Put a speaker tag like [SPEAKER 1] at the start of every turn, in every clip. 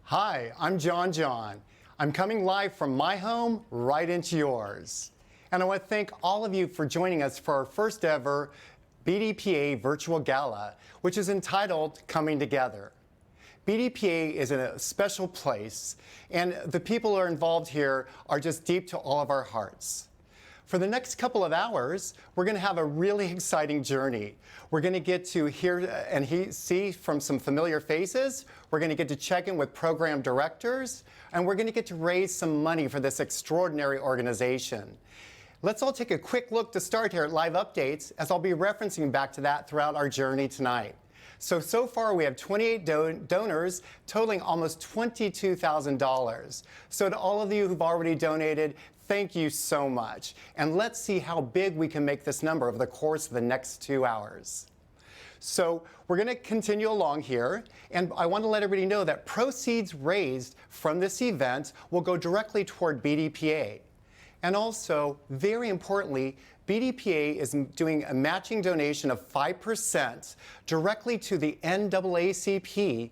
[SPEAKER 1] Hi, I'm John. I'm coming live from my home right into yours. And I want to thank all of you for joining us for our first ever BDPA Virtual Gala, which is entitled Coming Together. BDPA is in a special place, and the people who are involved here are just deep to all of our hearts. For the next couple of hours, we're going to have a really exciting journey. We're going to get to hear and see from some familiar faces. We're going to get to check in with program directors, and we're going to get to raise some money for this extraordinary organization. Let's all take a quick look to start here at Live Updates, as I'll be referencing back to that throughout our journey tonight. So far we have 28 donors totaling almost $22,000. So to all of you who've already donated, thank you so much. And let's see how big we can make this number over the course of the next 2 hours. So we're going to continue along here, and I want to let everybody know that proceeds raised from this event will go directly toward BDPA. And also, very importantly, BDPA is doing a matching donation of 5% directly to the NAACP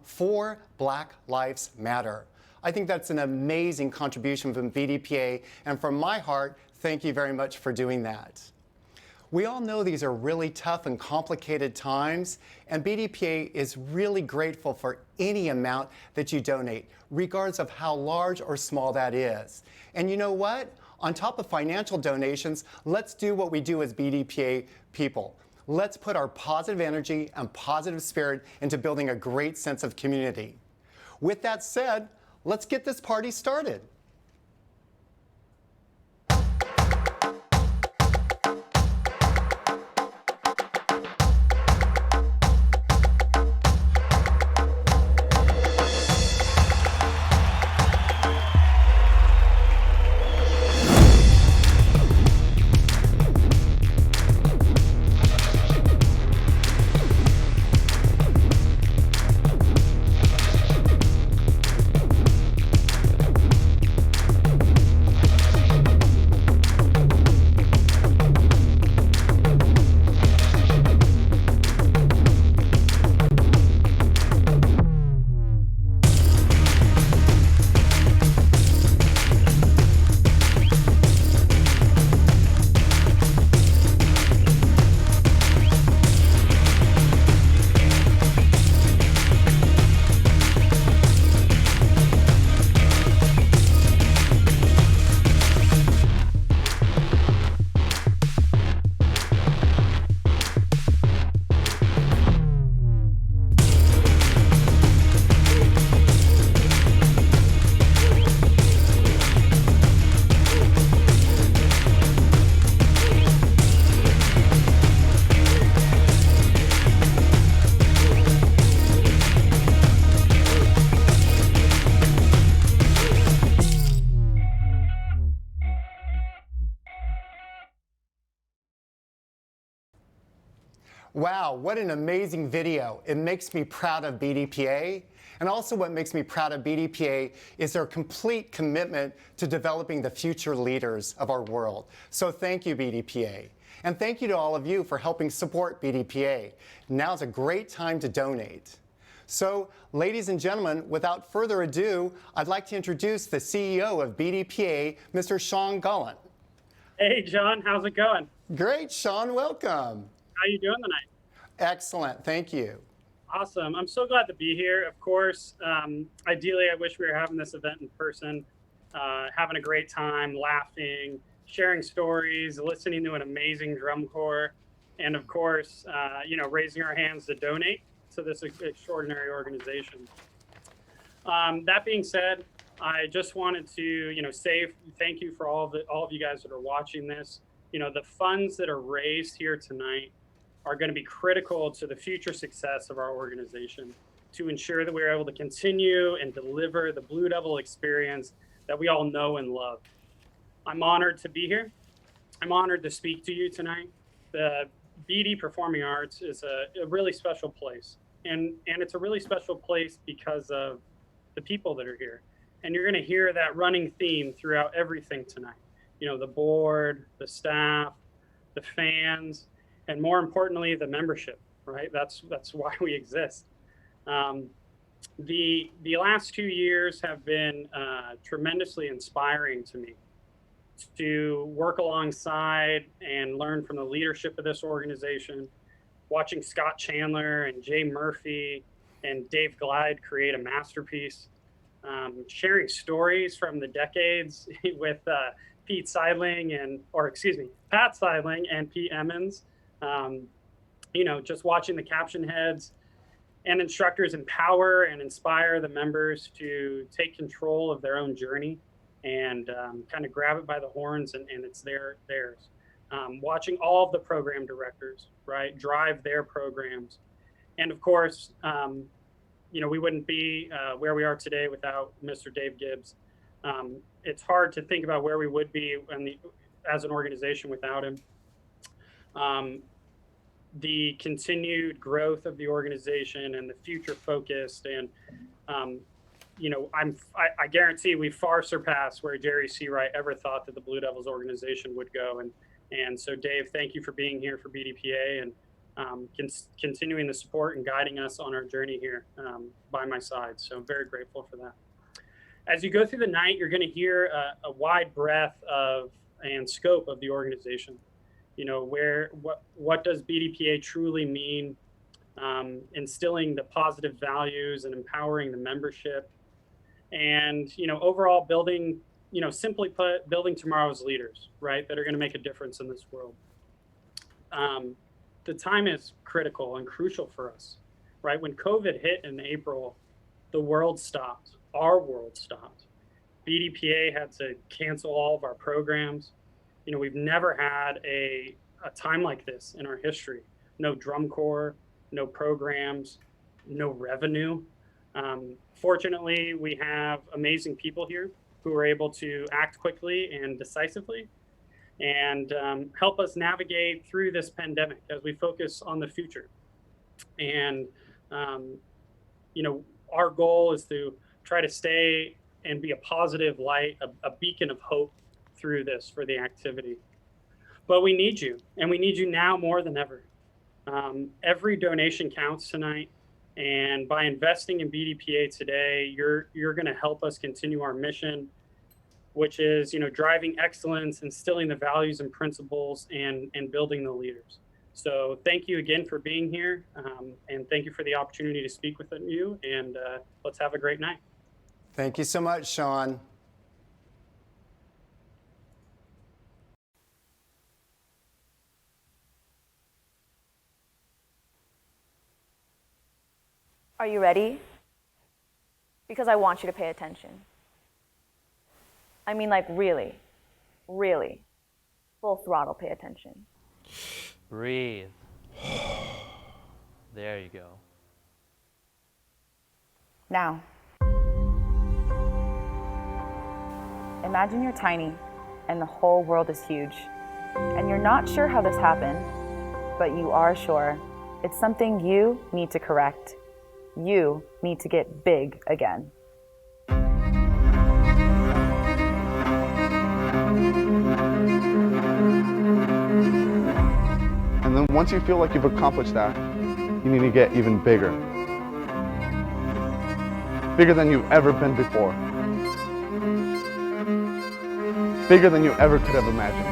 [SPEAKER 1] for Black Lives Matter. I think that's an amazing contribution from BDPA, and from my heart, thank you very much for doing that. We all know these are really tough and complicated times, and BDPA is really grateful for any amount that you donate, regardless of how large or small that is. And you know what? On top of financial donations, let's do what we do as BDPA people. Let's put our positive energy and positive spirit into building a great sense of community. With that said, let's get this party started. Wow, what an amazing video. It makes me proud of BDPA. And also what makes me proud of BDPA is their complete commitment to developing the future leaders of our world. So thank you, BDPA. And thank you to all of you for helping support BDPA. Now's a great time to donate. So, ladies and gentlemen, without further ado, I'd like to introduce the CEO of BDPA, Mr. Sean Gullen.
[SPEAKER 2] Hey, John, how's it going?
[SPEAKER 1] Great, Sean, welcome.
[SPEAKER 2] How you doing tonight?
[SPEAKER 1] Excellent, thank you.
[SPEAKER 2] Awesome. I'm so glad to be here. Of course, ideally, I wish we were having this event in person, having a great time, laughing, sharing stories, listening to an amazing drum corps, and of course, raising our hands to donate to this extraordinary organization. That being said, I just wanted to, say thank you for all of you guys that are watching this. The funds that are raised here tonight are going to be critical to the future success of our organization to ensure that we're able to continue and deliver the Blue Devil experience that we all know and love. I'm honored to be here. I'm honored to speak to you tonight. The BD Performing Arts is a really special place. And it's a really special place because of the people that are here. And you're going to hear that running theme throughout everything tonight. The board, the staff, the fans, and more importantly, the membership, right? That's why we exist. The last 2 years have been tremendously inspiring to me to work alongside and learn from the leadership of this organization, watching Scott Chandler and Jay Murphy and Dave Glide create a masterpiece, sharing stories from the decades with Pat Seidling and Pete Emmons. Um, just watching the caption heads and instructors empower and inspire the members to take control of their own journey and kind of grab it by the horns, and it's theirs. Watching all of the program directors, right, drive their programs. And of course, we wouldn't be where we are today without Mr. Dave Gibbs. It's hard to think about where we would be as an organization without him. The continued growth of the organization and the future focused, and I guarantee we far surpassed where Jerry Seawright ever thought that the Blue Devils organization would go. And so, Dave, thank you for being here for BDPA and continuing the support and guiding us on our journey here by my side. So I'm very grateful for that. As you go through the night, you're going to hear a wide breadth of and scope of the organization. What does BDPA truly mean? Instilling the positive values and empowering the membership, and overall building, simply put, building tomorrow's leaders, right, that are going to make a difference in this world. The time is critical and crucial for us, right? When COVID hit in April, the world stopped. Our world stopped. BDPA had to cancel all of our programs. We've never had a time like this in our history. No drum corps, no programs, no revenue. Fortunately, we have amazing people here who are able to act quickly and decisively and help us navigate through this pandemic as we focus on the future. And, our goal is to try to stay and be a positive light, a beacon of hope through this for the activity. But we need you, and we need you now more than ever. Every donation counts tonight, and by investing in BDPA today, you're going to help us continue our mission, which is driving excellence, instilling the values and principles, and building the leaders. So thank you again for being here, and thank you for the opportunity to speak with you, and let's have a great night.
[SPEAKER 1] Thank you so much, Sean.
[SPEAKER 3] Are you ready? Because I want you to pay attention. I mean, like, really, really, full throttle pay attention.
[SPEAKER 4] Breathe. There you go.
[SPEAKER 3] Now, imagine you're tiny and the whole world is huge. And you're not sure how this happened, but you are sure it's something you need to correct. You need to get big again.
[SPEAKER 5] And then once you feel like you've accomplished that, you need to get even bigger. Bigger than you've ever been before. Bigger than you ever could have imagined.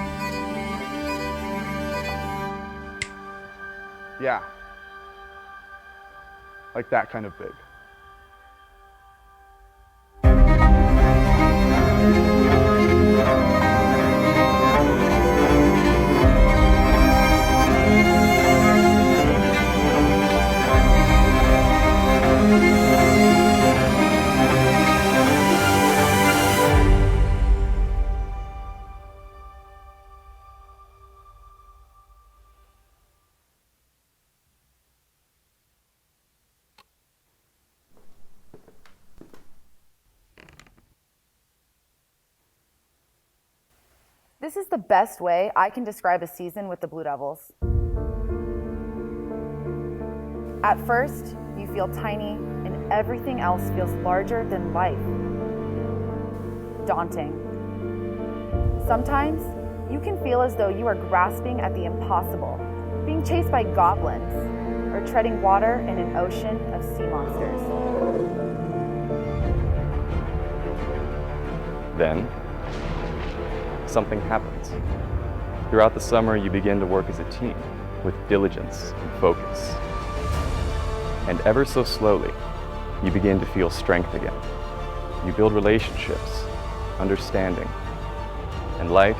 [SPEAKER 5] Yeah. Like that kind of big.
[SPEAKER 3] This is the best way I can describe a season with the Blue Devils. At first, you feel tiny and everything else feels larger than life. Daunting. Sometimes, you can feel as though you are grasping at the impossible, being chased by goblins, or or treading water in an ocean of sea monsters.
[SPEAKER 6] Then, something happens. Throughout the summer, you begin to work as a team with diligence and focus. And ever so slowly, you begin to feel strength again. You build relationships, understanding, and life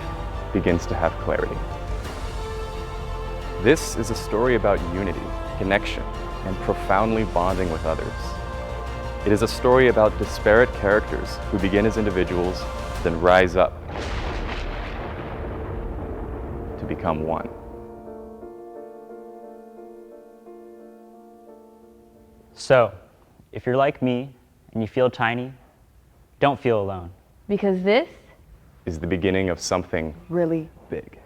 [SPEAKER 6] begins to have clarity. This is a story about unity, connection, and profoundly bonding with others. It is a story about disparate characters who begin as individuals, then rise up to become one.
[SPEAKER 7] So, if you're like me and you feel tiny, don't feel alone.
[SPEAKER 8] Because this
[SPEAKER 6] Is the beginning of something
[SPEAKER 8] really
[SPEAKER 6] big.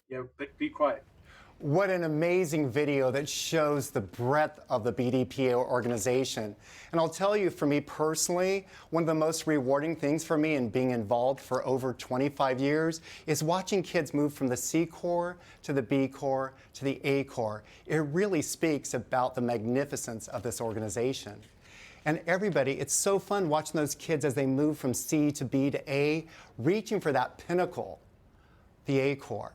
[SPEAKER 9] Yeah, be quiet.
[SPEAKER 1] What an amazing video that shows the breadth of the BDPA organization. And I'll tell you, for me personally, one of the most rewarding things for me in being involved for over 25 years is watching kids move from the C Corps to the B Corps to the A Corps. It really speaks about the magnificence of this organization. And everybody, it's so fun watching those kids as they move from C to B to A, reaching for that pinnacle, the A Corps.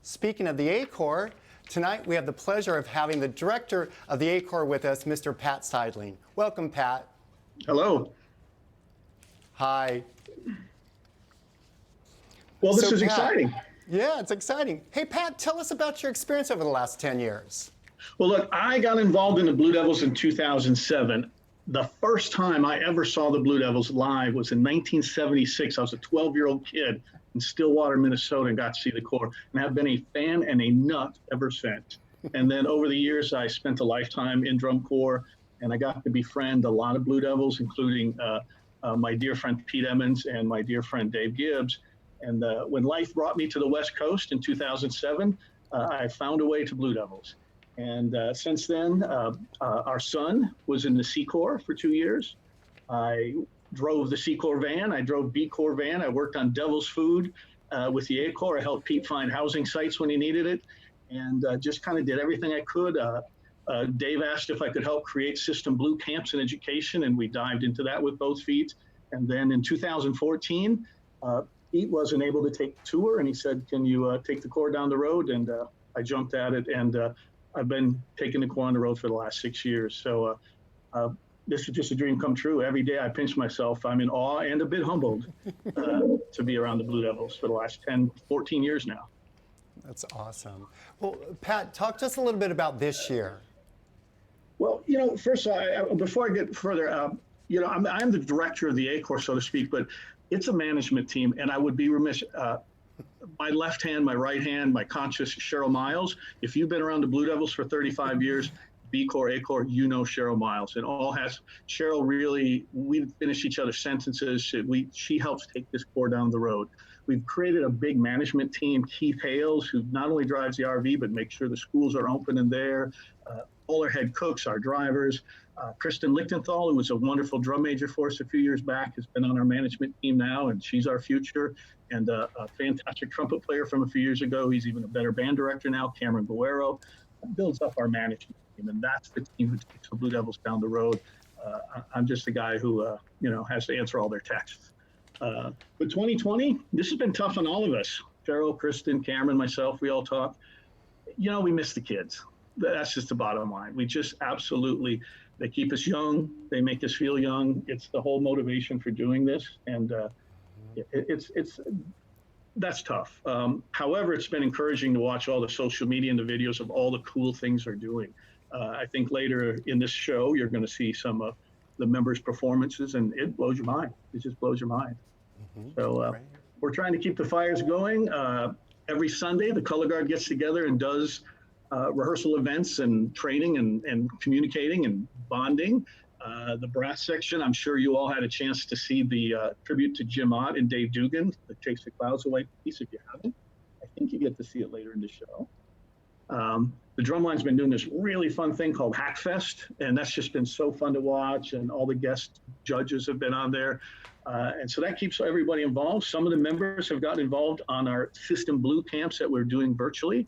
[SPEAKER 1] Speaking of the A Corps, tonight we have the pleasure of having the director of the A Corps with us, Mr. Pat Seidling. Welcome, Pat.
[SPEAKER 9] Hello.
[SPEAKER 1] Hi.
[SPEAKER 9] Well, this
[SPEAKER 1] So,
[SPEAKER 9] is
[SPEAKER 1] Pat,
[SPEAKER 9] exciting.
[SPEAKER 1] Yeah, it's exciting. Hey, Pat, tell us about your experience over the last 10 years.
[SPEAKER 9] Well, look, I got involved in the Blue Devils in 2007. The first time I ever saw the Blue Devils live was in 1976. I was a 12-year-old kid in Stillwater, Minnesota, and got to see the Corps, and have been a fan and a nut ever since. And then over the years, I spent a lifetime in Drum Corps, and I got to befriend a lot of Blue Devils, including my dear friend Pete Emmons and my dear friend Dave Gibbs. And when life brought me to the West Coast in 2007, I found a way to Blue Devils. And since then, our son was in the Sea Corps for 2 years. I drove the Sea Corps van. I drove B Corps van. I worked on Devil's Food with the A Corps. I helped Pete find housing sites when he needed it, and just kind of did everything I could. Dave asked if I could help create System Blue camps in education, and we dived into that with both feet. And then in 2014, Pete wasn't able to take the tour, and he said, "Can you take the Corps down the road?" And I jumped at it, and I've been taking the Corps on the road for the last 6 years. So this is just a dream come true. Every day I pinch myself. I'm in awe and a bit humbled to be around the Blue Devils for the last 10, 14 years now.
[SPEAKER 1] That's awesome. Well, Pat, talk to us a little bit about this year.
[SPEAKER 9] Well, first of all, before I get further, I'm the director of the A Corps, so to speak, but it's a management team, and I would be remiss. My left hand, my right hand, my conscious Cheryl Miles. If you've been around the Blue Devils for 35 years, B Corps, A Corps, you know Cheryl Miles. And Cheryl really, we finish each other's sentences. She helps take this Corps down the road. We've created a big management team, Keith Hales, who not only drives the RV, but makes sure the schools are open and there. All our head cooks, our drivers. Kristen Lichtenthal, who was a wonderful drum major for us a few years back, has been on our management team now, and she's our future. And a fantastic trumpet player from a few years ago. He's even a better band director now, Cameron Guerrero. That builds up our management team, and that's the team who takes the Blue Devils down the road. I'm just the guy who, has to answer all their texts. But 2020, this has been tough on all of us. Cheryl, Kristen, Cameron, myself, we all talk. We miss the kids. That's just the bottom line. We just absolutely, they keep us young. They make us feel young. It's the whole motivation for doing this. And that's tough. However, it's been encouraging to watch all the social media and the videos of all the cool things they're doing. I think later in this show, you're going to see some of the members' performances, and it blows your mind. It just blows your mind. So we're trying to keep the fires going. Every Sunday, the Color Guard gets together and does rehearsal events and training and communicating and bonding. The brass section, I'm sure you all had a chance to see the tribute to Jim Ott and Dave Dugan, that Takes the Clouds Away piece. If you haven't, I think you get to see it later in the show. The drumline's been doing this really fun thing called Hackfest, and that's just been so fun to watch, and all the guest judges have been on there. And so that keeps everybody involved. Some of the members have gotten involved on our System Blue camps that we're doing virtually.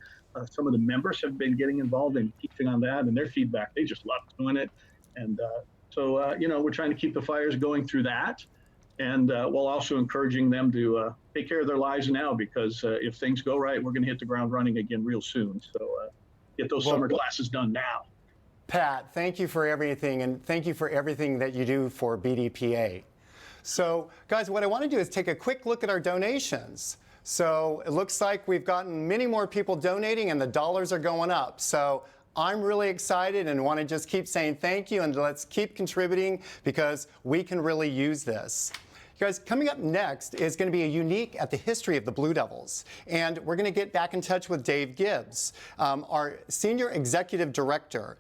[SPEAKER 9] some of the members have been getting involved in teaching on that, and their feedback, they just love doing it. And we're trying to keep the fires going through that. And while also encouraging them to take care of their lives now, because if things go right, we're going to hit the ground running again real soon. So get those summer classes done now.
[SPEAKER 1] Pat, thank you for everything, and thank you for everything that you do for BDPA. So, guys, what I want to do is take a quick look at our donations. So it looks like we've gotten many more people donating, and the dollars are going up. So I'm really excited and want to just keep saying thank you, and let's keep contributing because we can really use this. You guys, coming up next is going to be a unique at the history of the Blue Devils. And we're going to get back in touch with Dave Gibbs, our Senior Executive Director.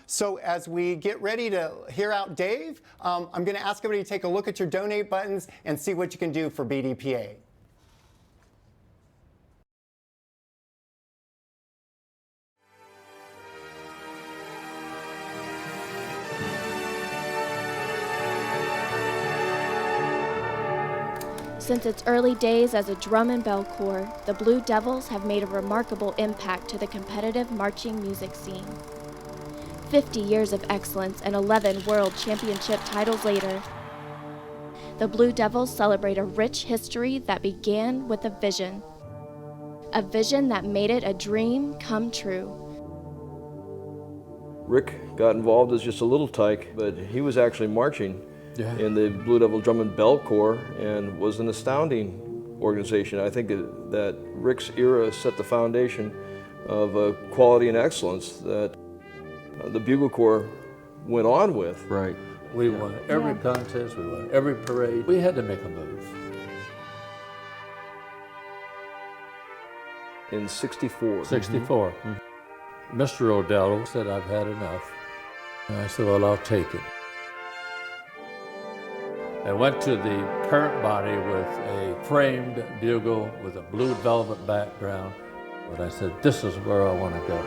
[SPEAKER 1] So as we get ready to hear out Dave, I'm going to ask everybody to take a look at your donate buttons and see what you can do for BDPA.
[SPEAKER 8] Since its early days as a drum and bell corps, the Blue Devils have made a remarkable impact to the competitive marching music scene. 50 years of excellence and 11 world championship titles later, the Blue Devils celebrate a rich history that began with a vision that made it a dream come true.
[SPEAKER 10] Rick got involved as just a little tyke, but he was actually marching in the Blue Devil Drum and Bell Corps and was an astounding organization. I think that Rick's era set the foundation of quality and excellence that the Bugle Corps went on with.
[SPEAKER 11] Right. We won every contest, we won every parade. We had to make a move.
[SPEAKER 10] In 64.
[SPEAKER 11] 64. Mr. Odell said, "I've had enough." And I said, "Well, I'll take it." I went to the parent body with a framed bugle with a blue velvet background. But I said, "This is where I want to go."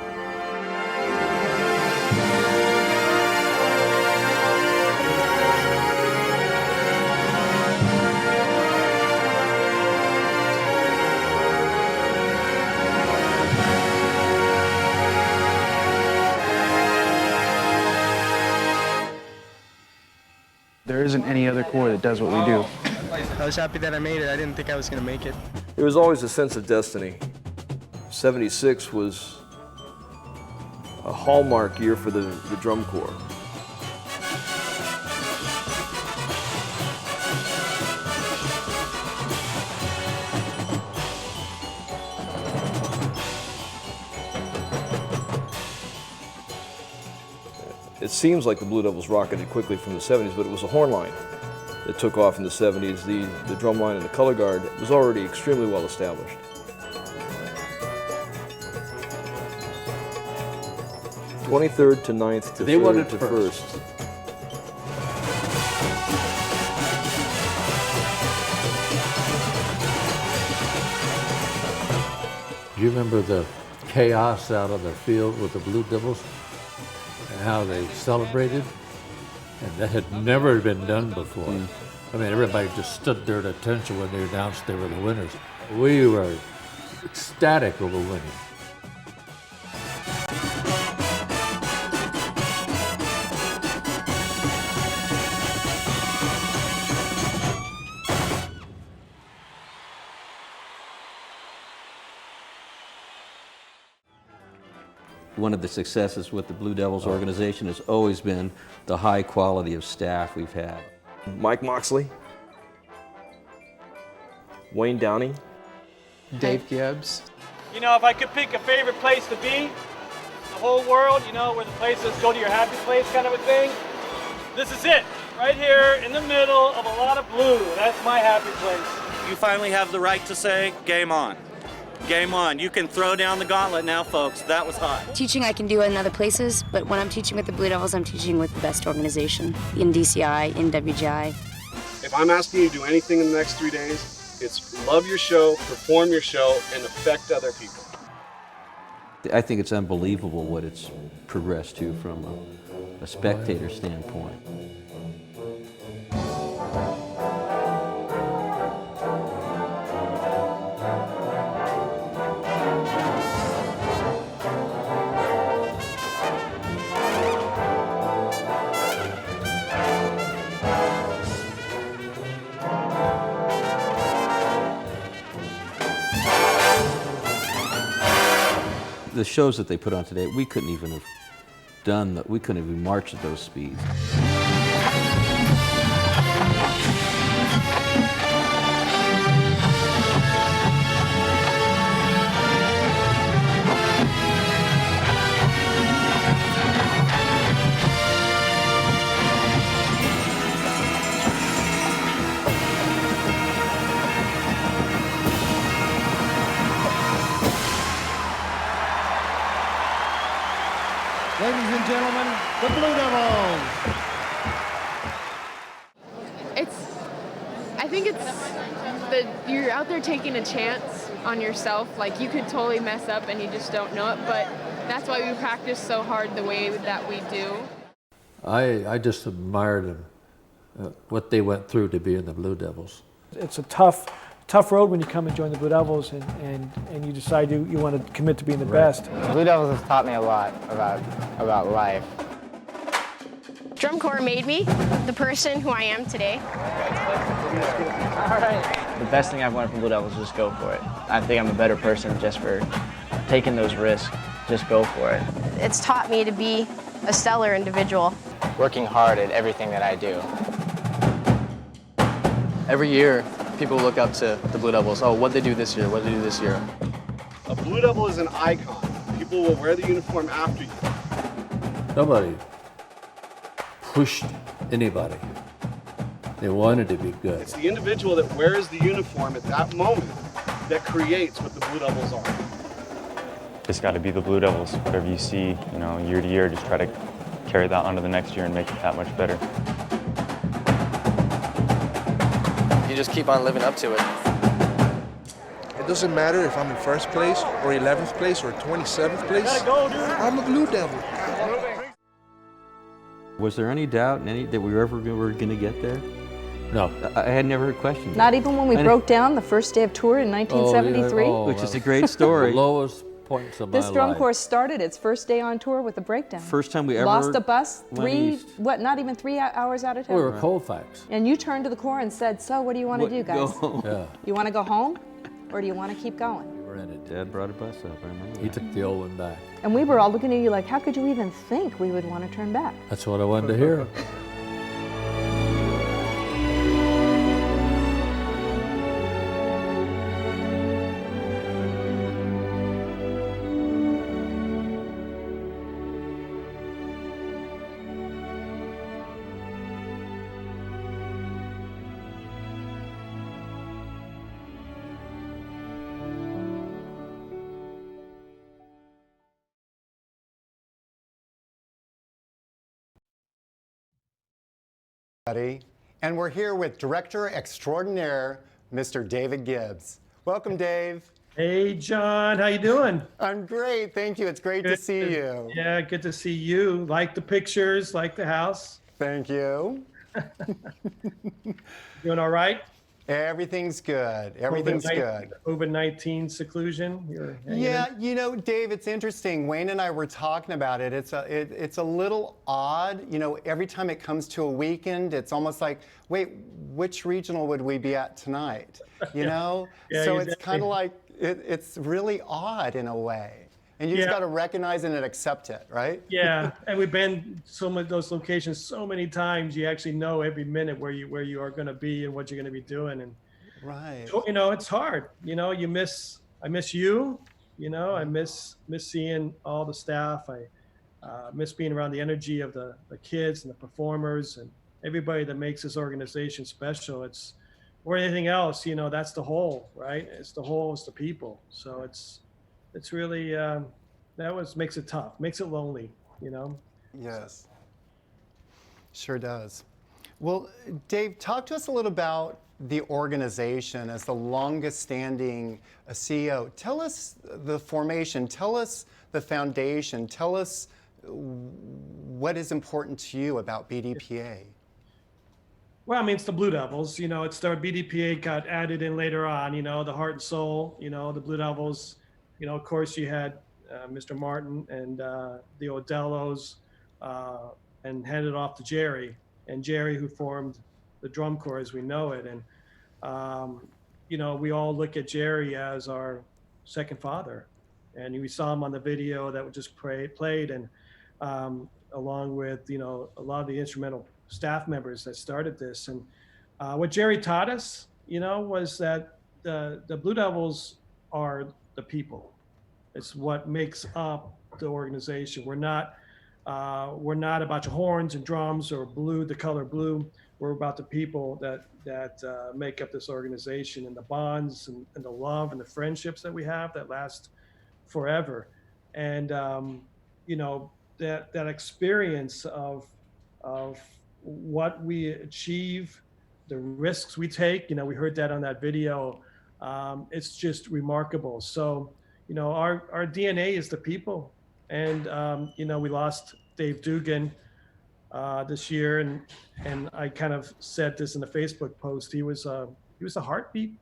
[SPEAKER 12] There isn't any other corps that does what we do.
[SPEAKER 13] I was happy that I made it. I didn't think I was going to make it.
[SPEAKER 10] There was always a sense of destiny. 76 was a hallmark year for the drum corps. It seems like the Blue Devils rocketed quickly from the 70s, but it was a horn line that took off in the 70s. The drum line and the color guard was already extremely well established. '23rd to 9th to 3rd to 1st.
[SPEAKER 11] Do you remember the chaos out on the field with the Blue Devils and how they celebrated? And that had never been done before. I mean, everybody just stood there at attention when they announced they were the winners. We were ecstatic over winning.
[SPEAKER 14] One of the successes with the Blue Devils organization has always been the high quality of staff we've had.
[SPEAKER 10] Mike Moxley, Wayne Downey,
[SPEAKER 12] Dave Gibbs.
[SPEAKER 15] You know, if I could pick a favorite place to be in the whole world, you know, where the place is go to your happy place kind of a thing, this is it. Right here in the middle of a lot of blue. That's my happy place.
[SPEAKER 16] You finally have the right to say, game on. Game on. You can throw down the gauntlet now, folks. That was hot.
[SPEAKER 17] Teaching I can do in other places, but when I'm teaching with the Blue Devils, I'm teaching with the best organization, in DCI, in WGI.
[SPEAKER 18] If I'm asking you to do anything in the next 3 days, it's love your show, perform your show, and affect other people.
[SPEAKER 14] I think it's unbelievable what it's progressed to from a spectator standpoint. the shows that they put on today, we couldn't even have done that. We couldn't even march at those speeds.
[SPEAKER 19] Ladies and gentlemen, the Blue Devils.
[SPEAKER 20] I think it's that you're out there taking a chance on yourself. Like, you could totally mess up and you just don't know it, but that's why we practice so hard the way that we do.
[SPEAKER 11] I just admired them, what they went through to be in the Blue Devils.
[SPEAKER 21] It's a tough road when you come and join the Blue Devils and you decide you want to commit to being the best.
[SPEAKER 22] The Blue Devils has taught me a lot about life.
[SPEAKER 23] Drum corps made me the person who I am today.
[SPEAKER 24] All right. The best thing I've learned from Blue Devils is just go for it. I think I'm a better person just for taking those risks. Just go for it.
[SPEAKER 23] It's taught me to be a stellar individual.
[SPEAKER 22] Working hard at everything that I do.
[SPEAKER 12] Every year, people look up to the Blue Devils. Oh, what'd they do this year? What'd they do this year?
[SPEAKER 18] A Blue Devil is an icon. People will wear the uniform after you.
[SPEAKER 11] Nobody pushed anybody. They wanted to be good.
[SPEAKER 18] It's the individual that wears the uniform at that moment that creates what the Blue Devils are.
[SPEAKER 6] Just got to be the Blue Devils. Whatever you see, year to year, just try to carry that onto the next year and make it that much better.
[SPEAKER 12] You just keep on living up to it.
[SPEAKER 25] It doesn't matter if I'm in first place or 11th place or 27th place. I'm a Blue Devil.
[SPEAKER 14] Was there any doubt that we were ever going to get there?
[SPEAKER 11] No.
[SPEAKER 14] I had never heard questions.
[SPEAKER 26] Not even when we broke down the first day of tour in 1973?
[SPEAKER 14] Which is a great story.
[SPEAKER 11] The lowest points of my life.
[SPEAKER 26] This drum corps started its first day on tour with a breakdown.
[SPEAKER 14] First time we ever
[SPEAKER 26] lost a bus,
[SPEAKER 14] east.
[SPEAKER 26] not even 3 hours out of town.
[SPEAKER 11] We were Colfax.
[SPEAKER 26] And you turned to the corps and said, so what do you want to do, guys?
[SPEAKER 11] Yeah.
[SPEAKER 26] You want to go home or do you want to keep going?
[SPEAKER 11] We were in it.
[SPEAKER 14] Dad brought a bus up, I remember.
[SPEAKER 11] He took the old one back.
[SPEAKER 26] And we were all looking at you like, how could you even think we would want to turn back?
[SPEAKER 11] That's what I wanted to hear.
[SPEAKER 1] And we're here with Director Extraordinaire, Mr. David Gibbs. Welcome, Dave.
[SPEAKER 19] Hey, John, how you doing?
[SPEAKER 1] I'm great, thank you. It's great to see you.
[SPEAKER 19] Yeah, good to see you. Like the pictures, like the house.
[SPEAKER 1] Thank you.
[SPEAKER 19] Doing all right?
[SPEAKER 1] Everything's good. Everything's good.
[SPEAKER 19] COVID-19 seclusion.
[SPEAKER 1] Yeah, Dave, it's interesting. Wayne and I were talking about it. It's a little odd. Every time it comes to a weekend, it's almost like, wait, which regional would we be at tonight?
[SPEAKER 19] Yeah,
[SPEAKER 1] So
[SPEAKER 19] exactly.
[SPEAKER 1] it's kind of like it's really odd in a way. And you just got to recognize it and accept it, right?
[SPEAKER 19] Yeah, and we've been those locations so many times. You actually know every minute where you are going to be and what you're going to be doing, and
[SPEAKER 1] right.
[SPEAKER 19] It's hard. I miss you. I miss seeing all the staff. I miss being around the energy of the kids and the performers and everybody that makes this organization special. It's or anything else. That's the whole, right? It's the whole. It's the people. So it's really makes it tough, makes it lonely,
[SPEAKER 1] Yes, sure does. Well, Dave, talk to us a little about the organization as the longest standing CEO. Tell us the formation, tell us the foundation, tell us what is important to you about BDPA.
[SPEAKER 19] Well, it's the Blue Devils, it's their BDPA got added in later on, the heart and soul, the Blue Devils. Of course, you had Mr. Martin and the Odellos and handed off to Jerry. And Jerry, who formed the drum corps as we know it. And, we all look at Jerry as our second father. And we saw him on the video that was just played, and along with a lot of the instrumental staff members that started this. And what Jerry taught us, was that the Blue Devils are the people. It's what makes up the organization. We're not a bunch of horns and drums or blue, the color blue. We're about the people that make up this organization, and the bonds and the love and the friendships that we have that last forever. And that experience of what we achieve, the risks we take. We heard that on that video. It's just remarkable. So our DNA is the people, and we lost Dave Dugan this year, and I kind of said this in the Facebook post. He was a heartbeat.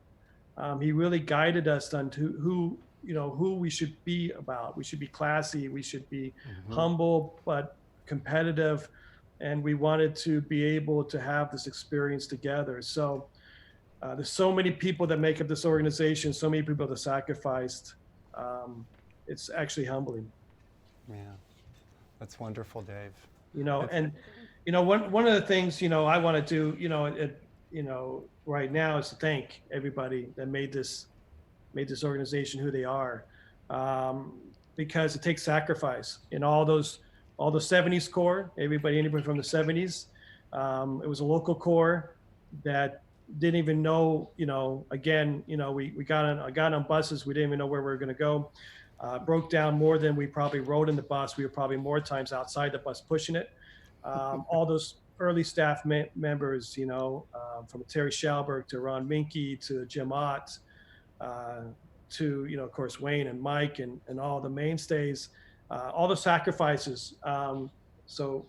[SPEAKER 19] He really guided us on to who we should be about. We should be classy. We should be humble but competitive, and we wanted to be able to have this experience together. So there's so many people that make up this organization, so many people that sacrificed. It's actually humbling.
[SPEAKER 1] Yeah, that's wonderful, Dave.
[SPEAKER 19] And one of the things I want to do right now is to thank everybody that made this organization who they are, because it takes sacrifice. In all those 70s core, anybody from the 70s, it was a local core that didn't even know, we got on buses. We didn't even know where we were going to go. Broke down more than we probably rode in the bus. We were probably more times outside the bus pushing it. All those early staff members, from Terry Schalberg to Ron Minke to Jim Ott, to, of course, Wayne and Mike and all the mainstays, all the sacrifices. So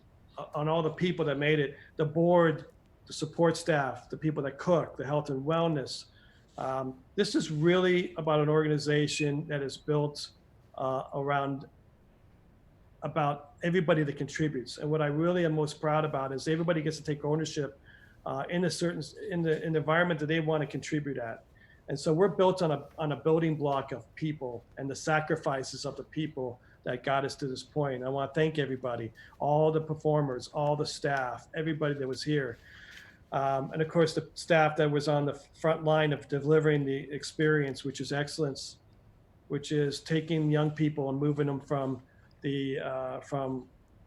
[SPEAKER 19] on all the people that made it, the board, the support staff, the people that cook, the health and wellness. This is really about an organization that is built around about everybody that contributes. And what I really am most proud about is everybody gets to take ownership in the environment that they want to contribute at. And so we're built on a building block of people and the sacrifices of the people that got us to this point. I want to thank everybody, all the performers, all the staff, everybody that was here. And of course, the staff that was on the front line of delivering the experience, which is excellence, which is taking young people and moving them from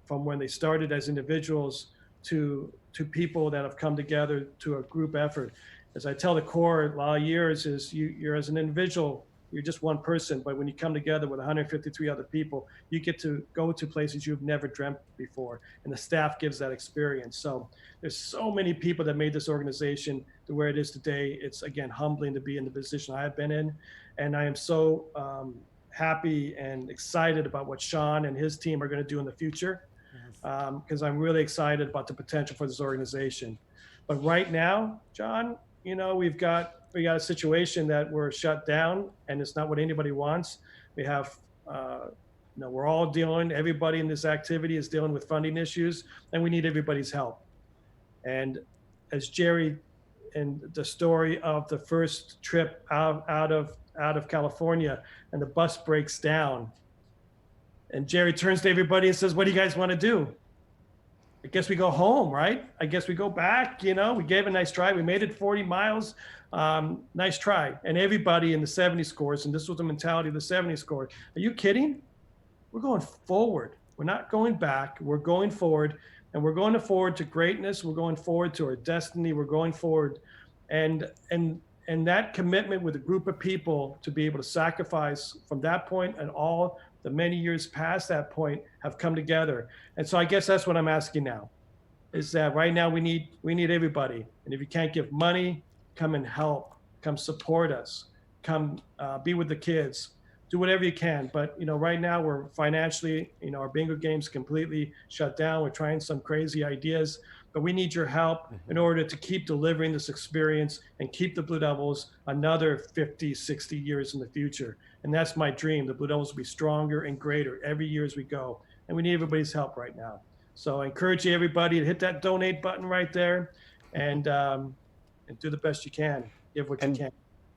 [SPEAKER 19] when they started as individuals to people that have come together to a group effort. As I tell the core a lot of years, is you're as an individual, you're just one person, but when you come together with 153 other people, you get to go to places you've never dreamt before, and the staff gives that experience. So there's so many people that made this organization to where it is today. It's, again, humbling to be in the position I have been in, and I am so happy and excited about what Sean and his team are going to do in the future, because I'm really excited about the potential for this organization. But right now, John, we got a situation that we're shut down, and it's not what anybody wants. We have, we're all everybody in this activity is dealing with funding issues, and we need everybody's help. And as Jerry, and the story of the first trip out of California, and the bus breaks down, and Jerry turns to everybody and says, "What do you guys want to do? I guess we go home, right? I guess we go back. We gave a nice try. We made it 40 miles. Nice try." And everybody in the 70 scores, and this was the mentality of the 70 score. Are you kidding? We're going forward. We're not going back. We're going forward, and we're going forward to greatness. We're going forward to our destiny. We're going forward. And that commitment with a group of people to be able to sacrifice from that point and all the many years past that point have come together. And so I guess that's what I'm asking now, is that right now we need everybody. And if you can't give money, come and help, come support us, come be with the kids, do whatever you can. But right now we're financially, our bingo game's completely shut down. We're trying some crazy ideas, but we need your help in order to keep delivering this experience and keep the Blue Devils another 50, 60 years in the future. And that's my dream. The Blue Devils will be stronger and greater every year as we go. And we need everybody's help right now. So I encourage everybody to hit that donate button right there, and do the best you can. Give what you can.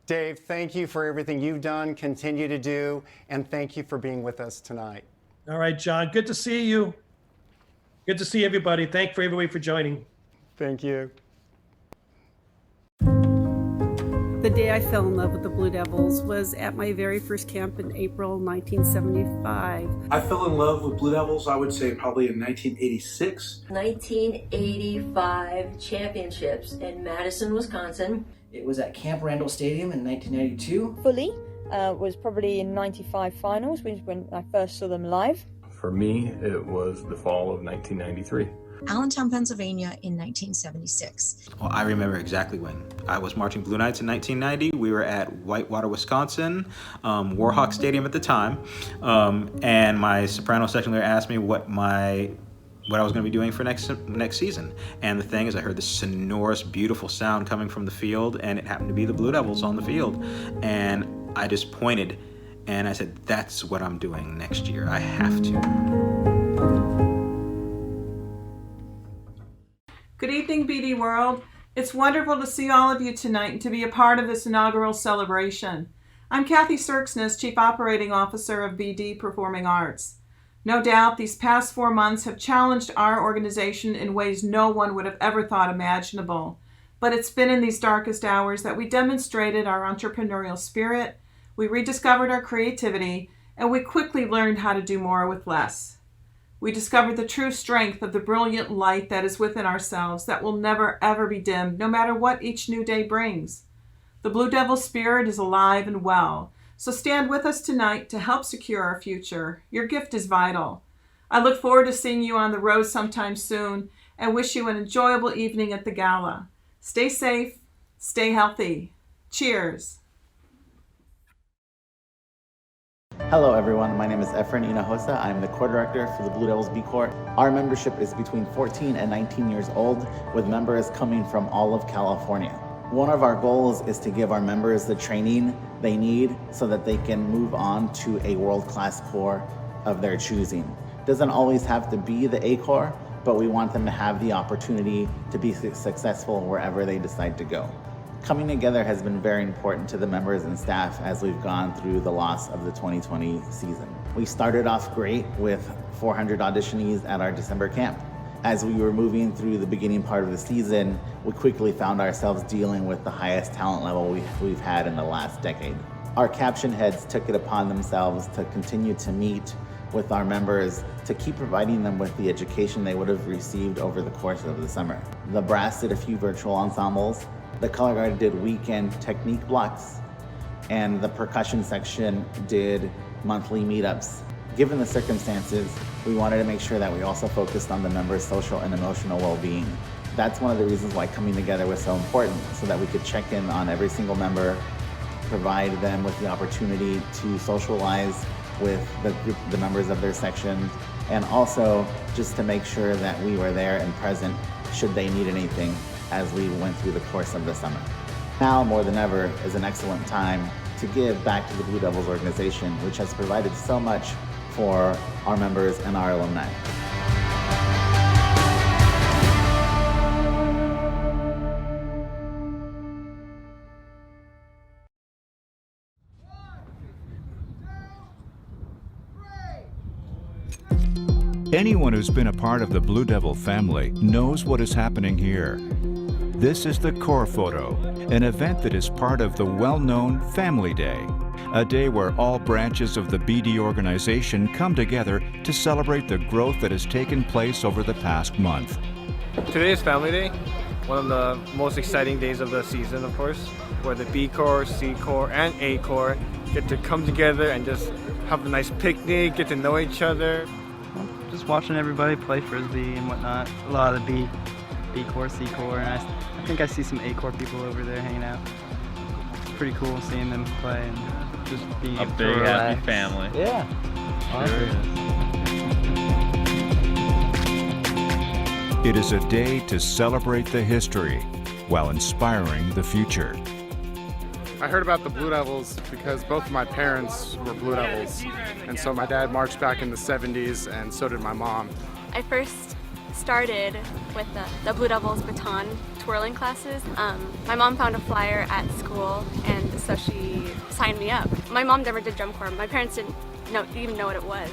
[SPEAKER 1] Dave, thank you for everything you've done, continue to do, and thank you for being with us tonight.
[SPEAKER 19] All right, John, good to see you. Good to see everybody. Thank you everybody for joining.
[SPEAKER 1] Thank you.
[SPEAKER 2] The day I fell in love with the Blue Devils was at my very first camp in April 1975.
[SPEAKER 3] I fell in love with Blue Devils, I would say probably in 1986.
[SPEAKER 4] 1985 championships in Madison, Wisconsin.
[SPEAKER 5] It was at Camp Randall Stadium in 1992.
[SPEAKER 7] Fully was probably in 95 finals, which when I first saw them live.
[SPEAKER 9] For me, it was the fall of 1993.
[SPEAKER 27] Allentown, Pennsylvania in 1976.
[SPEAKER 28] Well, I remember exactly when. I was marching Blue Knights in 1990. We were at Whitewater, Wisconsin, Warhawk Stadium at the time, and my soprano section leader asked me what I was going to be doing for next season. And the thing is, I heard this sonorous, beautiful sound coming from the field, and it happened to be the Blue Devils on the field. And I just pointed, and I said, that's what I'm doing next year. I have to.
[SPEAKER 29] Good evening, BD World. It's wonderful to see all of you tonight and to be a part of this inaugural celebration. I'm Kathy Sirksness, Chief Operating Officer of BD Performing Arts. No doubt, these past 4 months have challenged our organization in ways no one would have ever thought imaginable. But it's been in these darkest hours that we demonstrated our entrepreneurial spirit, we rediscovered our creativity, and we quickly learned how to do more with less. We discovered the true strength of the brilliant light that is within ourselves that will never ever be dimmed, no matter what each new day brings. The Blue Devil spirit is alive and well, so stand with us tonight to help secure our future. Your gift is vital. I look forward to seeing you on the road sometime soon and wish you an enjoyable evening at the gala. Stay safe, stay healthy. Cheers.
[SPEAKER 30] Hello everyone, my name is Efren Hinojosa. I'm the Corps Director for the Blue Devils B Corps. Our membership is between 14 and 19 years old, with members coming from all of California. One of our goals is to give our members the training they need so that they can move on to a world-class corps of their choosing. It doesn't always have to be the A Corps, but we want them to have the opportunity to be successful wherever they decide to go. Coming together has been very important to the members and staff as we've gone through the loss of the 2020 season. We started off great with 400 auditionees at our December camp. As we were moving through the beginning part of the season, we quickly found ourselves dealing with the highest talent level we've had in the last decade. Our caption heads took it upon themselves to continue to meet with our members to keep providing them with the education they would have received over the course of the summer. The brass did a few virtual ensembles. The color guard did weekend technique blocks, and the percussion section did monthly meetups. Given the circumstances, we wanted to make sure that we also focused on the members' social and emotional well-being. That's one of the reasons why coming together was so important, so that we could check in on every single member, provide them with the opportunity to socialize with the members of their section, and also just to make sure that we were there and present should they need anything as we went through the course of the summer. Now more than ever is an excellent time to give back to the Blue Devils organization, which has provided so much for our members and our alumni.
[SPEAKER 31] Anyone who's been a part of the Blue Devil family knows what is happening here. This is the Corps Photo, an event that is part of the well-known Family Day, a day where all branches of the BD organization come together to celebrate the growth that has taken place over the past month.
[SPEAKER 32] Today is Family Day, one of the most exciting days of the season, of course, where the B Corps, C Corps, and A Corps get to come together and just have a nice picnic, get to know each other.
[SPEAKER 33] Just watching everybody play Frisbee and whatnot. A lot of the B Corps, C Corps, and I think I see some A Corps people over there hanging out. It's pretty cool seeing them play and just being
[SPEAKER 34] a big happy family.
[SPEAKER 33] Yeah. Awesome.
[SPEAKER 31] It is a day to celebrate the history while inspiring the future.
[SPEAKER 35] I heard about the Blue Devils because both of my parents were Blue Devils, and so my dad marched back in the 70s, and so did my mom.
[SPEAKER 36] I first started with the Blue Devils baton
[SPEAKER 6] twirling classes. My mom found a flyer at school, and so she signed me up. My mom never did drum corps. My parents didn't even know what it was.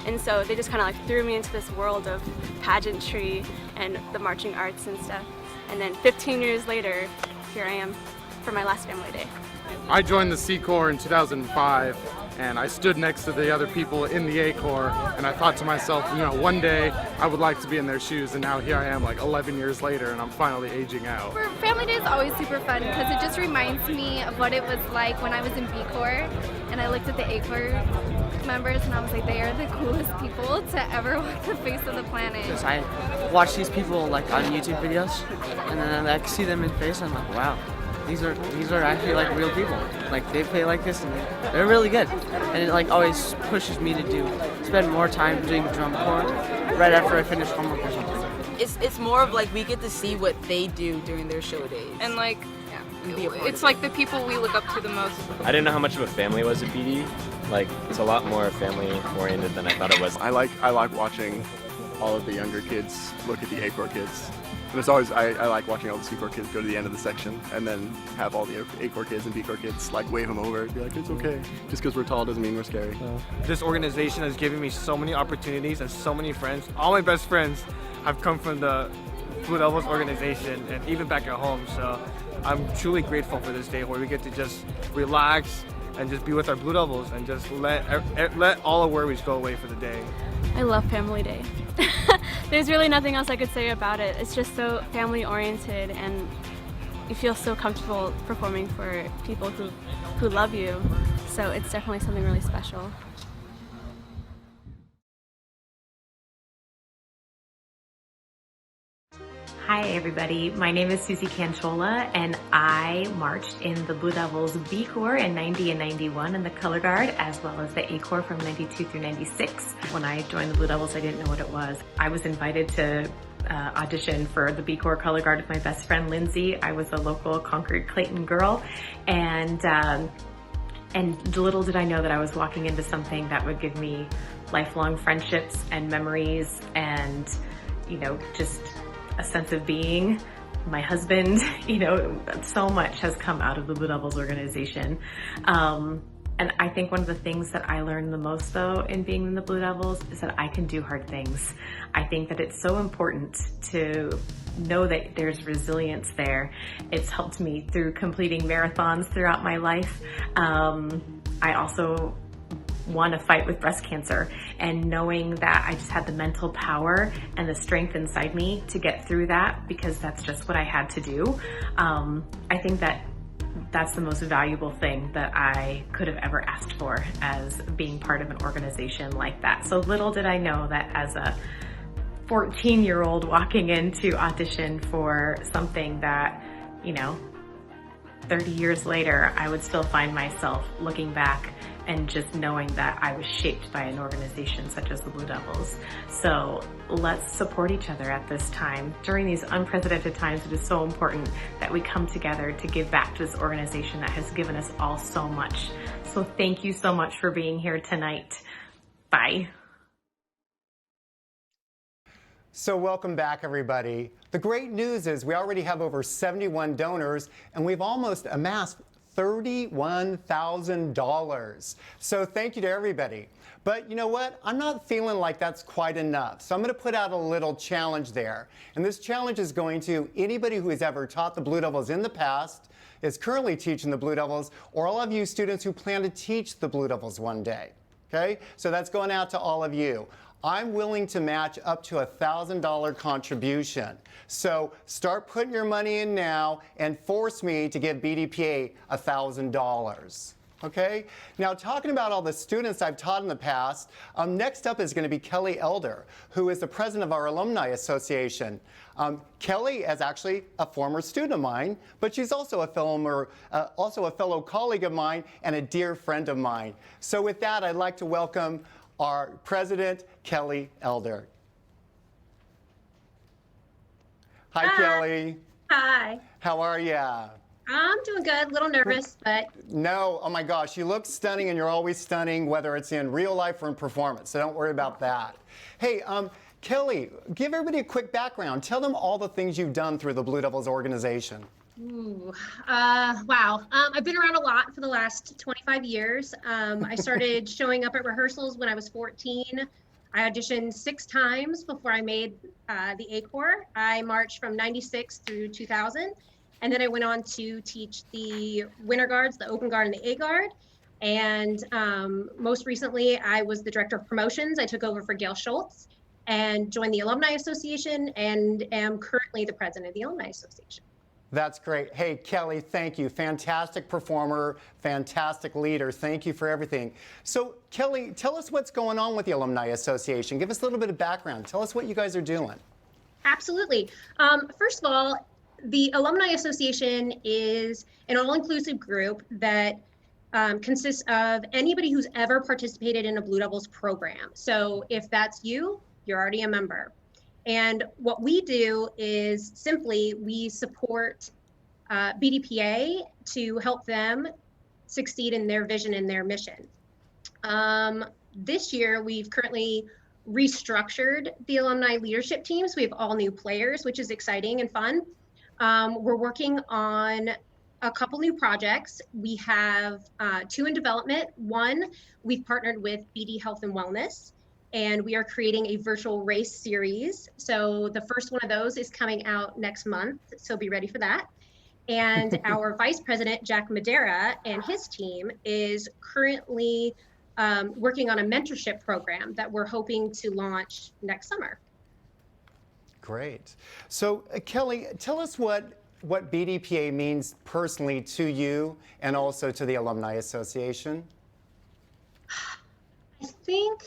[SPEAKER 6] And so they just kind of like threw me into this world of pageantry and the marching arts and stuff. And then 15 years later, here I am for my last family day.
[SPEAKER 35] I joined the C Corps in 2005, and I stood next to the other people in the A Corps, and I thought to myself, you know, one day I would like to be in their shoes, and now here I am like 11 years later, and I'm finally aging out.
[SPEAKER 8] For Family Day is always super fun because it just reminds me of what it was like when I was in B Corps, and I looked at the A Corps members and I was like, they are the coolest people to ever walk the face of the planet.
[SPEAKER 10] Because I watch these people like on YouTube videos, and then I see them in face, and I'm like, wow. These are actually like real people. Like they play like this, and they're really good. And it like always pushes me to spend more time doing drum corps right after I finish homework or something.
[SPEAKER 12] It's more of like we get to see what they do during their show days.
[SPEAKER 13] And like,
[SPEAKER 12] it's
[SPEAKER 13] like the people we look up to the most.
[SPEAKER 15] I didn't know how much of a family was at BD. Like it's a lot more family oriented than I thought it was.
[SPEAKER 16] I like watching all of the younger kids look at the A Corps kids. And it's always, I like watching all the C Corps kids go to the end of the section and then have all the A Corps kids and B Corps kids like wave them over and be like, it's okay. Just because we're tall doesn't mean we're scary.
[SPEAKER 32] This organization has given me so many opportunities and so many friends. All my best friends have come from the Blue Devils organization and even back at home. So I'm truly grateful for this day where we get to just relax and just be with our Blue Devils and just let all our worries go away for the day.
[SPEAKER 6] I love Family Day. There's really nothing else I could say about it. It's just so family oriented, and you feel so comfortable performing for people who love you. So it's definitely something really special.
[SPEAKER 17] Hi everybody, my name is Susie Canchola and I marched in the Blue Devils B Corps in 90 and 91 in the Color Guard, as well as the A Corps from 92 through 96. When I joined the Blue Devils, I didn't know what it was. I was invited to audition for the B Corps Color Guard with my best friend Lindsay. I was a local Concord Clayton girl, and little did I know that I was walking into something that would give me lifelong friendships and memories and, you know, just a sense of being. My husband, you know, so much has come out of the Blue Devils organization. And I think one of the things that I learned the most though in being in the Blue Devils is that I can do hard things. I think that it's so important to know that there's resilience there. It's helped me through completing marathons throughout my life. I also won a fight with breast cancer, and knowing that I just had the mental power and the strength inside me to get through that, because that's just what I had to do. I think that that's the most valuable thing that I could have ever asked for as being part of an organization like that. So little did I know that as a 14-year-old walking in to audition for something that, you know, 30 years later, I would still find myself looking back and just knowing that I was shaped by an organization such as the Blue Devils. So let's support each other at this time. During these unprecedented times, it is so important that we come together to give back to this organization that has given us all so much. So thank you so much for being here tonight. Bye.
[SPEAKER 1] So welcome back, everybody. The great news is we already have over 71 donors, and we've almost amassed $31,000. So thank you to everybody. But you know what? I'm not feeling like that's quite enough. So I'm going to put out a little challenge there. And this challenge is going to anybody who has ever taught the Blue Devils in the past, is currently teaching the Blue Devils, or all of you students who plan to teach the Blue Devils one day. Okay? So that's going out to all of you. I'm willing to match up to $1,000 contribution. So start putting your money in now and force me to give BDPA $1,000. Okay? Now, talking about all the students I've taught in the past, next up is going to be Kelly Elder, who is the president of our Alumni Association. Kelly is actually a former student of mine, but she's also a fellow colleague of mine and a dear friend of mine. So with that, I'd like to welcome our president, Kelly Elder. Hi, Kelly.
[SPEAKER 18] Hi.
[SPEAKER 1] How are ya?
[SPEAKER 18] I'm doing good, a little nervous, but...
[SPEAKER 1] No, oh my gosh, you look stunning, and you're always stunning, whether it's in real life or in performance, so don't worry about that. Hey, Kelly, give everybody a quick background. Tell them all the things you've done through the Blue Devils organization.
[SPEAKER 18] Ooh, wow. I've been around a lot for the last 25 years. I started showing up at rehearsals when I was 14. I auditioned 6 times before I made the A Corps. I marched from 96 through 2000. And then I went on to teach the Winter Guards, the Open Guard and the A Guard. And most recently, I was the director of promotions. I took over for Gail Schultz and joined the Alumni Association and am currently the president of the Alumni Association.
[SPEAKER 1] That's great. Hey, Kelly, thank you. Fantastic performer, fantastic leader. Thank you for everything. So, Kelly, tell us what's going on with the Alumni Association. Give us a little bit of background. Tell us what you guys are doing.
[SPEAKER 18] Absolutely. First of all, the Alumni Association is an all-inclusive group that consists of anybody who's ever participated in a Blue Devils program. So if that's you, you're already a member. And what we do is simply we support BDPA to help them succeed in their vision and their mission. This year, we've currently restructured the alumni leadership teams. We have all new players, which is exciting and fun. We're working on a couple new projects. We have 2 in development. One, we've partnered with BD Health and Wellness, and we are creating a virtual race series. So the first one of those is coming out next month, so be ready for that. And our Vice President, Jack Madera, and his team is currently working on a mentorship program that we're hoping to launch next summer.
[SPEAKER 1] Great. So, Kelly, tell us what BDPA means personally to you and also to the Alumni Association.
[SPEAKER 18] I think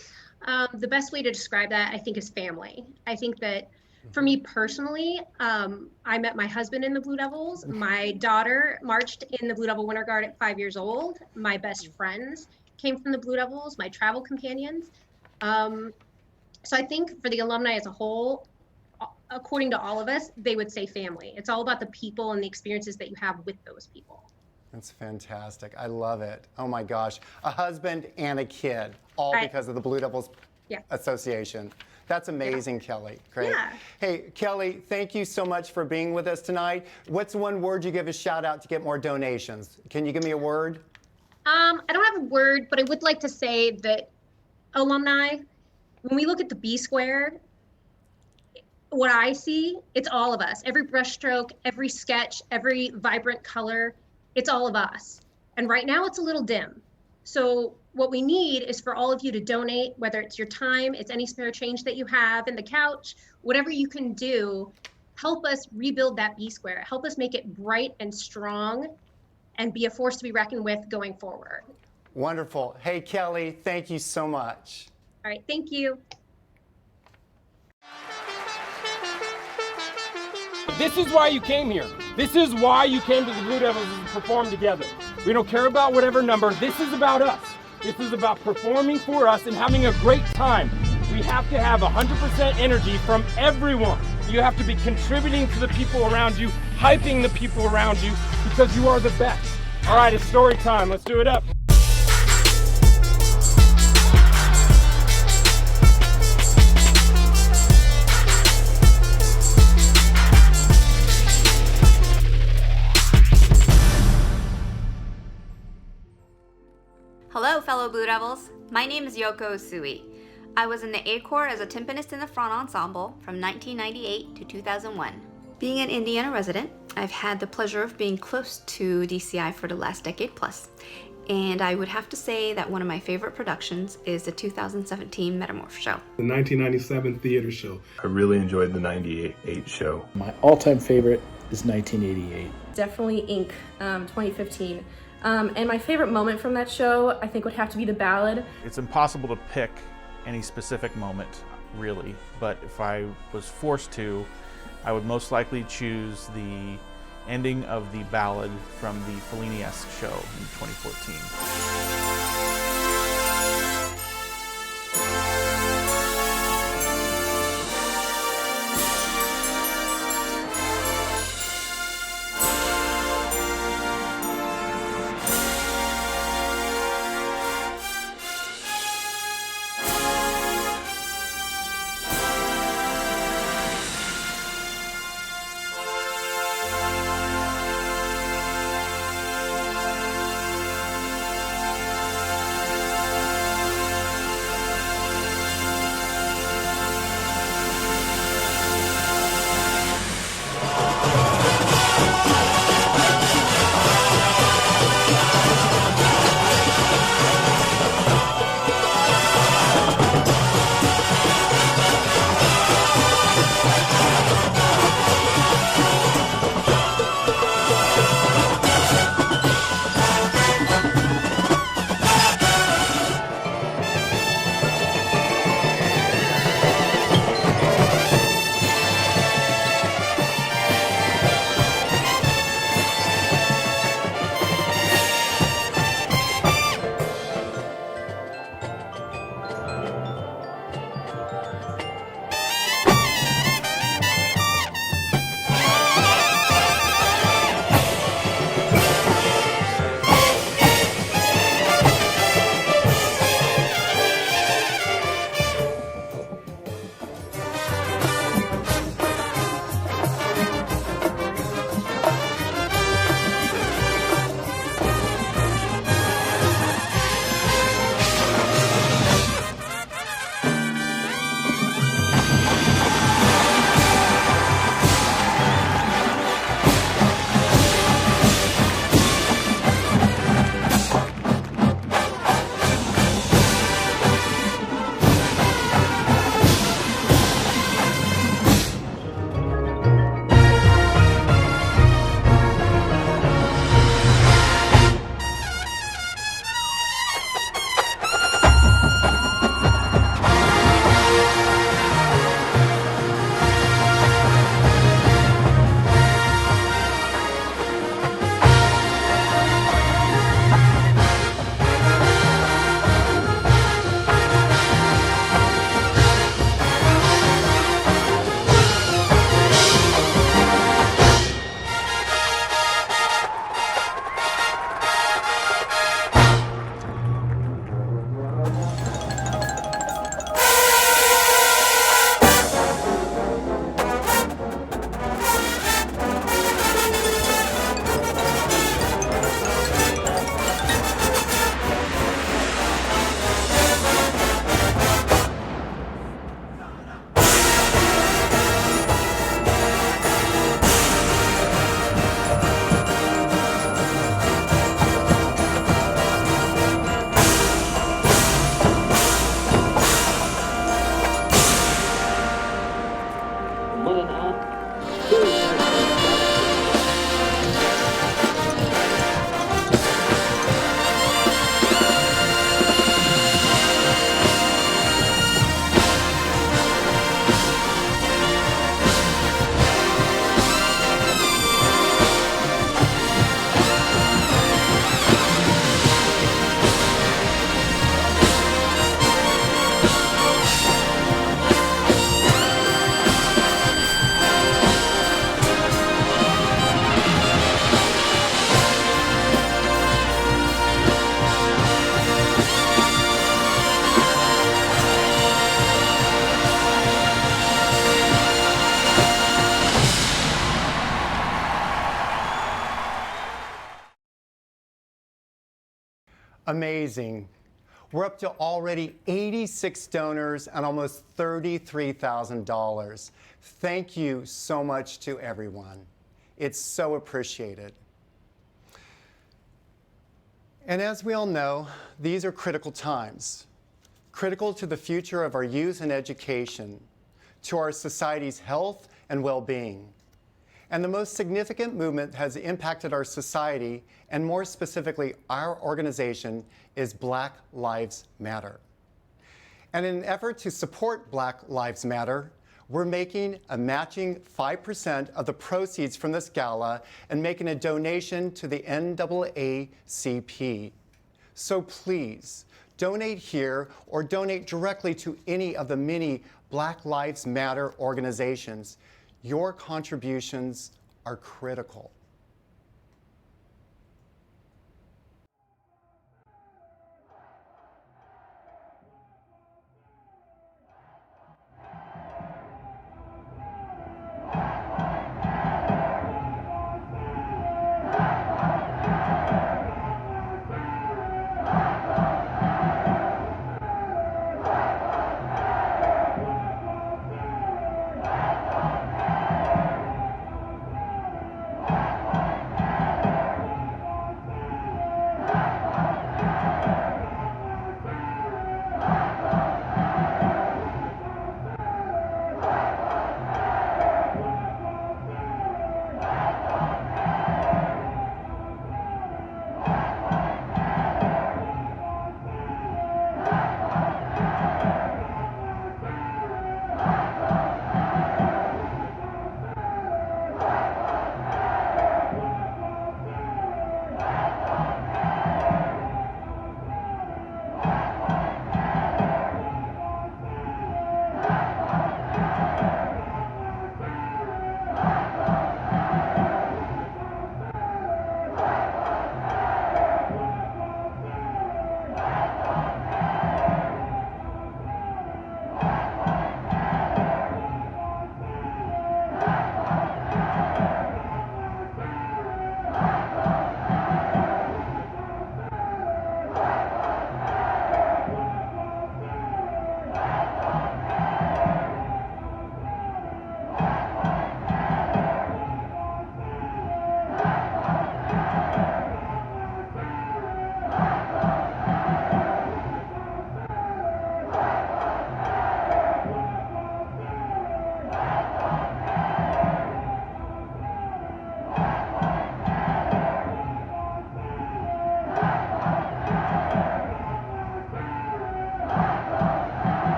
[SPEAKER 18] the best way to describe that, I think, is family. I think that for me personally, I met my husband in the Blue Devils. My daughter marched in the Blue Devil Winter Guard at 5 years old. My best friends came from the Blue Devils, my travel companions. So I think for the alumni as a whole, according to all of us, they would say family. It's all about the people and the experiences that you have with those people.
[SPEAKER 1] That's fantastic. I love it. Oh my gosh. A husband and a kid, all because of the Blue Devils Association. That's amazing, Kelly. Great.
[SPEAKER 18] Yeah.
[SPEAKER 1] Hey, Kelly, thank you so much for being with us tonight. What's one word you give a shout out to get more donations? Can you give me a word?
[SPEAKER 18] I don't have a word, but I would like to say that alumni, when we look at the B squared, what I see, it's all of us. Every brushstroke, every sketch, every vibrant color, it's all of us. And right now it's a little dim. So what we need is for all of you to donate, whether it's your time, it's any spare change that you have in the couch, whatever you can do, help us rebuild that B square, help us make it bright and strong and be a force to be reckoned with going forward.
[SPEAKER 1] Wonderful. Hey, Kelly, thank you so much.
[SPEAKER 18] All right, thank you.
[SPEAKER 2] This is why you came here. This is why you came to the Blue Devils to perform together. We don't care about whatever number. This is about us. This is about performing for us and having a great time. We have to have 100% energy from everyone. You have to be contributing to the people around you, hyping the people around you, because you are the best. All right, it's story time. Let's do it up.
[SPEAKER 3] Hello, fellow Blue Devils. My name is Yoko Usui. I was in the A Corps as a timpanist in the front ensemble from 1998 to 2001. Being an Indiana resident, I've had the pleasure of being close to DCI for the last decade plus, and I would have to say that one of my favorite productions is the 2017 Metamorph show.
[SPEAKER 9] The 1997 theater show. I really enjoyed the 98 show.
[SPEAKER 4] My all-time favorite is 1988.
[SPEAKER 5] Definitely Inc. 2015. And my favorite moment from that show, I think, would have to be the ballad.
[SPEAKER 11] It's impossible to pick any specific moment, really, but if I was forced to, I would most likely choose the ending of the ballad from the Fellini-esque show in 2014.
[SPEAKER 1] Amazing. We're up to already 86 donors and almost $33,000. Thank you so much to everyone. It's so appreciated. And as we all know, these are critical times, critical to the future of our youth and education, to our society's health and well-being. And the most significant movement that has impacted our society, and more specifically our organization, is Black Lives Matter. And in an effort to support Black Lives Matter, we're making a matching 5% of the proceeds from this gala and making a donation to the NAACP. So please, donate here or donate directly to any of the many Black Lives Matter organizations. Your contributions are critical.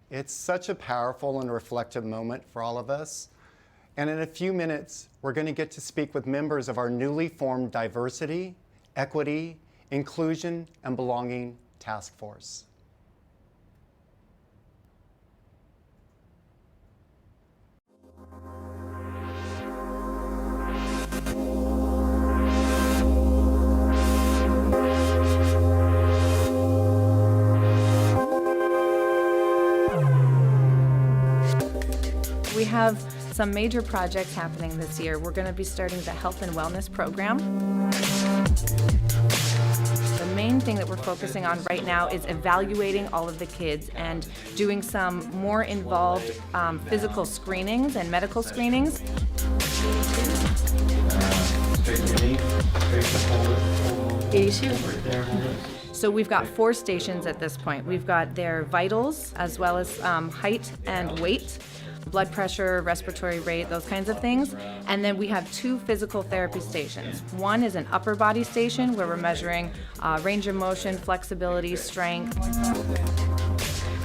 [SPEAKER 1] It's such a powerful and reflective moment for all of us. And in a few minutes, we're going to get to speak with members of our newly formed Diversity, Equity, Inclusion, and Belonging Task Force.
[SPEAKER 7] We have some major projects happening this year. We're going to be starting the Health and Wellness program. The main thing that we're focusing on right now is evaluating all of the kids and doing some more involved physical screenings and medical screenings. So we've got 4 stations at this point. We've got their vitals as well as height and weight, blood pressure, respiratory rate, those kinds of things. And then we have 2 physical therapy stations. One is an upper body station where we're measuring range of motion, flexibility, strength.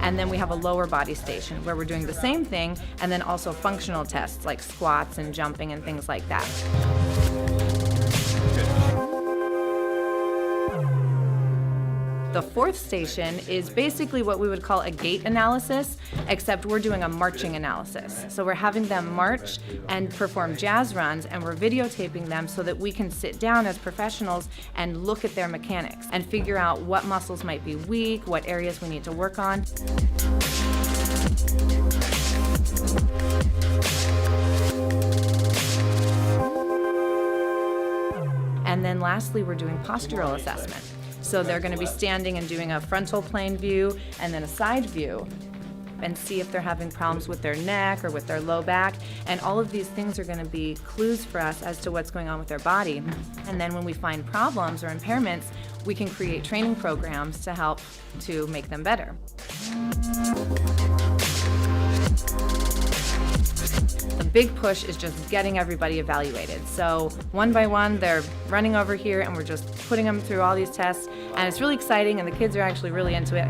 [SPEAKER 7] And then we have a lower body station where we're doing the same thing and then also functional tests like squats and jumping and things like that. The 4th station is basically what we would call a gait analysis, except we're doing a marching analysis. So we're having them march and perform jazz runs, and we're videotaping them so that we can sit down as professionals and look at their mechanics and figure out what muscles might be weak, what areas we need to work on. And then lastly, we're doing postural assessment. So they're going to be standing and doing a frontal plane view and then a side view and see if they're having problems with their neck or with their low back. And all of these things are going to be clues for us as to what's going on with their body. And then when we find problems or impairments, we can create training programs to help to make them better. The big push is just getting everybody evaluated. So one by one, they're running over here and we're just putting them through all these tests. And it's really exciting and the kids are actually really into it.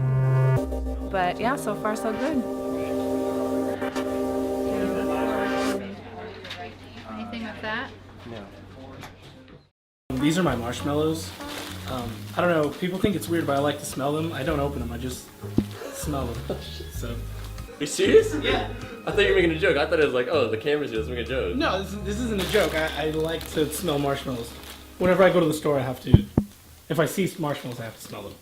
[SPEAKER 7] But yeah, so far so good.
[SPEAKER 8] Anything with that?
[SPEAKER 14] No. These are my marshmallows. I don't know, people think it's weird, but I like to smell them. I don't open them, I just smell them. So.
[SPEAKER 19] Are you serious? Yeah. I thought you were making a joke. I thought it was like, oh, the camera's just making a joke.
[SPEAKER 14] No, this isn't a joke. I like to smell marshmallows. Whenever I go to the store, I have to, if I see marshmallows, I have to smell them.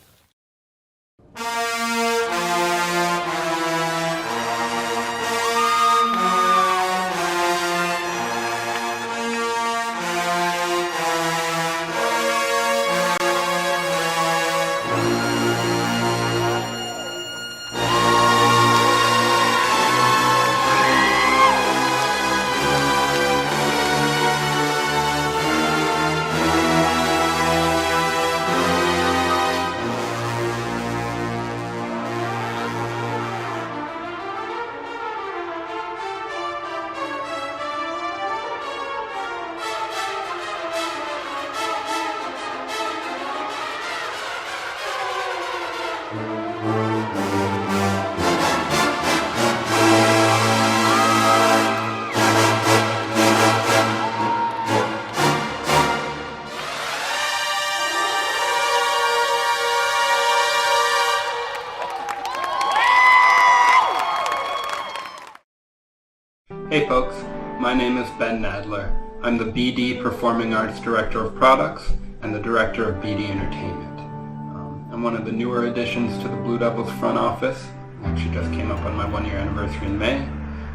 [SPEAKER 20] Hey folks, my name is Ben Nadler. I'm the BD Performing Arts Director of Products and the Director of BD Entertainment. I'm one of the newer additions to the Blue Devils front office. Actually just came up on my 1-year anniversary in May,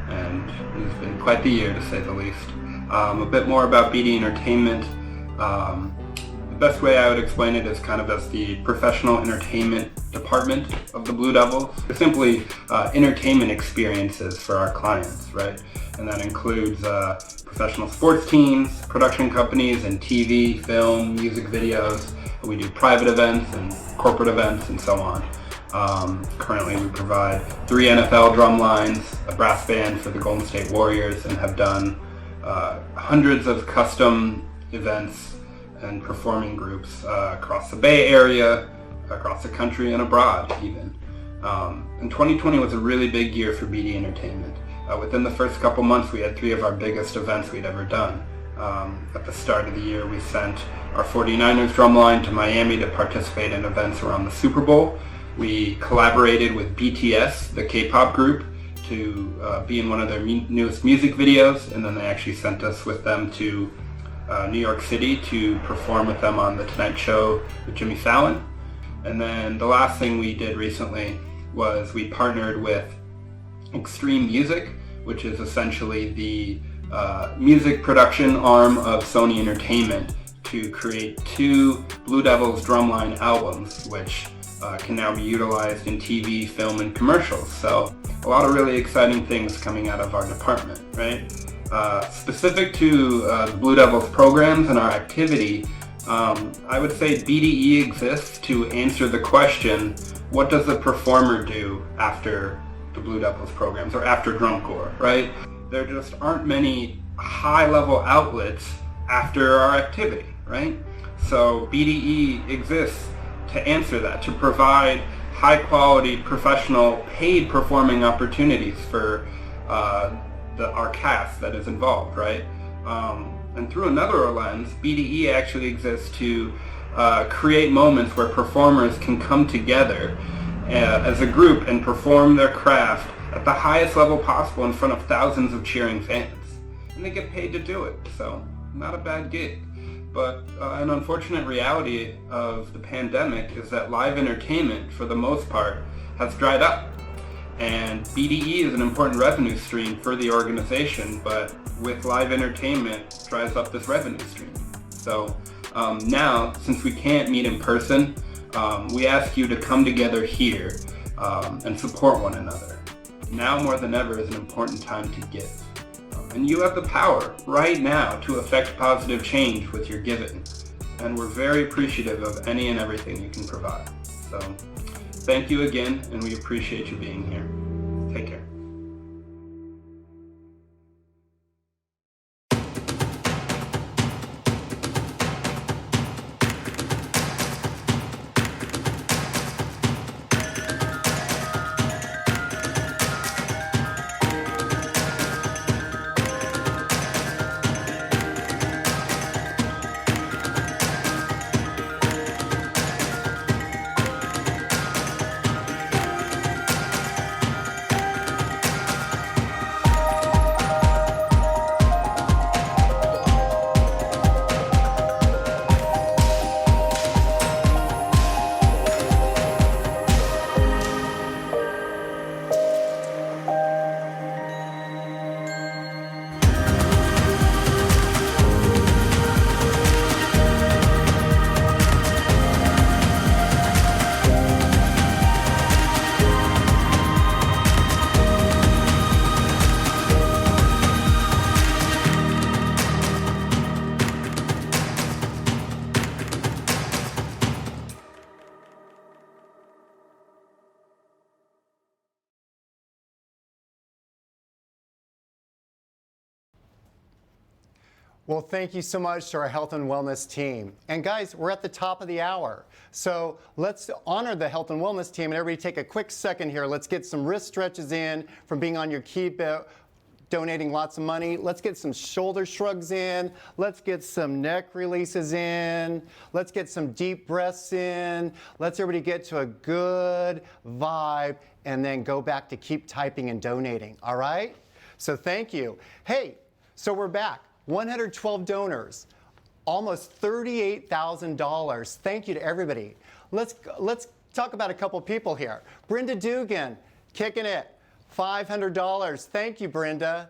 [SPEAKER 20] and it's been quite the year to say the least. A bit more about BD Entertainment. The best way I would explain it is kind of as the professional entertainment department of the Blue Devils. They're simply entertainment experiences for our clients, right? And that includes professional sports teams, production companies, and TV, film, music videos. We do private events and corporate events and so on. Currently we provide 3 NFL drum lines, a brass band for the Golden State Warriors, and have done hundreds of custom events and performing groups across the Bay Area, across the country, and abroad even. And 2020 was a really big year for BD Entertainment. Within the first couple months we had 3 of our biggest events we'd ever done. At the start of the year we sent our 49ers drumline to Miami to participate in events around the Super Bowl. We collaborated with BTS, the K-pop group, to be in one of their newest music videos, and then they actually sent us with them to New York City to perform with them on The Tonight Show with Jimmy Fallon. And then the last thing we did recently was we partnered with Extreme Music, which is essentially the music production arm of Sony Entertainment, to create 2 Blue Devils drumline albums, which can now be utilized in TV, film, and commercials. So a lot of really exciting things coming out of our department, right? Specific to the Blue Devils programs and our activity, I would say BDE exists to answer the question, what does the performer do after the Blue Devils programs or after drum corps, right? There just aren't many high-level outlets after our activity, right? So BDE exists to answer that, to provide high-quality, professional, paid performing opportunities for our cast that is involved, right? And through another lens, BDE actually exists to create moments where performers can come together as a group and perform their craft at the highest level possible in front of thousands of cheering fans. And they get paid to do it, so not a bad gig. But an unfortunate reality of the pandemic is that live entertainment, for the most part, has dried up. And BDE is an important revenue stream for the organization, but with live entertainment, dries up this revenue stream. So now, since we can't meet in person, we ask you to come together here and support one another. Now more than ever is an important time to give. And you have the power right now to affect positive change with your giving. And we're very appreciative of any and everything you can provide. So thank you again, and we appreciate you being here. Take care.
[SPEAKER 1] Well, thank you so much to our health and wellness team. And guys, we're at the top of the hour. So let's honor the health and wellness team, and everybody take a quick second here. Let's get some wrist stretches in from being on your key, donating lots of money. Let's get some shoulder shrugs in. Let's get some neck releases in. Let's get some deep breaths in. Let's everybody get to a good vibe and then go back to keep typing and donating, all right? So thank you. Hey, so we're back. 112 donors, almost $38,000. Thank you to everybody. Let's talk about a couple people here. Brenda Dugan, kicking it, $500. Thank you, Brenda.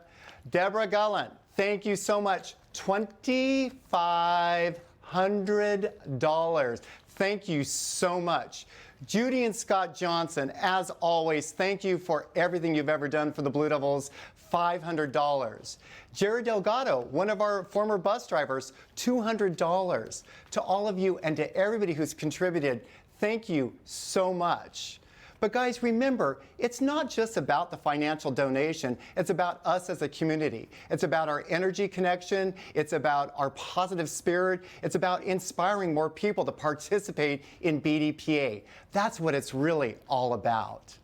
[SPEAKER 1] Deborah Gallant, thank you so much, $2,500. $100. Thank you so much. Judy and Scott Johnson, as always, thank you for everything you've ever done for the Blue Devils. $500. Jerry Delgado, one of our former bus drivers, $200. To all of you and to everybody who's contributed, thank you so much. But guys, remember, it's not just about the financial donation. It's about us as a community. It's about our energy connection. It's about our positive spirit. It's about inspiring more people to participate in BDPA. That's what it's really all about.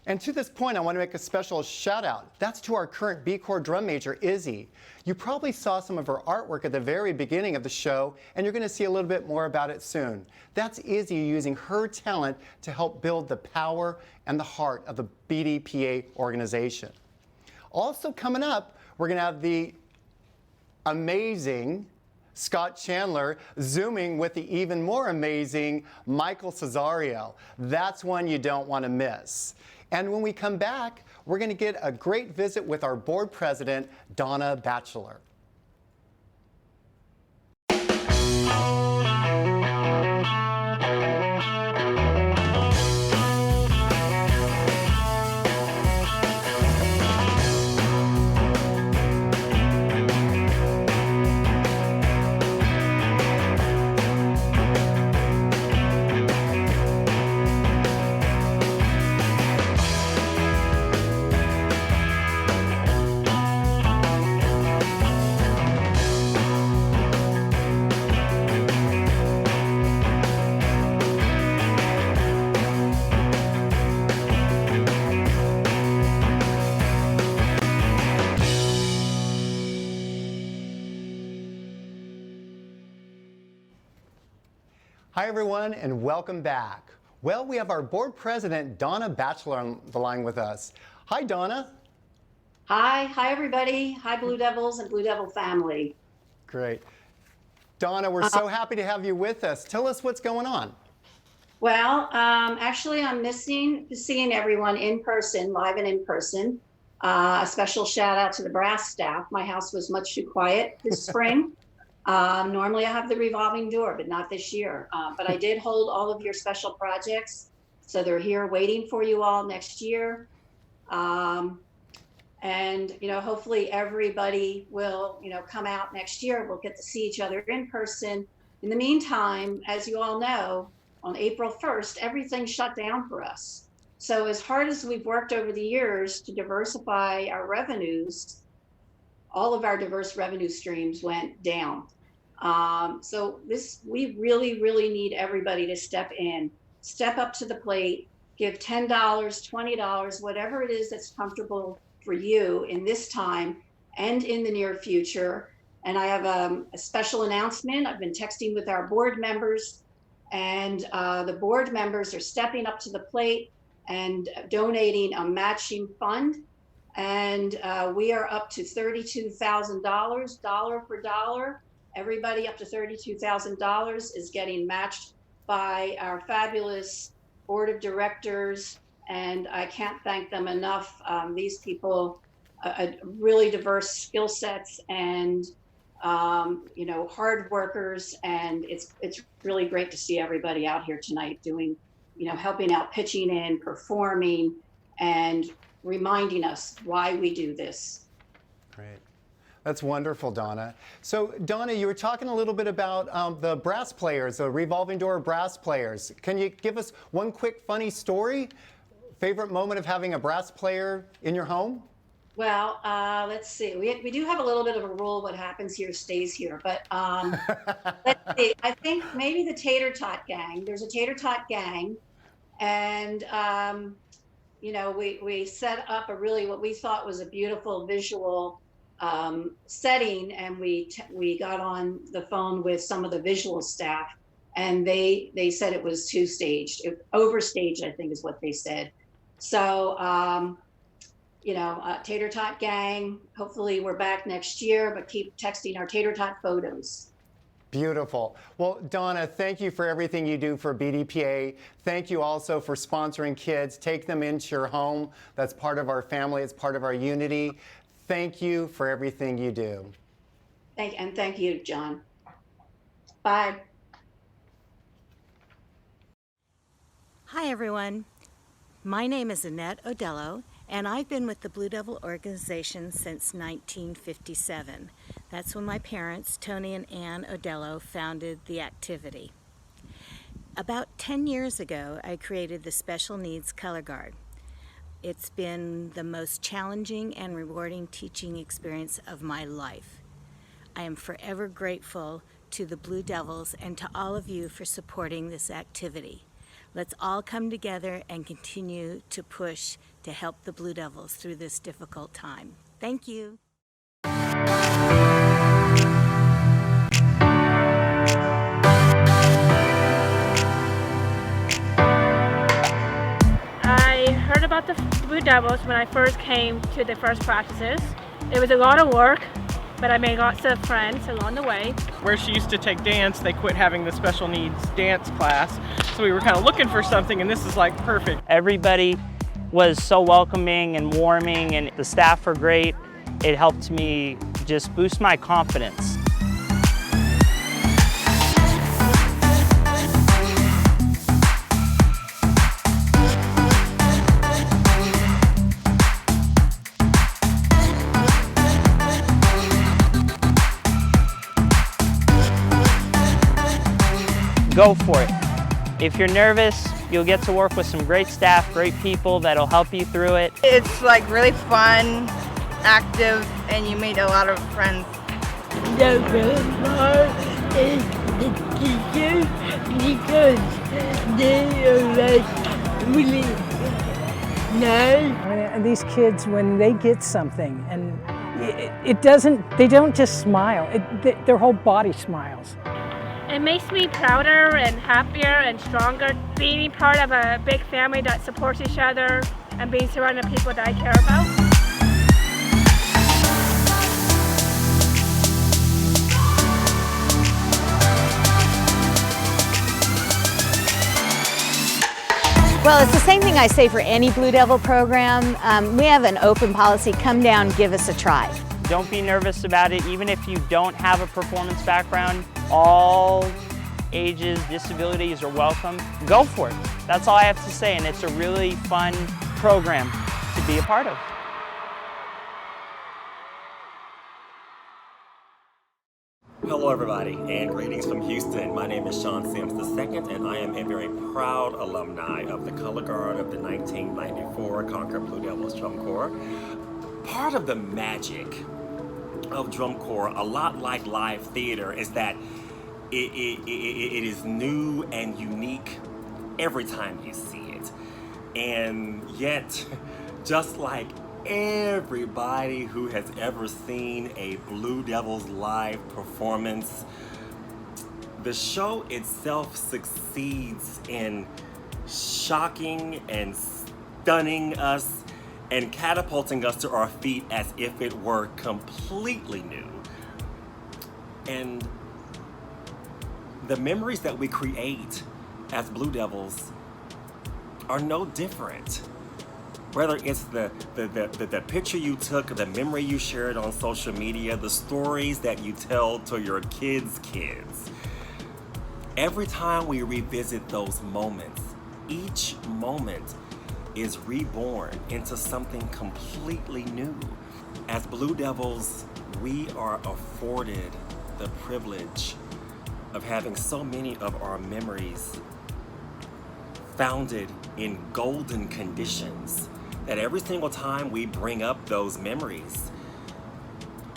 [SPEAKER 1] And to this point, I want to make a special shout out. That's to our current B Corps drum major, Izzy. You probably saw some of her artwork at the very beginning of the show, and you're going to see a little bit more about it soon. That's Izzy using her talent to help build the power and the heart of the BDPA organization. Also coming up, we're going to have the amazing Scott Chandler Zooming with the even more amazing Michael Cesario. That's one you don't want to miss. And when we come back, we're going to get a great visit with our board president, Donna Batchelor. Hi, everyone, and welcome back. Well, we have our board president, Donna Batchelor, on the line with us. Hi, Donna.
[SPEAKER 10] Hi everybody. Hi, Blue Devils and Blue Devil family.
[SPEAKER 1] Great. Donna, we're so happy to have you with us. Tell us what's going on.
[SPEAKER 10] Well, actually, I'm missing seeing everyone in person, live and in person. A special shout out to the brass staff. My house was much too quiet this spring. Normally I have the revolving door, but not this year. But I did hold all of your special projects. So they're here waiting for you all next year. And, you know, hopefully everybody will, you know, come out next year. We'll get to see each other in person. In the meantime, as you all know, on April 1st, everything shut down for us. So as hard as we've worked over the years to diversify our revenues, all of our diverse revenue streams went down. So we really, really need everybody to step in, step up to the plate, give $10, $20, whatever it is that's comfortable for you in this time and in the near future. And I have a special announcement. I've been texting with our board members, and the board members are stepping up to the plate and donating a matching fund. And we are up to $32,000, dollar for dollar. Everybody up to $32,000 is getting matched by our fabulous board of directors, and I can't thank them enough. These people, really diverse skill sets and you know, hard workers, and it's really great to see everybody out here tonight doing, you know, helping out, pitching in, performing, and reminding us why we do this.
[SPEAKER 1] Great. That's wonderful, Donna. So, Donna, you were talking a little bit about the brass players, the revolving door brass players. Can you give us one quick funny story? Favorite moment of having a brass player in your home?
[SPEAKER 10] Well, let's see. We do have a little bit of a rule: what happens here stays here. But let's see. I think maybe the Tater Tot Gang. There's a Tater Tot Gang, and you know, we set up a really what we thought was a beautiful visual setting, and we got on the phone with some of the visual staff, and they said it was too staged, overstaged, I think is what they said. So you know, Tater Tot Gang, hopefully we're back next year, but keep texting our Tater Tot photos.
[SPEAKER 1] Beautiful. Well, Donna, thank you for everything you do for BDPA. Thank you also for sponsoring kids. Take them into your home. That's part of our family. It's part of our unity. Thank you for everything you do.
[SPEAKER 10] Thank you, John. Bye.
[SPEAKER 12] Hi, everyone. My name is Annette Odello, and I've been with the Blue Devil organization since 1957. That's when my parents, Tony and Ann Odello, founded the activity. About 10 years ago, I created the Special Needs Color Guard. It's been the most challenging and rewarding teaching experience of my life. I am forever grateful to the Blue Devils and to all of you for supporting this activity. Let's all come together and continue to push to help the Blue Devils through this difficult time. Thank you.
[SPEAKER 21] I heard about the Blue Devils when I first came to the first practices. It was a lot of work, but I made lots of friends along the way.
[SPEAKER 22] Where she used to take dance, they quit having the special needs dance class. So we were kind of looking for something, and this is like perfect.
[SPEAKER 23] Everybody was so welcoming and warming, and the staff were great. It helped me just boost my confidence. Go for it. If you're nervous, you'll get to work with some great staff, great people that'll help you through it.
[SPEAKER 13] It's like really fun, active, and you meet a lot of friends.
[SPEAKER 24] The best part is the teachers because they are like really nice.
[SPEAKER 25] I mean, these kids, when they get something, and it doesn't, they don't just smile, their whole body smiles.
[SPEAKER 21] It makes me prouder and happier and stronger being part of a big family that supports each other and being surrounded by people that I care about.
[SPEAKER 26] Well, it's the same thing I say for any Blue Devil program. We have an open policy, come down, give us a try.
[SPEAKER 23] Don't be nervous about it, even if you don't have a performance background. All ages, disabilities are welcome. Go for it. That's all I have to say, and it's a really fun program to be a part of.
[SPEAKER 27] Hello everybody, and greetings from Houston. My name is Sean Sims II, and I am a very proud alumni of the Color Guard of the 1994 Concord Blue Devils Drum Corps. Part of the magic of drum corps, a lot like live theater, is that it is new and unique every time you see it. And yet, just like everybody who has ever seen a Blue Devils live performance, the show itself succeeds in shocking and stunning us and catapulting us to our feet as if it were completely new. And the memories that we create as Blue Devils are no different. Whether it's the picture you took, the memory you shared on social media, the stories that you tell to your kids' kids. Every time we revisit those moments, each moment is reborn into something completely new. As Blue Devils, we are afforded the privilege of having so many of our memories founded in golden conditions that every single time we bring up those memories,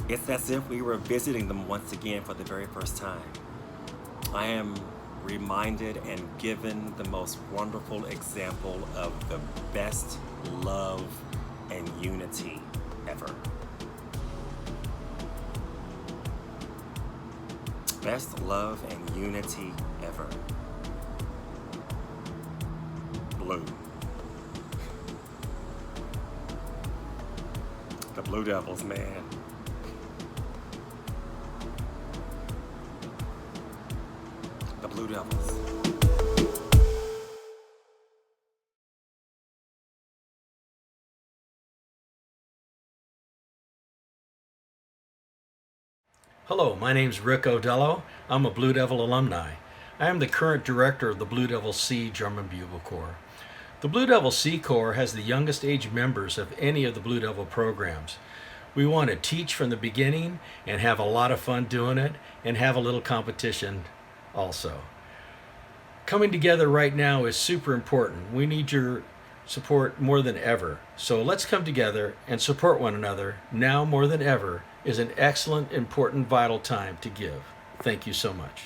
[SPEAKER 27] it's as if we were visiting them once again for the very first time. I am reminded and given the most wonderful example of the best love and unity ever. Best love and unity ever. Blue. The Blue Devils, man. The Blue Devils.
[SPEAKER 2] Hello, my name's Rick Odello. I'm a Blue Devil alumni. I am the current director of the Blue Devil C Drum and Bugle Corps. The Blue Devil C Corps has the youngest age members of any of the Blue Devil programs. We want to teach from the beginning and have a lot of fun doing it and have a little competition also. Coming together right now is super important. We need your support more than ever. So let's come together and support one another. Now more than ever is an excellent, important, vital time to give. Thank you so much.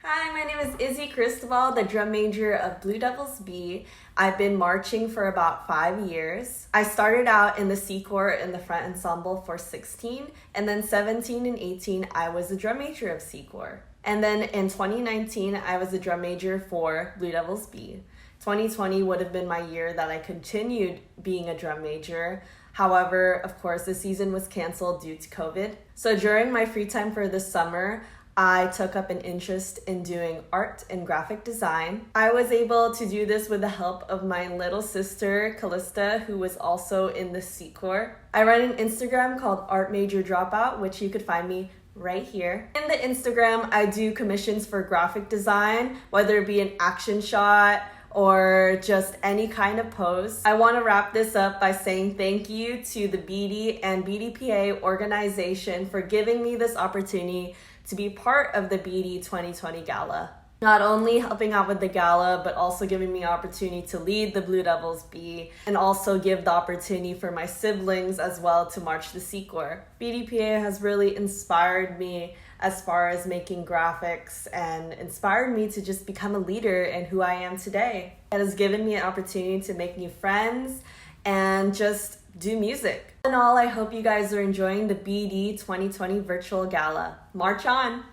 [SPEAKER 3] Hi, my name is Izzy Cristobal, the drum major of Blue Devils B. I've been marching for about 5 years. I started out in the C Corps in the front ensemble for 16, and then 17 and 18, I was the drum major of C Corps. And then in 2019, I was the drum major for Blue Devils B. 2020 would have been my year that I continued being a drum major. However, of course, the season was canceled due to COVID. So during my free time for the summer, I took up an interest in doing art and graphic design. I was able to do this with the help of my little sister, Callista, who was also in the C Corps. I run an Instagram called Art Major Dropout, which you could find me right here. In the Instagram, I do commissions for graphic design, whether it be an action shot or just any kind of pose. I want to wrap this up by saying thank you to the BD and BDPA organization for giving me this opportunity to be part of the BD 2020 Gala. Not only helping out with the gala, but also giving me opportunity to lead the Blue Devils B and also give the opportunity for my siblings as well to march the C Corps. BDPA has really inspired me as far as making graphics and inspired me to just become a leader in who I am today. It has given me an opportunity to make new friends and just do music. All in all, I hope you guys are enjoying the BD 2020 Virtual Gala. March on!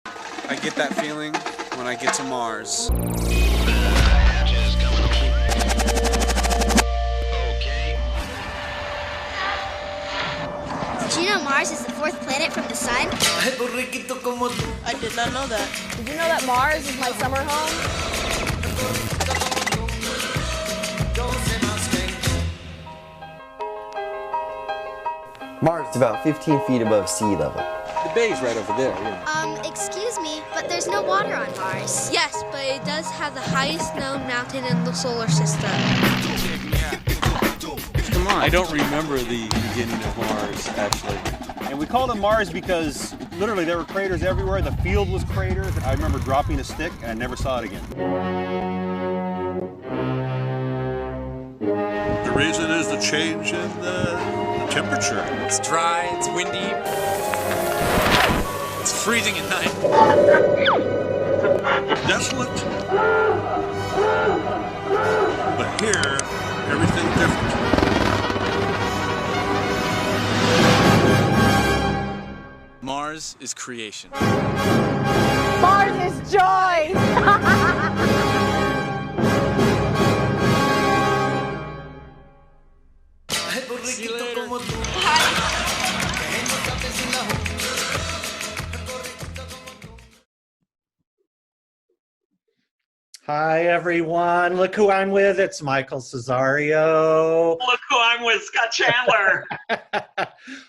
[SPEAKER 6] I get that feeling when I get to Mars.
[SPEAKER 15] Did you know Mars is the fourth planet from the sun?
[SPEAKER 16] I did not know that.
[SPEAKER 15] Did you know that Mars is my summer home?
[SPEAKER 17] Mars is about 15 feet above sea level.
[SPEAKER 6] The bay's right over there,
[SPEAKER 15] Excuse me, but there's no water on Mars.
[SPEAKER 18] Yes, but it does have the highest known mountain in the solar system.
[SPEAKER 6] Come on. I don't remember the beginning of Mars, actually.
[SPEAKER 28] And we called it Mars because literally there were craters everywhere. The field was craters. I remember dropping a stick and I never saw it again.
[SPEAKER 29] The reason is the change in the temperature.
[SPEAKER 6] It's dry, it's windy. It's freezing at night.
[SPEAKER 29] Desolate. But here, everything's different.
[SPEAKER 6] Mars is creation.
[SPEAKER 15] Mars is joy!
[SPEAKER 1] Hi, everyone. Look who I'm with. It's Michael Cesario.
[SPEAKER 30] Look who I'm with, Scott Chandler.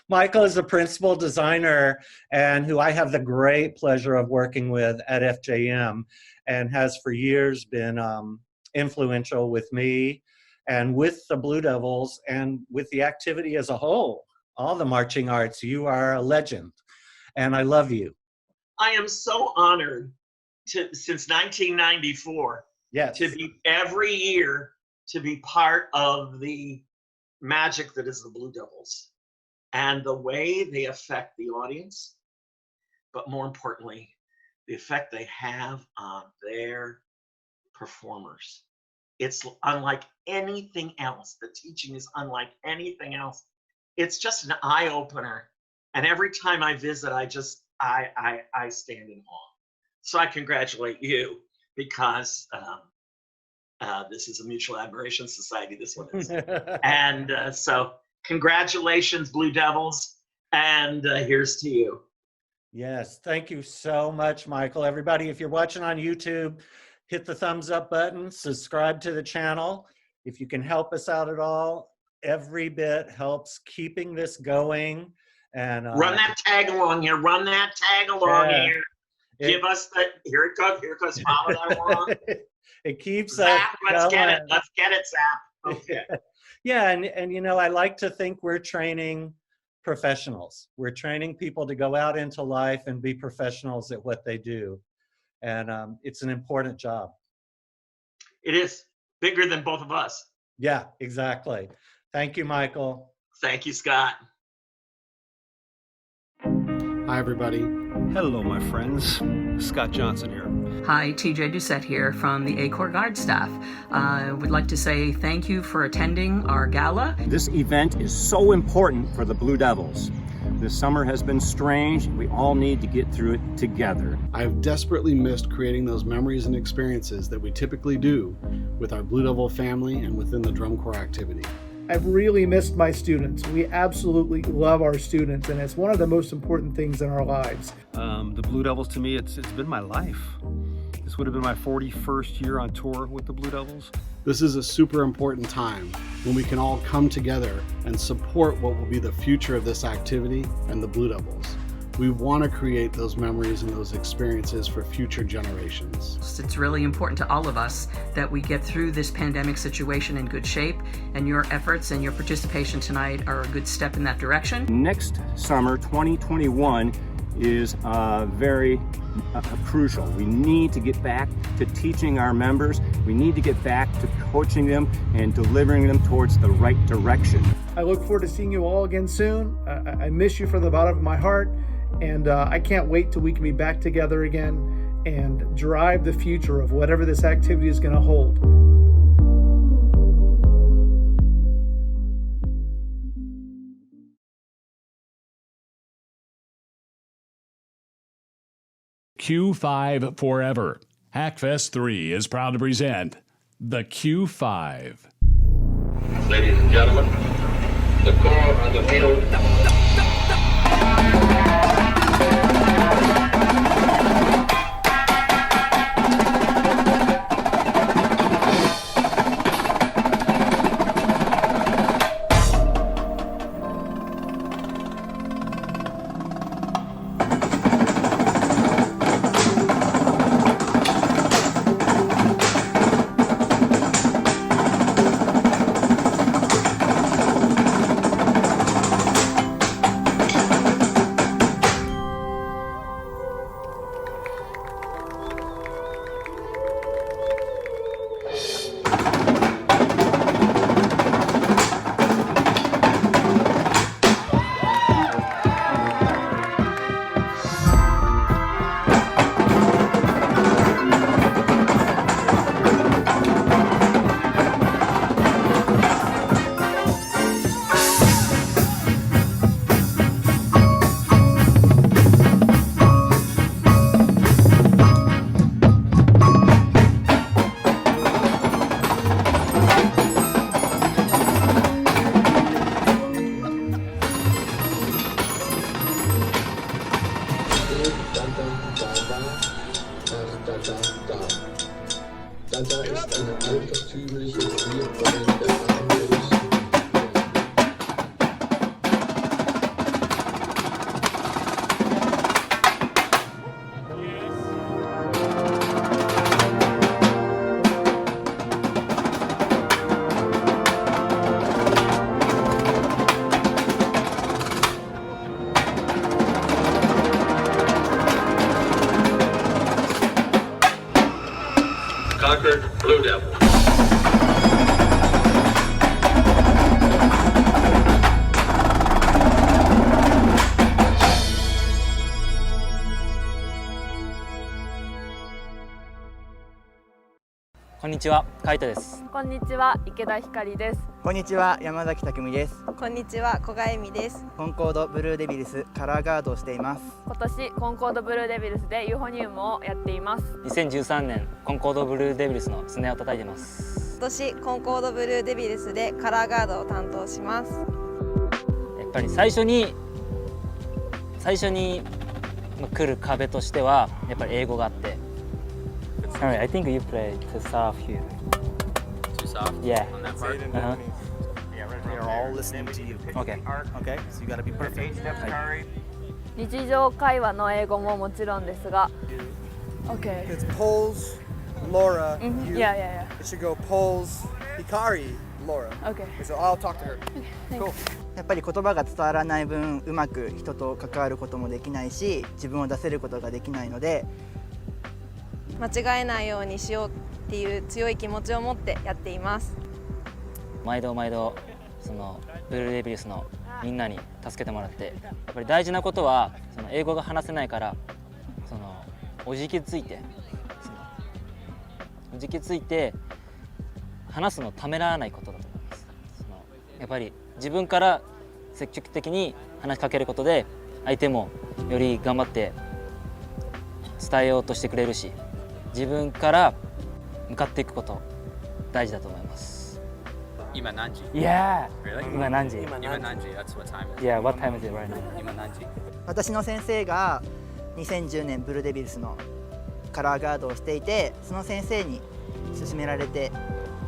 [SPEAKER 1] Michael is the principal designer and who I have the great pleasure of working with at FJM and has for years been influential with me and with the Blue Devils and with the activity as a whole. All the marching arts. You are a legend and I love you.
[SPEAKER 30] I am so honored since 1994 to be every year to be part of the magic that is the Blue Devils and the way they affect the audience, but more importantly, the effect they have on their performers. It's unlike anything else. The teaching is unlike anything else. It's just an eye-opener. And every time I visit, I stand in awe. So I congratulate you because this is a mutual admiration society, this one is. And so congratulations, Blue Devils, and here's to you.
[SPEAKER 1] Yes, thank you so much, Michael. Everybody, if you're watching on YouTube, hit the thumbs up button, subscribe to the channel. If you can help us out at all, every bit helps keeping this going
[SPEAKER 4] And
[SPEAKER 30] run that tag along here. Run that tag along here. Give us the here it goes. Follow that along.
[SPEAKER 4] It keeps
[SPEAKER 30] Zap. Let's
[SPEAKER 4] going.
[SPEAKER 30] get it. Let's get it, Zap. Okay.
[SPEAKER 4] Yeah, and you know, I like to think we're training professionals. We're training people to go out into life and be professionals at what they do, and it's an important job.
[SPEAKER 30] It is bigger than both of us.
[SPEAKER 4] Yeah, exactly. Thank you, Michael.
[SPEAKER 30] Thank you, Scott.
[SPEAKER 5] Hi, everybody.
[SPEAKER 28] Hello, my friends. Scott Johnson here.
[SPEAKER 7] Hi, TJ Doucette here from the A-Corps Guard staff. I would like to say thank you for attending our gala.
[SPEAKER 27] This event is so important for the Blue Devils. This summer has been strange. We all need to get through it together.
[SPEAKER 5] I've desperately missed creating those memories and experiences that we typically do with our Blue Devil family and within the Drum Corps activity.
[SPEAKER 8] I've really missed my students. We absolutely love our students, and it's one of the most important things in our lives.
[SPEAKER 28] The Blue Devils, to me, it's been my life. This would have been my 41st year on tour with the Blue Devils.
[SPEAKER 5] This is a super important time when we can all come together and support what will be the future of this activity and the Blue Devils. We want to create those memories and those experiences for future generations.
[SPEAKER 7] It's really important to all of us that we get through this pandemic situation in good shape, and your efforts and your participation tonight are a good step in that direction.
[SPEAKER 27] Next summer, 2021, is very crucial. We need to get back to teaching our members. We need to get back to coaching them and delivering them towards the right direction.
[SPEAKER 8] I look forward to seeing you all again soon. I miss you from the bottom of my heart. And I can't wait till we can be back together again and drive the future of whatever this activity is going to hold.
[SPEAKER 9] Q5 Forever. Hackfest 3 is proud to present the Q5.
[SPEAKER 10] Ladies and gentlemen, the Corps on the field.
[SPEAKER 11] Gala ist eine altertümliche Spielform der Verhandlungs-
[SPEAKER 10] Concord Blue Devil.
[SPEAKER 14] こんにちは、カイトです。
[SPEAKER 19] こんにちは、池田ひかりです。
[SPEAKER 20] こんにちは、山崎匠です。
[SPEAKER 19] こんにちは、古賀恵美です。
[SPEAKER 20] コンコードブルーデビルスカラーガードをしています。
[SPEAKER 19] 今年コンコードブルーデビルスでユーフォニウムをやっています。
[SPEAKER 14] 2013年コンコードブルーデビルスのスネアを叩いてます。
[SPEAKER 19] 今年コンコードブルーデビルスでカラーガードを担当します。
[SPEAKER 14] やっぱり最初に来る壁としてはやっぱり英語があって。Alright, I think you play too soft here.
[SPEAKER 11] Too soft?
[SPEAKER 14] Yeah.
[SPEAKER 11] On that part?
[SPEAKER 14] Uh-huh.
[SPEAKER 11] Yeah, right
[SPEAKER 20] They're all listening to you.
[SPEAKER 14] Okay.
[SPEAKER 20] Okay? So you gotta be perfect.
[SPEAKER 2] 日常会話の英語ももちろんですが Okay.
[SPEAKER 20] It's Poles, Laura,
[SPEAKER 2] Mhm.
[SPEAKER 20] you.
[SPEAKER 2] Yeah, yeah,
[SPEAKER 20] It should go Poles, Hikari, Laura.
[SPEAKER 2] Okay.
[SPEAKER 20] So I'll talk to her. Cool. やっぱり言葉が伝わらない分うまく人と関わることもできないし自分を出せることができないので
[SPEAKER 19] 間違えないようにしようっていう強い気持ちを持ってやっています。
[SPEAKER 14] 毎度毎度そのブルーデビルスのみんなに助けてもらってやっぱり大事なことはその英語が話せないからそのおじきついて話すのをためらわないことだと思います。やっぱり自分から積極的に話しかけることで相手もより頑張って伝えようとしてくれるし自分から向かっていくこと大事だと思います。
[SPEAKER 3] 今何時
[SPEAKER 14] Yeah.
[SPEAKER 3] Really?
[SPEAKER 14] 今何時
[SPEAKER 3] 今何時 That's what time is it?
[SPEAKER 14] Yeah, what time is it right now?
[SPEAKER 3] 今何時
[SPEAKER 20] 私の先生が2010年ブルーデビルスのカラーガードをしていてその先生に勧められて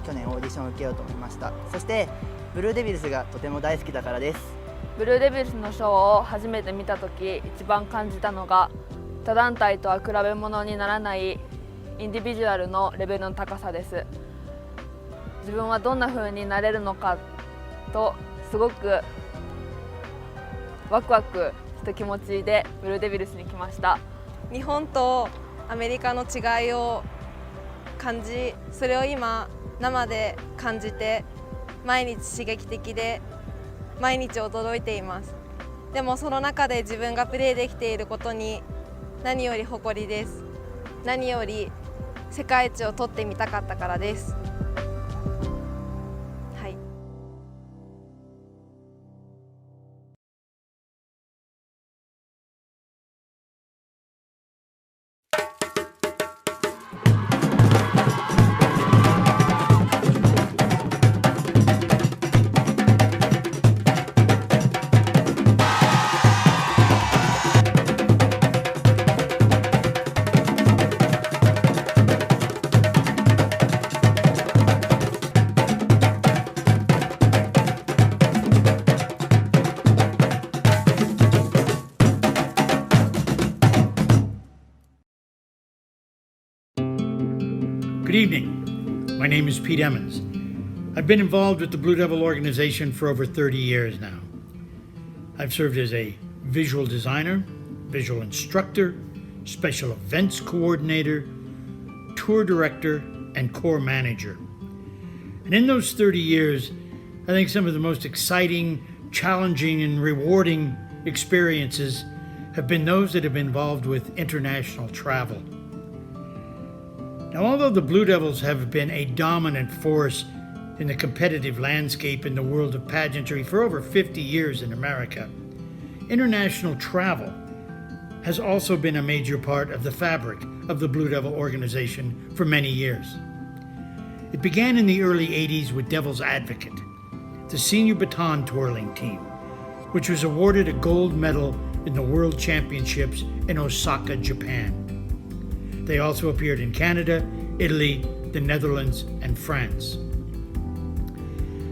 [SPEAKER 20] 去年オーディションを受けようと思いました。そしてブルーデビルスがとても大好きだからです。
[SPEAKER 2] ブルーデビルスのショーを初めて見た時一番感じたのが他団体とは比べ物にならないインディビジュアルのレベルの高さです。自分はどんな風になれるのかとすごくワクワクした気持ちでブルーデビルスに来ました。
[SPEAKER 19] 日本とアメリカの違いを感じそれを今生で感じて毎日刺激的で毎日驚いています。でもその中で自分がプレーできていることに何より誇りです。何より世界一を取ってみたかったからです。はい。
[SPEAKER 12] Good evening. My name is Pete Emmons. I've been involved with the Blue Devil organization for over 30 years now. I've served as a visual designer, visual instructor, special events coordinator, tour director, and corps manager. And in those 30 years, I think some of the most exciting, challenging, and rewarding experiences have been those that have been involved with international travel. Now, although the Blue Devils have been a dominant force in the competitive landscape in the world of pageantry for over 50 years in America, international travel has also been a major part of the fabric of the Blue Devil organization for many years. It began in the early 80s with Devil's Advocate, the senior baton twirling team, which was awarded a gold medal in the World Championships in Osaka, Japan. They also appeared in Canada, Italy, the Netherlands, and France.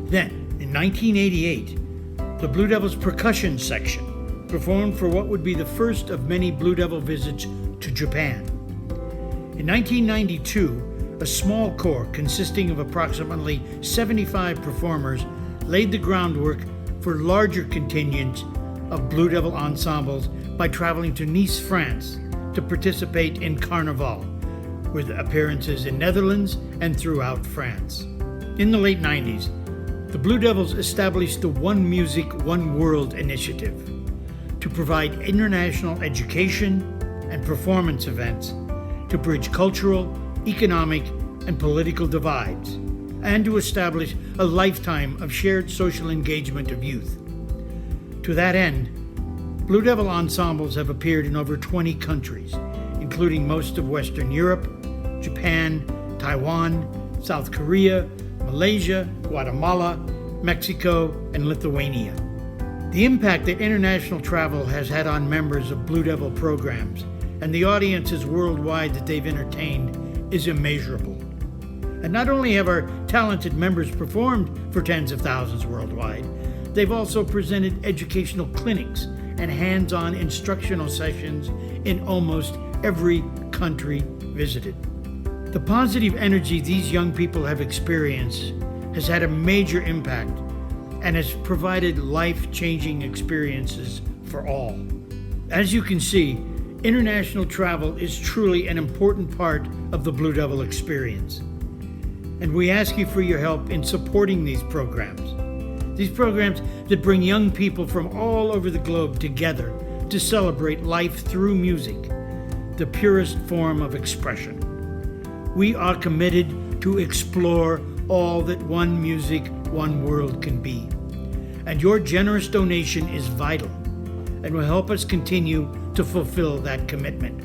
[SPEAKER 12] Then, in 1988, the Blue Devils percussion section performed for what would be the first of many Blue Devil visits to Japan. In 1992, a small corps consisting of approximately 75 performers laid the groundwork for larger contingents of Blue Devil ensembles by traveling to Nice, France, to participate in Carnival, with appearances in Netherlands and throughout France. In the late 90s, the Blue Devils established the One Music, One World initiative to provide international education and performance events to bridge cultural, economic, and political divides, and to establish a lifetime of shared social engagement of youth. To that end, Blue Devil ensembles have appeared in over 20 countries, including most of Western Europe, Japan, Taiwan, South Korea, Malaysia, Guatemala, Mexico, and Lithuania. The impact that international travel has had on members of Blue Devil programs and the audiences worldwide that they've entertained is immeasurable. And not only have our talented members performed for tens of thousands worldwide, they've also presented educational clinics and hands-on instructional sessions in almost every country visited. The positive energy these young people have experienced has had a major impact and has provided life-changing experiences for all. As you can see, international travel is truly an important part of the Blue Devil experience. And we ask you for your help in supporting these programs. These programs that bring young people from all over the globe together to celebrate life through music, the purest form of expression. We are committed to explore all that one music, one world can be. And your generous donation is vital and will help us continue to fulfill that commitment.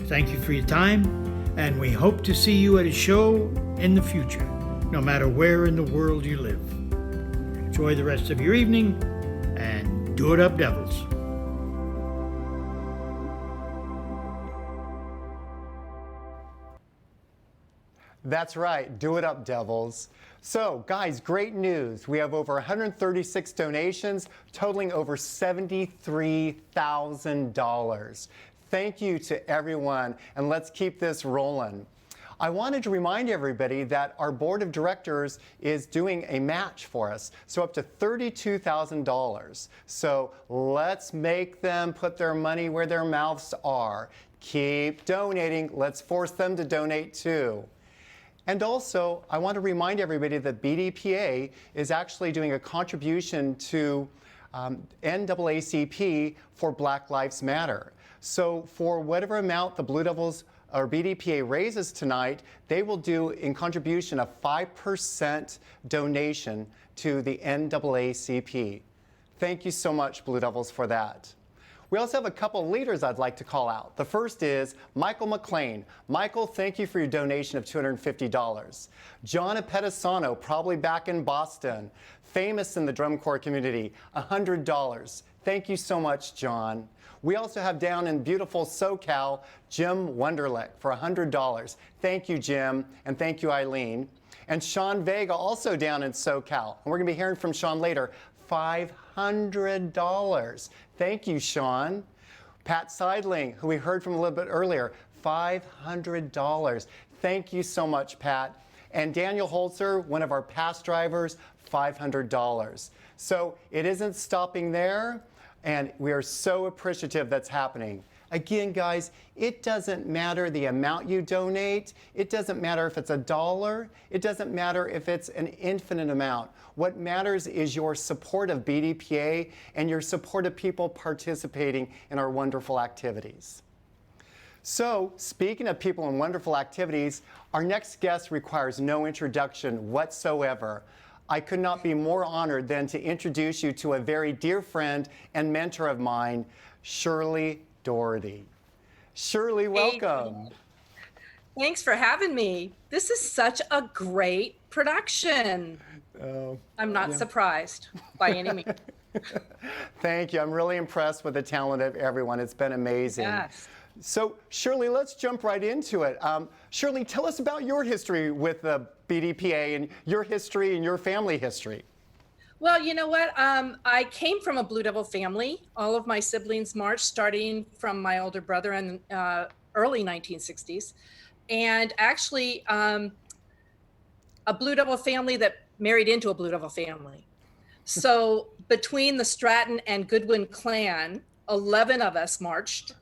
[SPEAKER 12] Thank you for your time, and we hope to see you at a show in the future, no matter where in the world you live. Enjoy the rest of your evening, and do it up, Devils.
[SPEAKER 1] That's right, do it up, Devils. So, guys, great news. We have over 136 donations totaling over $73,000. Thank you to everyone, and let's keep this rolling. I wanted to remind everybody that our board of directors is doing a match for us, so up to $32,000. So let's make them put their money where their mouths are. Keep donating. Let's force them to donate too. And also, I want to remind everybody that BDPA is actually doing a contribution to NAACP for Black Lives Matter. So for whatever amount the Blue Devils or BDPA raises tonight, they will do in contribution a 5% donation to the NAACP. Thank you so much, Blue Devils, for that. We also have a couple leaders I'd like to call out. The first is Michael McLean. Michael, thank you for your donation of $250. John Apettisano, probably back in Boston, famous in the drum corps community, $100. Thank you so much, John. We also have down in beautiful SoCal, Jim Wunderlich for $100. Thank you, Jim, and thank you, Eileen. And Sean Vega, also down in SoCal, and we're gonna be hearing from Sean later, $500. Thank you, Sean. Pat Seidling, who we heard from a little bit earlier, $500. Thank you so much, Pat. And Daniel Holzer, one of our past drivers, $500. So it isn't stopping there, and we are so appreciative that's happening. Again, guys, it doesn't matter the amount you donate. It doesn't matter if it's $1. It doesn't matter if it's an infinite amount. What matters is your support of BDPA and your support of people participating in our wonderful activities. So, speaking of people and wonderful activities, our next guest requires no introduction whatsoever. I could not be more honored than to introduce you to a very dear friend and mentor of mine, Shirley Doherty. Shirley, welcome.
[SPEAKER 13] Hey. Thanks for having me. This is such a great production. I'm not surprised by any means.
[SPEAKER 1] Thank you. I'm really impressed with the talent of everyone. It's been amazing.
[SPEAKER 13] Yes.
[SPEAKER 1] So, Shirley, let's jump right into it. Shirley, tell us about your history with the BDPA and your history and your family history.
[SPEAKER 13] Well, you know what? I came from a Blue Devil family. All of my siblings marched, starting from my older brother in early 1960s. And actually, a Blue Devil family that married into a Blue Devil family. So between the Stratton and Goodwin clan, 11 of us marched.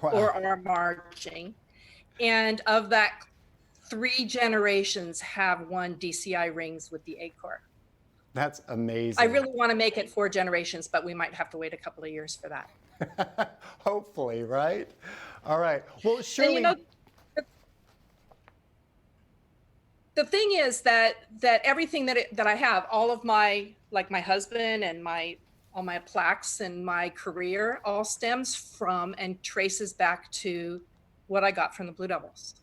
[SPEAKER 13] Wow. Or are marching. And of that, 3 generations have won DCI rings with the A Corps.
[SPEAKER 1] That's amazing.
[SPEAKER 13] I really want to make it 4 generations, but we might have to wait a couple of years for that.
[SPEAKER 1] Hopefully, right? All right. Well, Shirley.
[SPEAKER 13] And, you know, the thing is that everything that I have, all of my, like my husband and all my plaques and my career all stems from and traces back to what I got from the Blue Devils.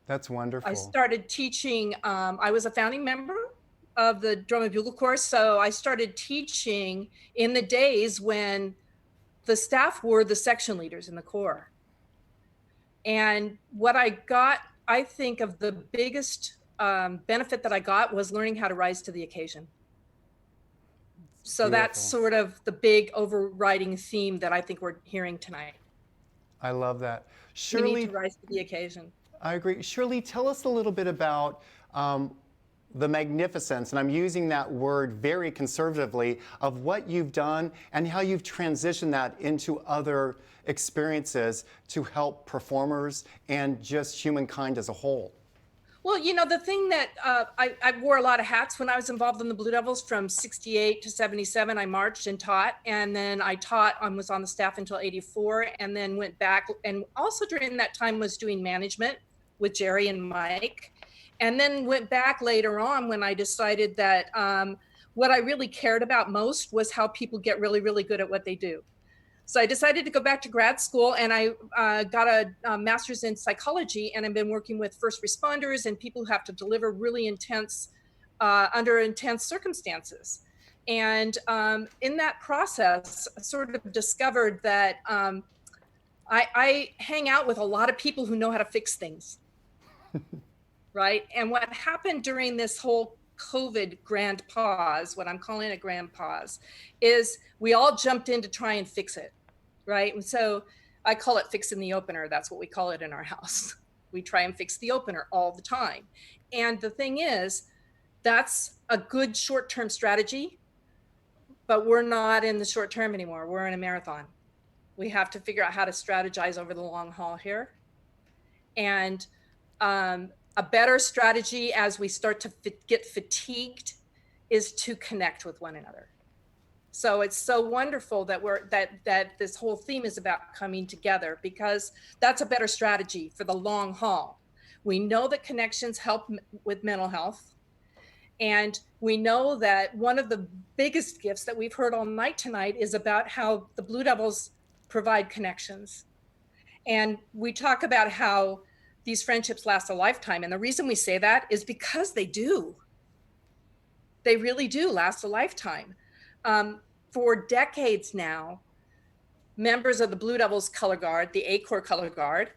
[SPEAKER 1] That's wonderful.
[SPEAKER 13] I started teaching, I was a founding member of the Drum and Bugle Corps, so I started teaching in the days when the staff were the section leaders in the Corps. And what I got, I think, of the biggest benefit that I got was learning how to rise to the occasion. So that's
[SPEAKER 1] Beautiful.
[SPEAKER 13] sort of the big overriding theme that I think we're hearing tonight.
[SPEAKER 1] I love that.
[SPEAKER 13] We need
[SPEAKER 1] Shirley,
[SPEAKER 13] to rise to the occasion.
[SPEAKER 1] I agree. Shirley, tell us a little bit about the magnificence, and I'm using that word very conservatively, of what you've done and how you've transitioned that into other experiences to help performers and just humankind as a whole.
[SPEAKER 13] Well, you know, the thing that I wore a lot of hats when I was involved in the Blue Devils from 68 to 77. I marched and taught, and then I taught and was on the staff until 84, and then went back. And also during that time was doing management with Jerry and Mike. And then went back later on when I decided that what I really cared about most was how people get really, really good at what they do. So I decided to go back to grad school, and I got a master's in psychology, and I've been working with first responders and people who have to deliver really intense, under intense circumstances. And in that process, I sort of discovered that I hang out with a lot of people who know how to fix things, right? And what happened during this whole COVID grand pause, what I'm calling a grand pause, is we all jumped in to try and fix it, right? And so I call it fixing the opener. That's what we call it in our house. We try and fix the opener all the time. And the thing is, that's a good short-term strategy, but we're not in the short term anymore. We're in a marathon. We have to figure out how to strategize over the long haul here. And a better strategy as we start to get fatigued is to connect with one another. So it's so wonderful that that this whole theme is about coming together, because that's a better strategy for the long haul. We know that connections help with mental health. And we know that one of the biggest gifts that we've heard all night tonight is about how the Blue Devils provide connections. And we talk about how these friendships last a lifetime. And the reason we say that is because they do. They really do last a lifetime. For decades now, members of the Blue Devils Color Guard, the A Corps Color Guard,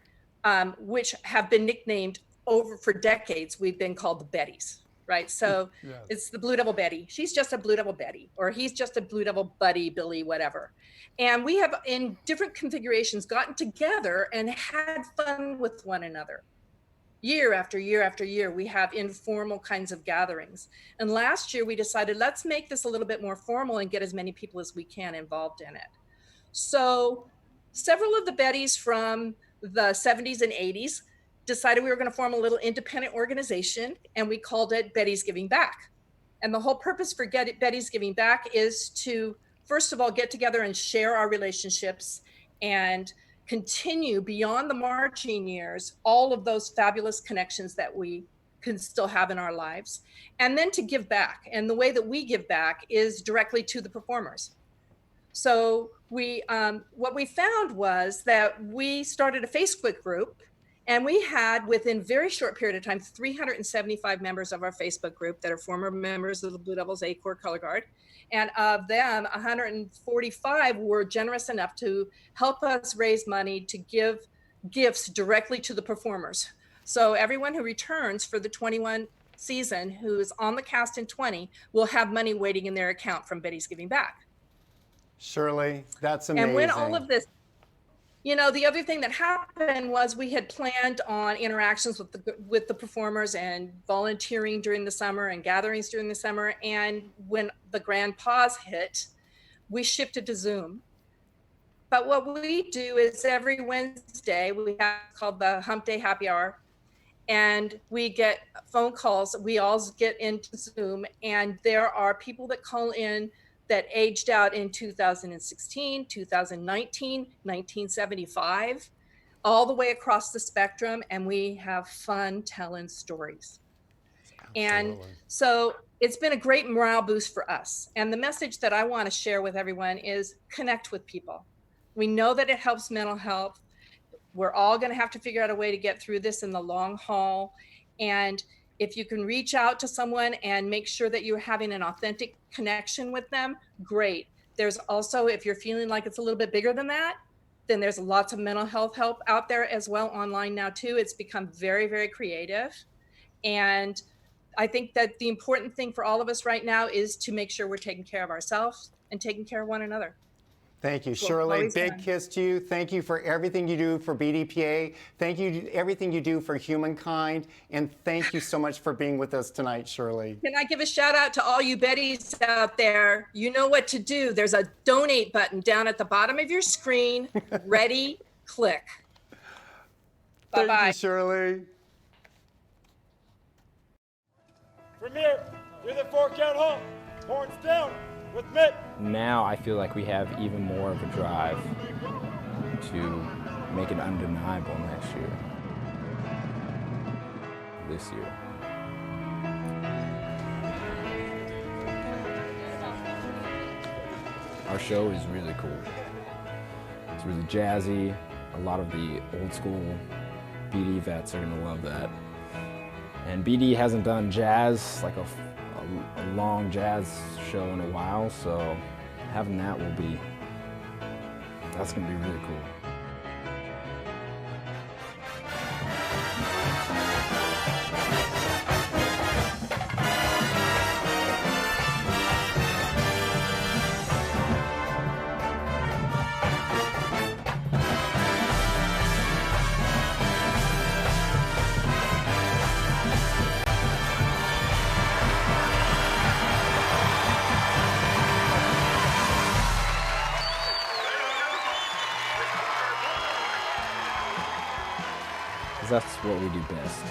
[SPEAKER 13] which have been nicknamed for decades, we've been called the Betties, right? So
[SPEAKER 1] Yes.
[SPEAKER 13] It's the Blue Devil Betty. She's just a Blue Devil Betty, or he's just a Blue Devil Buddy, Billy, whatever. And we have, in different configurations, gotten together and had fun with one another. Year after year after year, we have informal kinds of gatherings. And last year we decided, let's make this a little bit more formal and get as many people as we can involved in it. So several of the Bettys from the 70s and 80s decided we were going to form a little independent organization, and we called it Betty's Giving Back. And the whole purpose for Betty's Giving Back is to, first of all, get together and share our relationships and continue beyond the marching years, all of those fabulous connections that we can still have in our lives, and then to give back. And the way that we give back is directly to the performers. So what we found was that we started a Facebook group, and we had, within a very short period of time, 375 members of our Facebook group that are former members of the Blue Devils A Corps Color Guard. And of them, 145 were generous enough to help us raise money to give gifts directly to the performers. So everyone who returns for the 21 season, who is on the cast in 20, will have money waiting in their account from Betty's Giving Back.
[SPEAKER 1] Shirley, that's amazing.
[SPEAKER 13] And when all of this, you know, the other thing that happened was we had planned on interactions with the performers and volunteering during the summer and gatherings during the summer. And when the grand pause hit, we shifted to Zoom. But what we do is every Wednesday, we have called the Hump Day Happy Hour, and we get phone calls. We all get into Zoom, and there are people that call in that aged out in 2016, 2019, 1975, all the way across the spectrum, and we have fun telling stories. And so it's been a great morale boost for us. And the message that I want to share with everyone is connect with people. We know that it helps mental health. We're all going to have to figure out a way to get through this in the long haul. And if you can reach out to someone and make sure that you're having an authentic connection with them, great. There's also, if you're feeling like it's a little bit bigger than that, then there's lots of mental health help out there as well online now too. It's become very, very creative. And I think that the important thing for all of us right now is to make sure we're taking care of ourselves and taking care of one another.
[SPEAKER 1] Thank you,
[SPEAKER 13] That's what we've
[SPEAKER 1] Shirley.
[SPEAKER 13] always
[SPEAKER 1] Big
[SPEAKER 13] done.
[SPEAKER 1] kiss to you. Thank you for everything you do for BDPA. Thank you everything you do for humankind. And thank you so much for being with us tonight, Shirley.
[SPEAKER 13] Can I give a shout out to all you Bettys out there? You know what to do. There's a donate button down at the bottom of your screen. Ready, click. Bye-bye.
[SPEAKER 1] Thank you, Shirley.
[SPEAKER 16] From here, do the 4-count halt. Horns down with mitt.
[SPEAKER 17] Now I feel like we have even more of a drive to make it undeniable next year. This year. Our show is really cool. It's really jazzy. A lot of the old school BD vets are gonna love that. And BD hasn't done jazz, like a long jazz show in a while, so having that that's gonna be really cool. That's what we do best.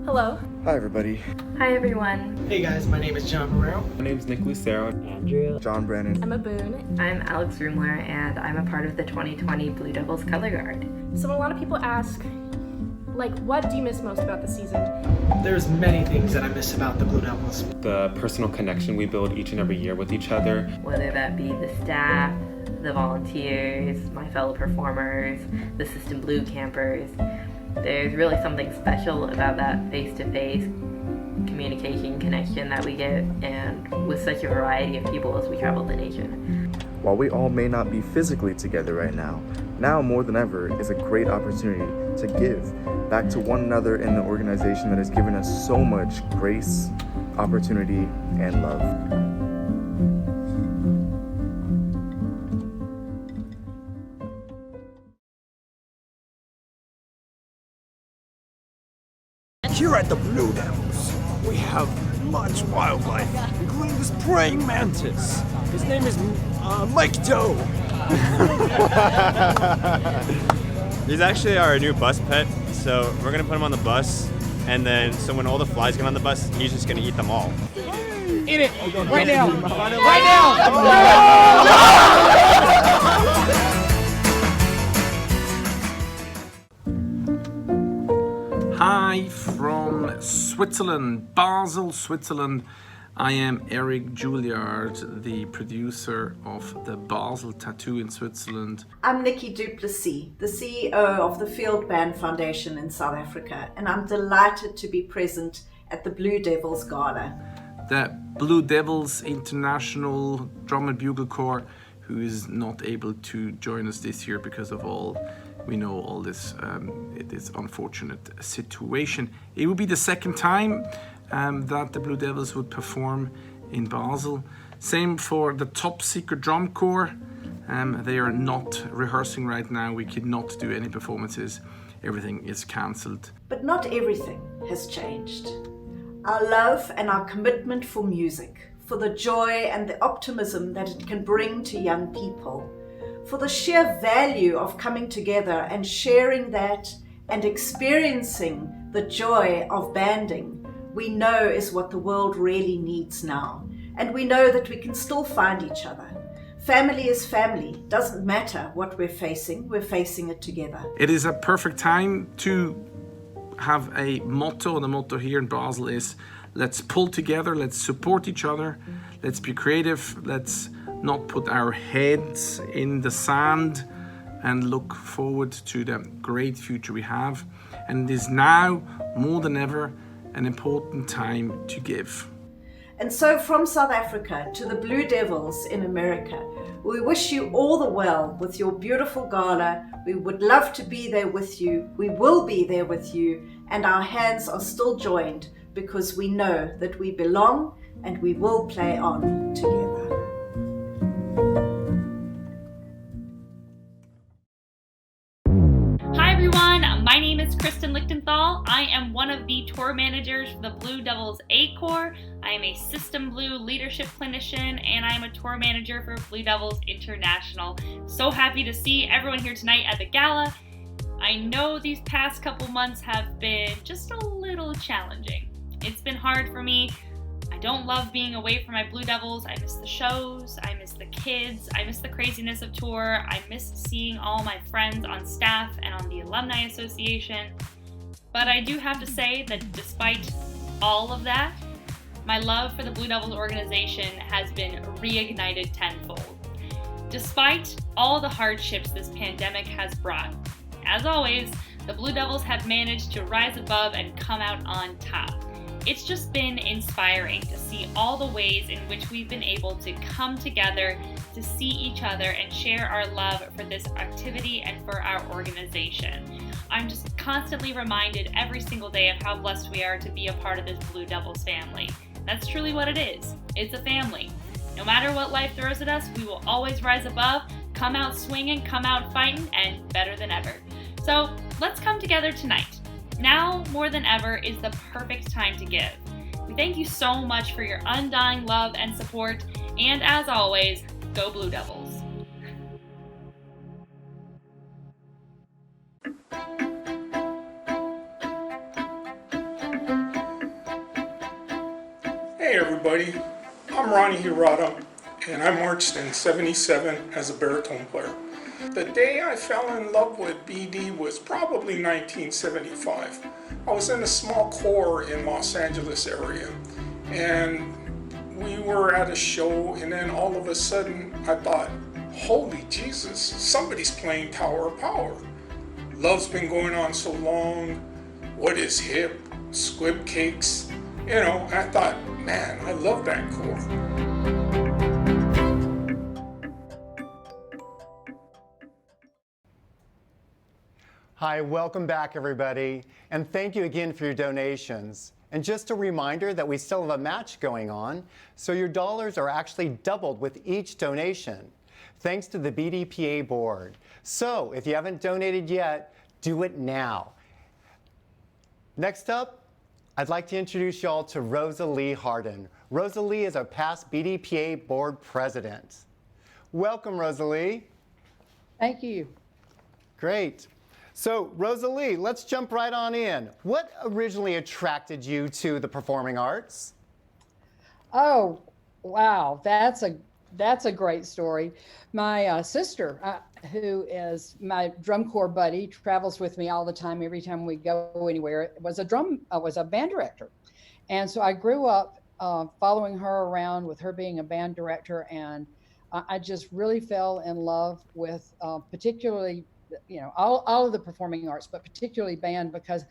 [SPEAKER 18] Hello.
[SPEAKER 21] Hi, everybody.
[SPEAKER 18] Hi, everyone.
[SPEAKER 21] Hey, guys. My name is John Barrero.
[SPEAKER 22] My name is Nick Lucero.
[SPEAKER 21] Andrew. John Brennan.
[SPEAKER 18] Emma Boone.
[SPEAKER 23] I'm Alex Roomler, and I'm a part of the 2020 Blue Devils Color Guard.
[SPEAKER 18] So a lot of people ask, like, what do you miss most about the season?
[SPEAKER 21] There's many things that I miss about the Blue Devils.
[SPEAKER 22] The personal connection we build each and every year with each other.
[SPEAKER 23] Whether that be the staff, the volunteers, my fellow performers, the System Blue campers, there's really something special about that face-to-face communication connection that we get, and with such a variety of people as we travel the nation.
[SPEAKER 21] While we all may not be physically together right now more than ever is a great opportunity to give back to one another in the organization that has given us so much grace, opportunity, and love.
[SPEAKER 24] Here at the Blue Devils, we have much wildlife, including this praying mantis. His name is Mike Doe.
[SPEAKER 28] He's actually our new bus pet, so we're gonna put him on the bus, and then so when all the flies get on the bus, he's just gonna eat them all.
[SPEAKER 24] Eat it! Right now! Right now!
[SPEAKER 25] Hi from Switzerland, Basel, Switzerland. I am Eric Juilliard, the producer of the Basel Tattoo in Switzerland.
[SPEAKER 26] I'm Nikki Duplessis, the CEO of the Field Band Foundation in South Africa, and I'm delighted to be present at the Blue Devils Gala.
[SPEAKER 25] The Blue Devils International Drum and Bugle Corps, who is not able to join us this year because of all this unfortunate situation. It will be the second time that the Blue Devils would perform in Basel. Same for the Top Secret Drum Corps. They are not rehearsing right now. We could not do any performances. Everything is cancelled.
[SPEAKER 26] But not everything has changed. Our love and our commitment for music, for the joy and the optimism that it can bring to young people, for the sheer value of coming together and sharing that and experiencing the joy of banding, we know is what the world really needs now. And we know that we can still find each other. Family is family. Doesn't matter what we're facing it together.
[SPEAKER 25] It is a perfect time to have a motto. The motto here in Basel is, let's pull together, let's support each other, let's be creative, let's not put our heads in the sand, and look forward to the great future we have. And it is now more than ever an important time to give.
[SPEAKER 26] And so from South Africa to the Blue Devils in America, We wish you all the well with your beautiful gala. We would love to be there with you. We will be there with you, and our hands are still joined because we know that we belong and we will play on together.
[SPEAKER 4] Hi everyone, my name is Kristen Lichtenthal. I am one of the tour managers for the Blue Devils A Corps. I am a System Blue leadership clinician, and I am a tour manager for Blue Devils International. So happy to see everyone here tonight at the gala. I know these past couple months have been just a little challenging. It's been hard for me. I don't love being away from my Blue Devils. I miss the shows, I miss the kids, I miss the craziness of tour, I miss seeing all my friends on staff and on the Alumni Association. But I do have to say that despite all of that, my love for the Blue Devils organization has been reignited tenfold. Despite all the hardships this pandemic has brought, as always, the Blue Devils have managed to rise above and come out on top. It's just been inspiring to see all the ways in which we've been able to come together to see each other and share our love for this activity and for our organization. I'm just constantly reminded every single day of how blessed we are to be a part of this Blue Devils family. That's truly what it is. It's a family. No matter what life throws at us, we will always rise above, come out swinging, come out fighting, and better than ever. So let's come together tonight. Now, more than ever, is the perfect time to give. We thank you so much for your undying love and support, and as always, go Blue Devils.
[SPEAKER 5] Hey everybody, I'm Ronnie Hirata, and I marched in '77 as a baritone player. The day I fell in love with BD was probably 1975. I was in a small corps in Los Angeles area, and we were at a show, and then all of a sudden I thought, holy Jesus, somebody's playing Tower of Power. Love's been going on so long, what is hip, squib cakes, I thought, man, I love that corps.
[SPEAKER 1] Hi, welcome back everybody, and thank you again for your donations. And just a reminder that we still have a match going on, so your dollars are actually doubled with each donation, thanks to the BDPA board. So if you haven't donated yet, do it now. Next up, I'd like to introduce you all to Rosalie Harden. Rosalie is our past BDPA board president. Welcome, Rosalie.
[SPEAKER 6] Thank you.
[SPEAKER 1] Great. So, Rosalie, let's jump right on in. What originally attracted you to the performing arts?
[SPEAKER 6] Oh, wow, that's a great story. My sister, who is my drum corps buddy, travels with me all the time. Every time we go anywhere, was a band director, and so I grew up following her around with her being a band director, and I just really fell in love with particularly, all of the performing arts, but particularly band, because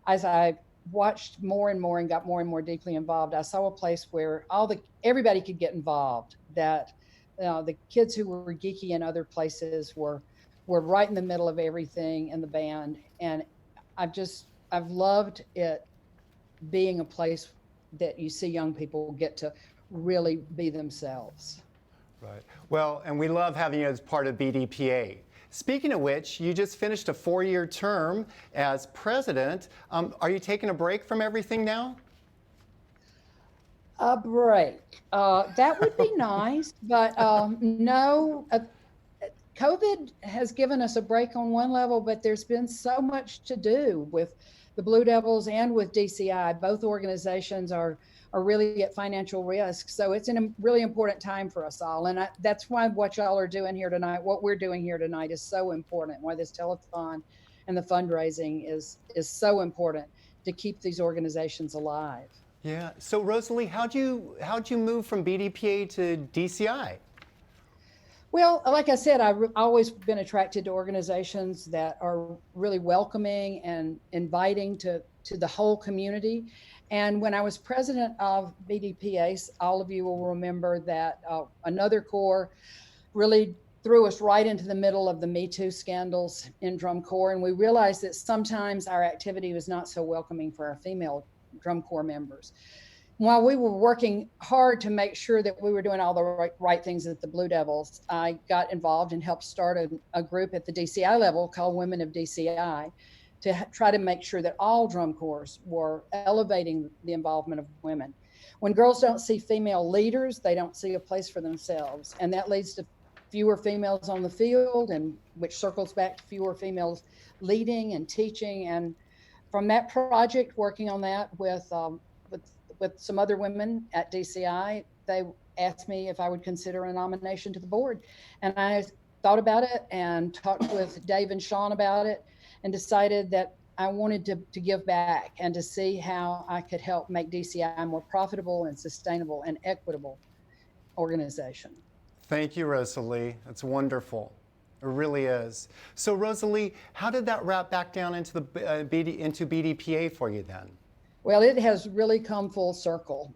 [SPEAKER 6] as I watched more and more and got more and more deeply involved, I saw a place where everybody could get involved, that the kids who were geeky in other places were right in the middle of everything in the band. And I've loved it being a place that you see young people get to really be themselves.
[SPEAKER 1] Right. Well, and we love having you as part of BDPA. Speaking of which, you just finished a 4-year term as president. Are you taking a break from everything now?
[SPEAKER 6] A break. That would be nice, but no. COVID has given us a break on one level, but there's been so much to do with the Blue Devils and with DCI. Both organizations are really at financial risk. So it's a really important time for us all. And that's why what y'all are doing here tonight, what we're doing here tonight is so important, why this telethon and the fundraising is so important to keep these organizations alive.
[SPEAKER 1] Yeah. So Rosalie, how'd you move from BDPA to DCI?
[SPEAKER 6] Well, like I said, I've always been attracted to organizations that are really welcoming and inviting to the whole community. And when I was president of BDPA, all of you will remember that another corps really threw us right into the middle of the Me Too scandals in drum corps. And we realized that sometimes our activity was not so welcoming for our female drum corps members. While we were working hard to make sure that we were doing all the right things at the Blue Devils, I got involved and helped start a group at the DCI level called Women of DCI to try to make sure that all drum corps were elevating the involvement of women. When girls don't see female leaders, they don't see a place for themselves. And that leads to fewer females on the field, and which circles back to fewer females leading and teaching. And from that project, working on that with some other women at DCI, they asked me if I would consider a nomination to the board. And I thought about it and talked with Dave and Sean about it and decided that I wanted to give back and to see how I could help make DCI a more profitable and sustainable and equitable organization.
[SPEAKER 1] Thank you, Rosalie. That's wonderful. It really is. So, Rosalie, how did that wrap back down into the into BDPA for you then?
[SPEAKER 6] Well, it has really come full circle.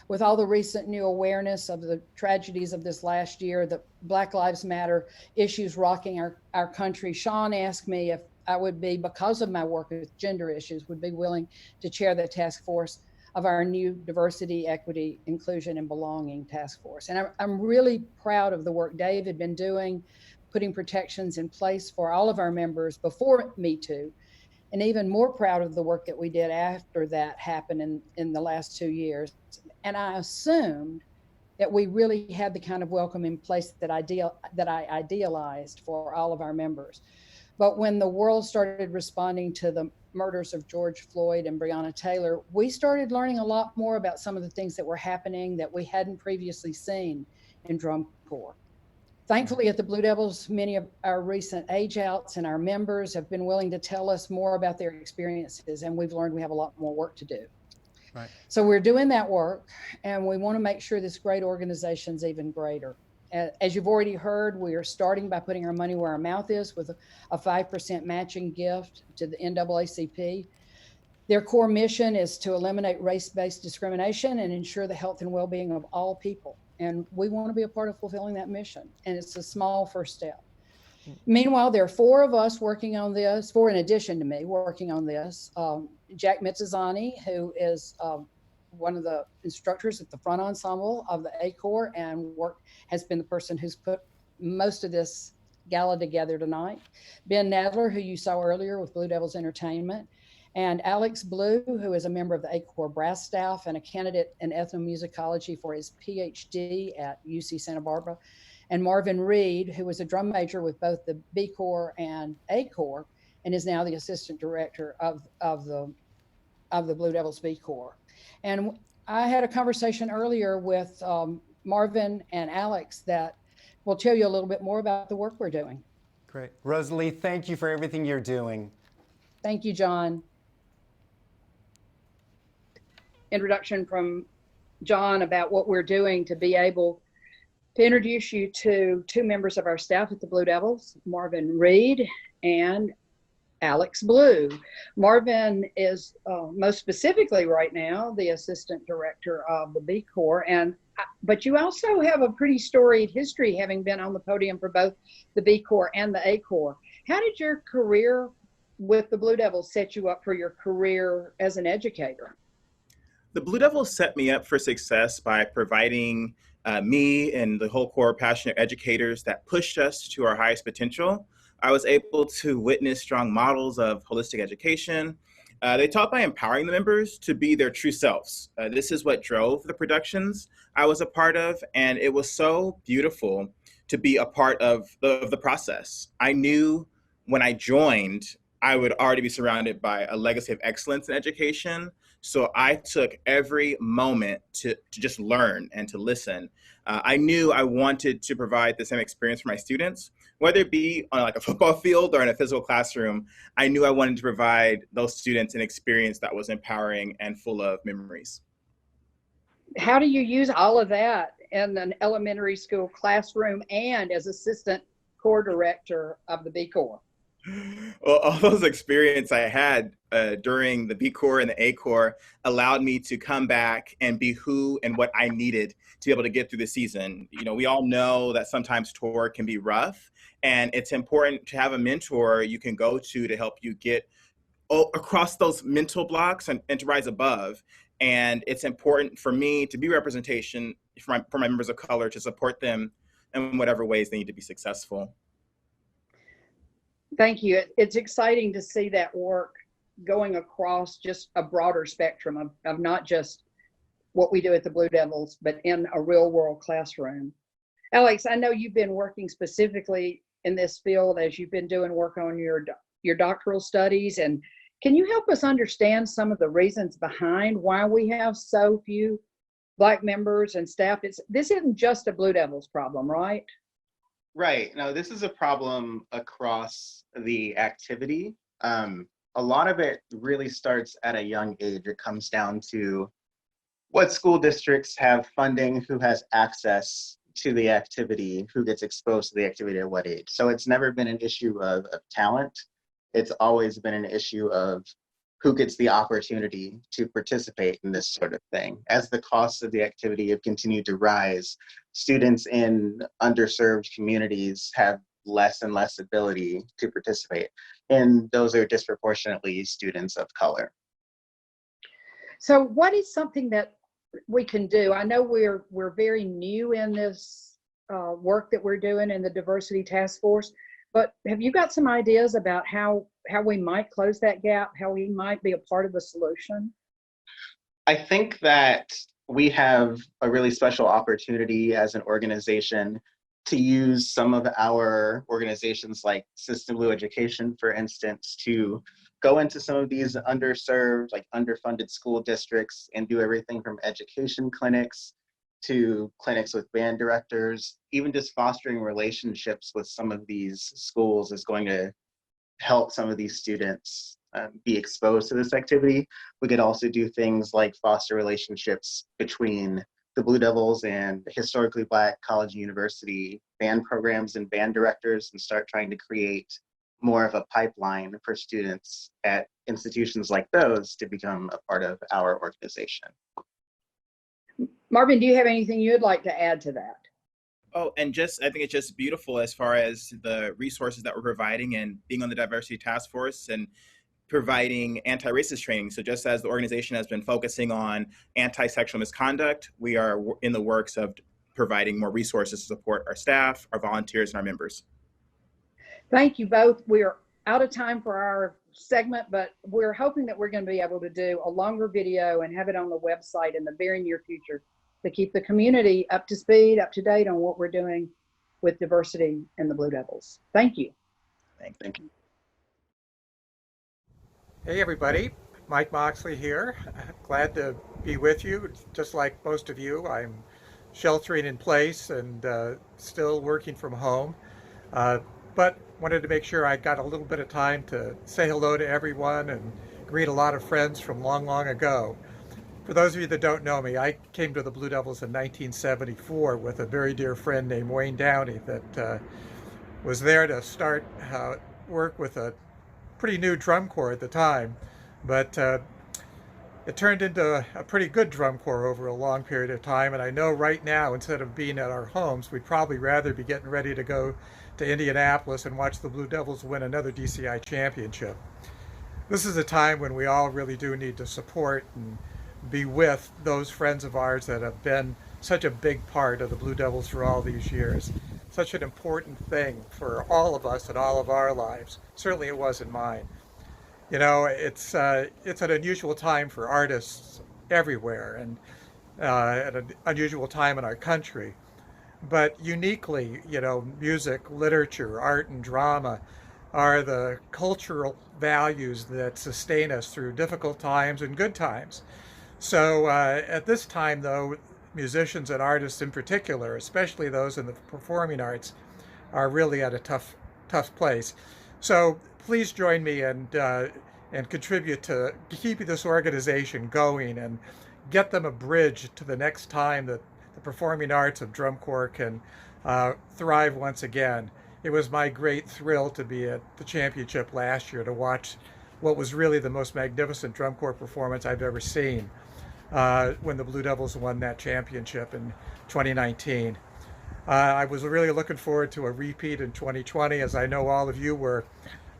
[SPEAKER 6] With all the recent new awareness of the tragedies of this last year, the Black Lives Matter issues rocking our country, Sean asked me if I would be, because of my work with gender issues, would be willing to chair the task force of our new Diversity, Equity, Inclusion, and Belonging Task Force. And I'm really proud of the work Dave had been doing, putting protections in place for all of our members before Me Too, and even more proud of the work that we did after that happened in the last 2 years. And I assumed that we really had the kind of welcome in place that I idealized for all of our members. But when the world started responding to the murders of George Floyd and Breonna Taylor, we started learning a lot more about some of the things that were happening that we hadn't previously seen in drum corps. Thankfully, at the Blue Devils, many of our recent age outs and our members have been willing to tell us more about their experiences, and we've learned we have a lot more work to do.
[SPEAKER 1] Right.
[SPEAKER 6] So we're doing that work, and we want to make sure this great organization's even greater. As you've already heard, we are starting by putting our money where our mouth is with a 5% matching gift to the NAACP. Their core mission is to eliminate race-based discrimination and ensure the health and well-being of all people. And we want to be a part of fulfilling that mission. And it's a small first step. Meanwhile, there are 4 of us working on this, 4 in addition to me working on this. Jack Mitzazani, who is one of the instructors at the front ensemble of the A Corps and has been the person who's put most of this gala together tonight. Ben Nadler, who you saw earlier with Blue Devils Entertainment, and Alex Blue, who is a member of the A Corps brass staff and a candidate in ethnomusicology for his PhD at UC Santa Barbara, and Marvin Reed, who was a drum major with both the B Corps and A Corps and is now the assistant director of the Blue Devils B Corps. And I had a conversation earlier with Marvin and Alex that will tell you a little bit more about the work we're doing.
[SPEAKER 1] Great. Rosalie, thank you for everything you're doing.
[SPEAKER 6] Thank you, John. Introduction from John about what we're doing to be able to introduce you to 2 members of our staff at the Blue Devils, Marvin Reed and Alex Blue. Marvin is most specifically right now the assistant director of the B Corps, but you also have a pretty storied history, having been on the podium for both the B Corps and the A Corps. How did your career with the Blue Devils set you up for your career as an educator?
[SPEAKER 7] The Blue Devils set me up for success by providing me and the whole Corps passionate educators that pushed us to our highest potential. I was able to witness strong models of holistic education. They taught by empowering the members to be their true selves. This is what drove the productions I was a part of, and it was so beautiful to be a part of the process. I knew when I joined, I would already be surrounded by a legacy of excellence in education. So I took every moment to just learn and to listen. I knew I wanted to provide the same experience for my students, whether it be on like a football field or in a physical classroom. I knew I wanted to provide those students an experience that was empowering and full of memories.
[SPEAKER 6] How do you use all of that in an elementary school classroom and as assistant corps director of the B Corps?
[SPEAKER 7] Well, all those experience I had during the B Corps and the A Corps allowed me to come back and be who and what I needed to be able to get through the season. You know, we all know that sometimes tour can be rough, and it's important to have a mentor you can go to help you get across those mental blocks and to rise above. And it's important for me to be representation for my members of color, to support them in whatever ways they need to be successful.
[SPEAKER 6] Thank you. It's exciting to see that work going across just a broader spectrum of not just what we do at the Blue Devils, but in a real world classroom. Alex, I know you've been working specifically in this field as you've been doing work on your doctoral studies. And can you help us understand some of the reasons behind why we have so few Black members and staff? This isn't just a Blue Devils problem, right?
[SPEAKER 3] Right. No, this is a problem across the activity. A lot of it really starts at a young age. It comes down to what school districts have funding, who has access to the activity, who gets exposed to the activity at what age. So it's never been an issue of talent. It's always been an issue of who gets the opportunity to participate in this sort of thing. As the costs of the activity have continued to rise, students in underserved communities have less and less ability to participate, and those are disproportionately students of color.
[SPEAKER 6] So what is something that we can do? I know we're very new in this work that we're doing in the Diversity Task Force, but have you got some ideas about how we might close that gap, how we might be a part of the solution?
[SPEAKER 3] I think that we have a really special opportunity as an organization to use some of our organizations like System Blue Education, for instance, to go into some of these underserved, like underfunded school districts and do everything from education clinics to clinics with band directors. Even just fostering relationships with some of these schools is going to help some of these students be exposed to this activity. We could also do things like foster relationships between the Blue Devils and historically Black college and university band programs and band directors, and start trying to create more of a pipeline for students at institutions like those to become a part of our organization.
[SPEAKER 6] Marvin, do you have anything you'd like to add to that?
[SPEAKER 7] Oh, and I think it's just beautiful as far as the resources that we're providing and being on the Diversity Task Force and providing anti-racist training. So just as the organization has been focusing on anti-sexual misconduct, we are in the works of providing more resources to support our staff, our volunteers, and our members.
[SPEAKER 6] Thank you both. We're out of time for our segment, but we're hoping that we're going to be able to do a longer video and have it on the website in the very near future to keep the community up to speed, up to date on what we're doing with diversity in the Blue Devils. Thank you.
[SPEAKER 3] Thank you.
[SPEAKER 8] Hey everybody, Mike Moxley here. Glad to be with you. Just like most of you, I'm sheltering in place and still working from home. But wanted to make sure I got a little bit of time to say hello to everyone and greet a lot of friends from long, long ago. For those of you that don't know me, I came to the Blue Devils in 1974 with a very dear friend named Wayne Downey that was there to start work with a pretty new drum corps at the time. But it turned into a pretty good drum corps over a long period of time. And I know right now, instead of being at our homes, we'd probably rather be getting ready to go to Indianapolis and watch the Blue Devils win another DCI championship. This is a time when we all really do need to support and be with those friends of ours that have been such a big part of the Blue Devils for all these years. Such an important thing for all of us in all of our lives. Certainly it was in mine. You know, it's an unusual time for artists everywhere, and at an unusual time in our country. But uniquely, you know, music, literature, art, and drama are the cultural values that sustain us through difficult times and good times. So at this time, though, musicians and artists in particular, especially those in the performing arts, are really at a tough place. So please join me and contribute to keeping this organization going and get them a bridge to the next time that the performing arts of drum corps can thrive once again. it was my great thrill to be at the championship last year to watch what was really the most magnificent drum corps performance I've ever seen when the Blue Devils won that championship in 2019. I was really looking forward to a repeat in 2020, as I know all of you were,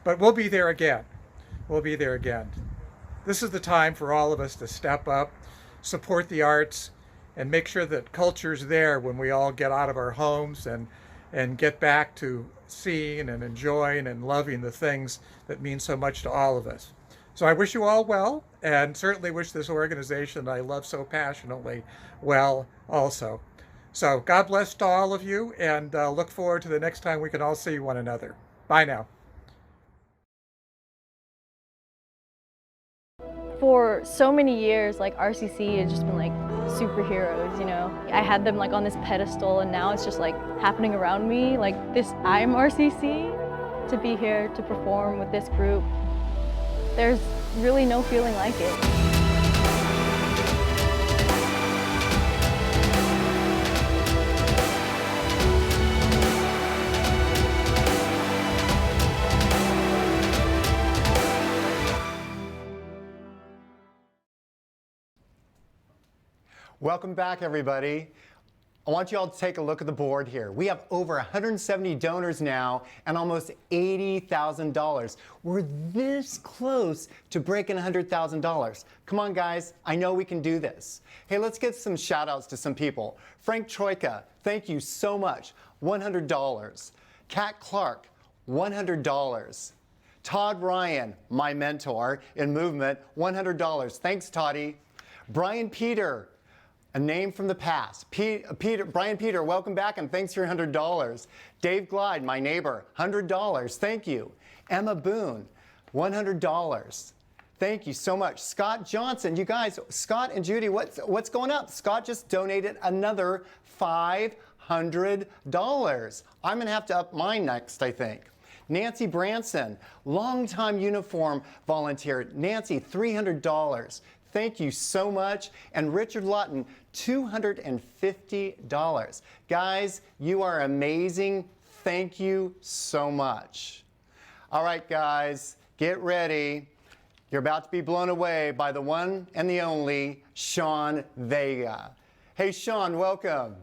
[SPEAKER 8] but we'll be there again. We'll be there again. This is the time for all of us to step up, support the arts, and make sure that culture's there when we all get out of our homes and get back to seeing and enjoying and loving the things that mean so much to all of us. So I wish you all well, and certainly wish this organization that I love so passionately well also. So God bless to all of you, and look forward to the next time we can all see one another. Bye now.
[SPEAKER 2] For so many years, like RCC has just been like superheroes, you know. I had them like on this pedestal, and now it's just like happening around me. Like this, I'm RCC. To be here to perform with this group, there's really no feeling like it.
[SPEAKER 1] Welcome back, everybody. I want you all to take a look at the board here. We have over 170 donors now and almost $80,000. We're this close to breaking $100,000. Come on, guys. I know we can do this. Hey, let's get some shout outs to some people. Frank Troika, thank you so much. $100. Kat Clark, $100. Todd Ryan, my mentor in movement, $100. Thanks, Toddy. Brian Peter, a name from the past. Brian Peter, welcome back and thanks for your $100. Dave Glide, my neighbor, $100. Thank you. Emma Boone, $100. Thank you so much. Scott Johnson, you guys, Scott and Judy, what's going up? Scott just donated another $500. I'm gonna have to up mine next, I think. Nancy Branson, longtime uniform volunteer. Nancy, $300. Thank you so much. And Richard Lutton, $250. Guys, you are amazing. Thank you so much. All right, guys, get ready. You're about to be blown away by the one and the only Sean Vega. Hey, Sean, welcome.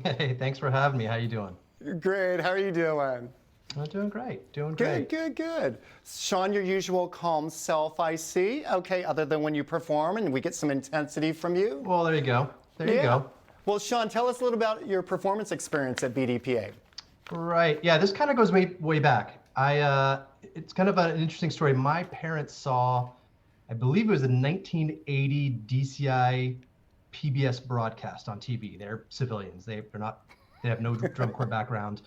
[SPEAKER 9] Hey, thanks for having me. How you doing?
[SPEAKER 1] Great. How are you doing?
[SPEAKER 9] I'm doing great. Doing great.
[SPEAKER 1] Good. Sean, your usual calm self, I see. Okay, other than when you perform and we get some intensity from you.
[SPEAKER 9] Well, there you go. There you go.
[SPEAKER 1] Well, Sean, tell us a little about your performance experience at BDPA.
[SPEAKER 9] Right. Yeah, this kind of goes way back. It's kind of an interesting story. My parents saw, I believe it was a 1980 DCI PBS broadcast on TV. They're civilians. They have no drum corps background.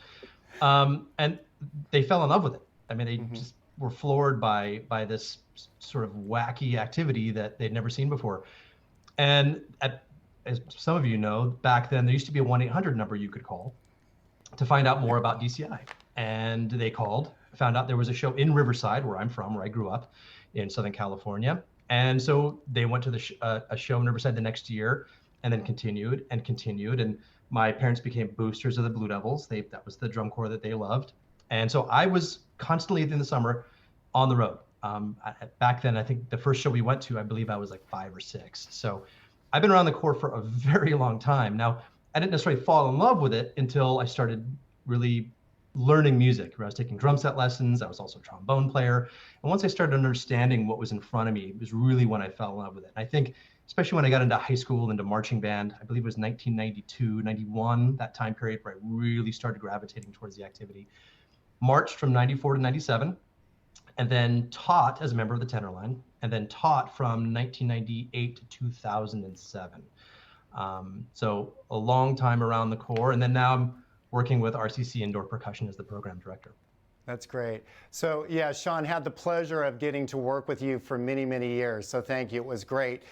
[SPEAKER 9] And they fell in love with it. I mean, they just were floored by this sort of wacky activity that they'd never seen before. And as some of you know, back then there used to be a 1-800 number you could call to find out more about DCI. And they called, found out there was a show in Riverside, where I'm from, where I grew up in Southern California. And so they went to a show in Riverside the next year, and then continued. And my parents became boosters of the Blue Devils. That was the drum corps that they loved. And so I was constantly in the summer on the road. Back then, I think the first show we went to, I believe I was like 5 or 6. So I've been around the corps for a very long time. Now, I didn't necessarily fall in love with it until I started really learning music. I was taking drum set lessons. I was also a trombone player. And once I started understanding what was in front of me, it was really when I fell in love with it. And I think, especially when I got into high school, into marching band, I believe it was 1992, 91, that time period where I really started gravitating towards the activity. Marched from 94 to 97, and then taught as a member of the tenor line, and then taught from 1998 to 2007. So a long time around the corps, and then now I'm working with RCC Indoor Percussion as the program director.
[SPEAKER 1] That's great. So yeah, Sean, had the pleasure of getting to work with you for many, many years. So thank you. It was great.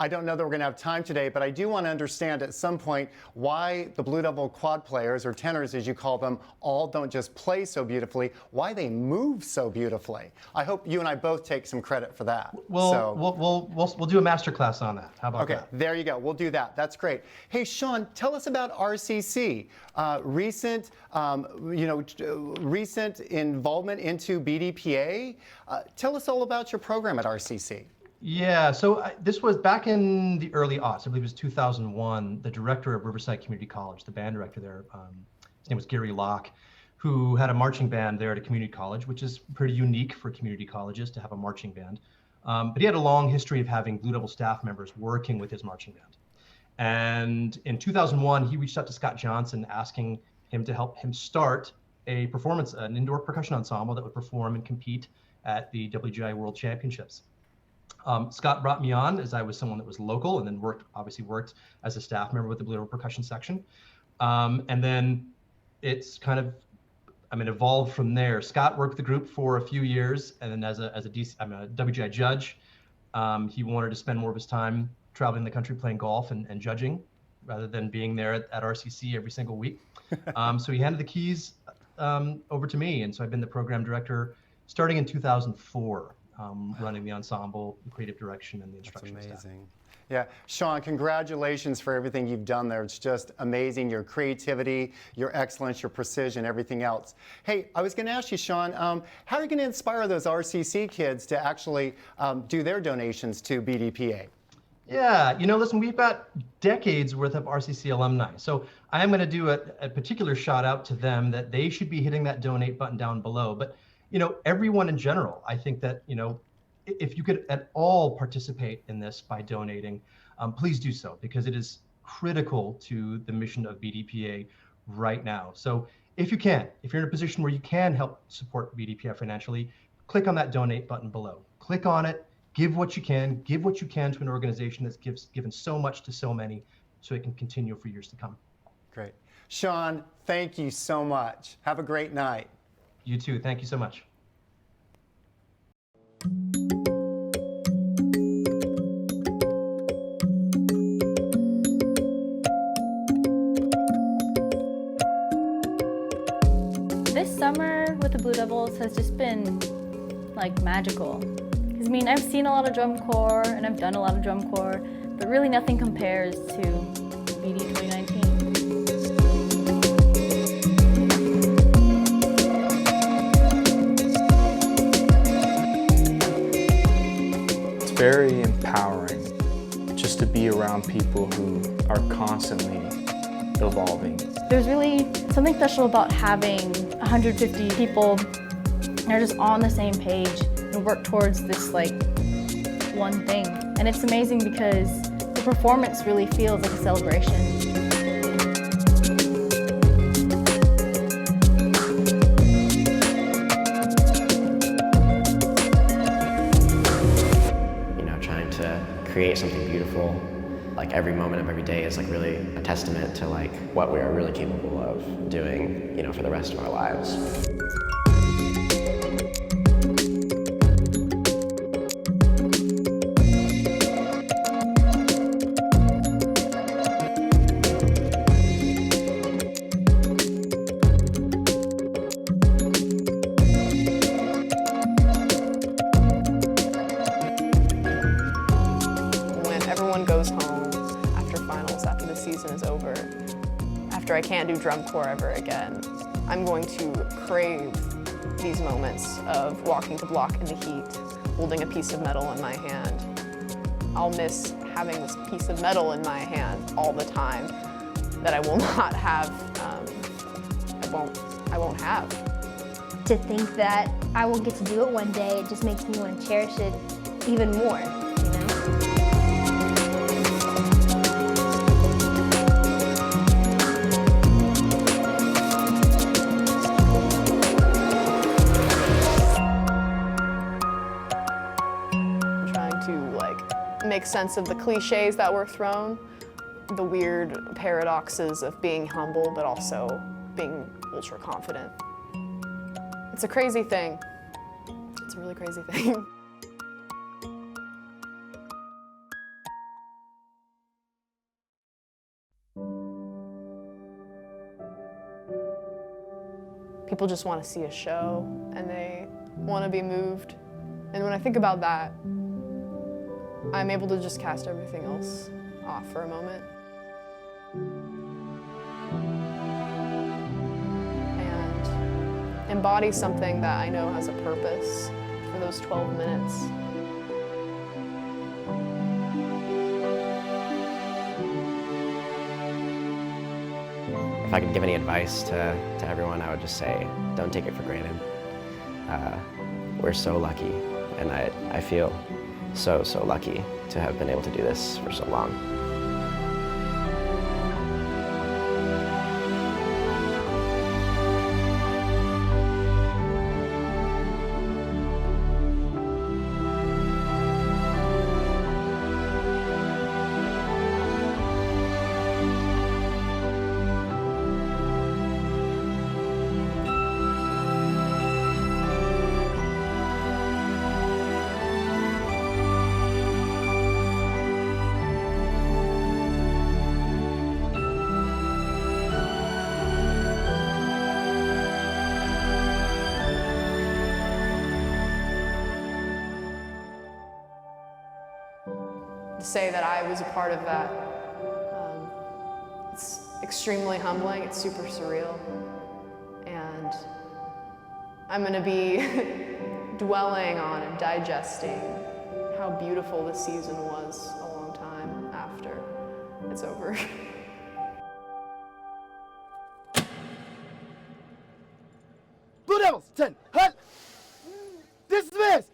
[SPEAKER 1] I don't know that we're going to have time today, but I do want to understand at some point why the Blue Devil quad players, or tenors as you call them, all don't just play so beautifully, why they move so beautifully. I hope you and I both take some credit for that.
[SPEAKER 9] We'll do a master class on that. How about that?
[SPEAKER 1] Okay, there you go. We'll do that. That's great. Hey, Sean, tell us about RCC. Recent involvement into BDPA. Tell us all about your program at RCC.
[SPEAKER 9] Yeah, so this was back in the early aughts. I believe it was 2001. The director of Riverside Community College, the band director there, his name was Gary Locke, who had a marching band there at a community college, which is pretty unique for community colleges to have a marching band. But he had a long history of having Blue Devil staff members working with his marching band. And in 2001, he reached out to Scott Johnson asking him to help him start an indoor percussion ensemble that would perform and compete at the WGI World Championships. Scott brought me on as I was someone that was local and then obviously worked as a staff member with the Blue Devil percussion section. And then it's kind of, evolved from there. Scott worked the group for a few years, and then I'm a WGI judge. He wanted to spend more of his time traveling the country playing golf and judging rather than being there at RCC every single week. So he handed the keys over to me, and so I've been the program director starting in 2004. Running the ensemble, the creative direction, and the instruction staff.
[SPEAKER 1] That's amazing. Yeah, Sean, congratulations for everything you've done there. It's just amazing, your creativity, your excellence, your precision, everything else. Hey, I was going to ask you, Sean, how are you going to inspire those RCC kids to actually do their donations to BDPA?
[SPEAKER 9] Yeah, listen, we've got decades worth of RCC alumni. So I am going to do a particular shout out to them that they should be hitting that donate button down below. But everyone in general, I think that, if you could at all participate in this by donating, please do so, because it is critical to the mission of BDPA right now. So if you're in a position where you can help support BDPA financially, click on that donate button below. Click on it, give what you can to an organization that's given so much to so many, so it can continue for years to come.
[SPEAKER 1] Great. Sean, thank you so much. Have a great night.
[SPEAKER 9] You too. Thank you so much.
[SPEAKER 2] This summer with the Blue Devils has just been like magical. Because I've seen a lot of drum corps and I've done a lot of drum corps, but really nothing compares to BD 2019.
[SPEAKER 10] Very empowering just to be around people who are constantly evolving.
[SPEAKER 2] There's really something special about having 150 people that are just on the same page and work towards this one thing. And it's amazing because the performance really feels like a celebration.
[SPEAKER 11] Create something beautiful. Every moment of every day is really a testament to what we are really capable of doing, for the rest of our lives.
[SPEAKER 12] Goes home after finals, after the season is over, after I can't do drum corps ever again, I'm going to crave these moments of walking the block in the heat, holding a piece of metal in my hand. I'll miss having this piece of metal in my hand all the time that I will not have, I won't have.
[SPEAKER 14] To think that I will get to do it one day, it just makes me want to cherish it even more,
[SPEAKER 12] Make sense of the cliches that were thrown, the weird paradoxes of being humble but also being ultra confident. It's a crazy thing. It's a really crazy thing. People just want to see a show and they want to be moved. And when I think about that, I'm able to just cast everything else off for a moment. And embody something that I know has a purpose for those 12 minutes.
[SPEAKER 11] If I could give any advice to everyone, I would just say, don't take it for granted. We're so lucky, and I feel so lucky to have been able to do this for so long.
[SPEAKER 12] To say that I was a part of that, it's extremely humbling, it's super surreal, and I'm gonna be dwelling on and digesting how beautiful this season was a long time after it's over.
[SPEAKER 13] Blue Devils, 10, hut! Dismiss!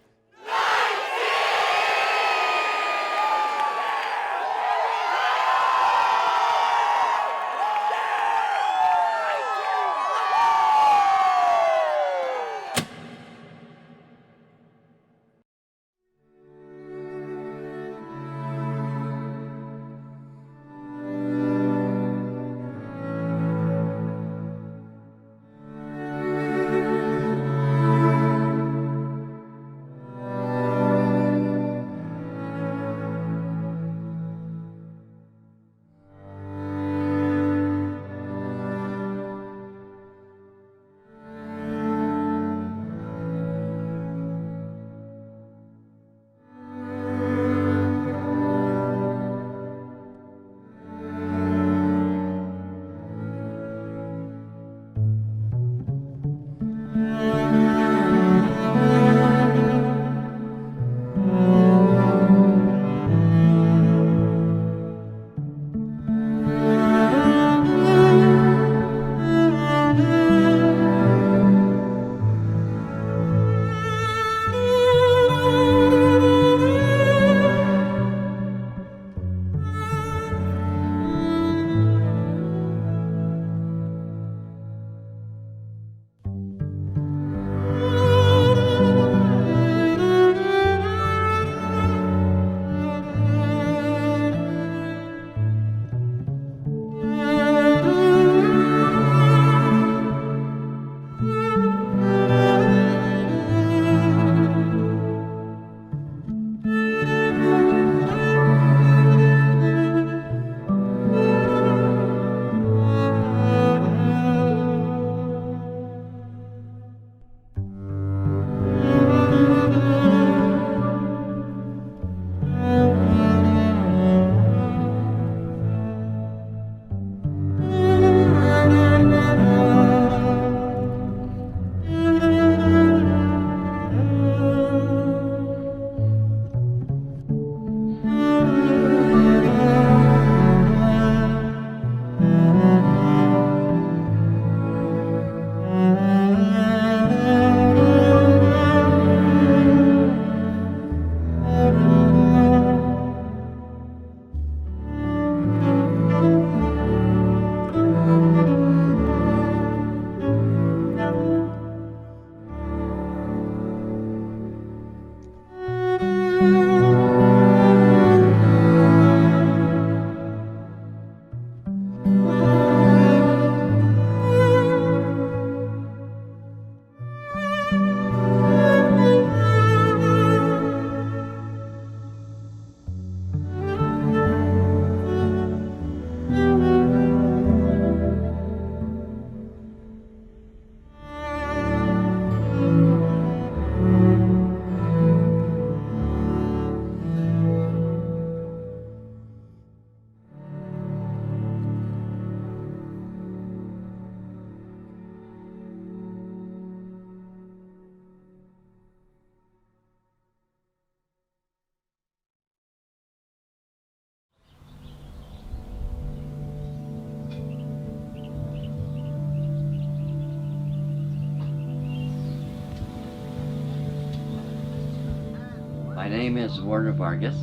[SPEAKER 15] My name is Werner Vargas,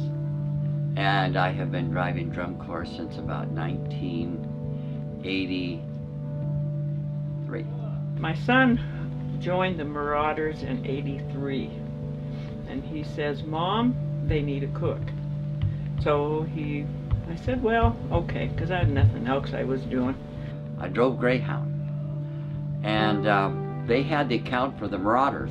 [SPEAKER 15] and I have been driving drum corps since about 1983.
[SPEAKER 16] My son joined the Marauders in '83, and he says, "Mom, they need a cook." So I said, well, okay, because I had nothing else I was doing.
[SPEAKER 15] I drove Greyhound, and they had the account for the Marauders,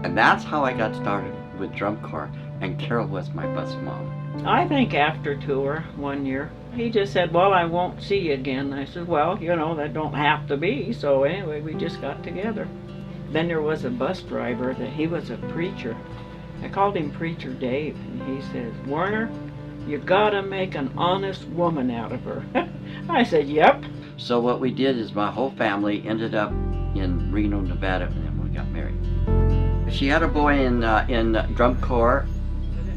[SPEAKER 15] and that's how I got started with drum corps, and Carol was my bus mom.
[SPEAKER 16] I think after tour one year, he just said, well, I won't see you again. I said, well, you know, that don't have to be. So anyway, we just got together. Then there was a bus driver that he was a preacher. I called him Preacher Dave, and he says, Werner, you gotta make an honest woman out of her. I said, yep.
[SPEAKER 15] So what we did is my whole family ended up in Reno, Nevada, and then we got married. She had a boy in drum corps.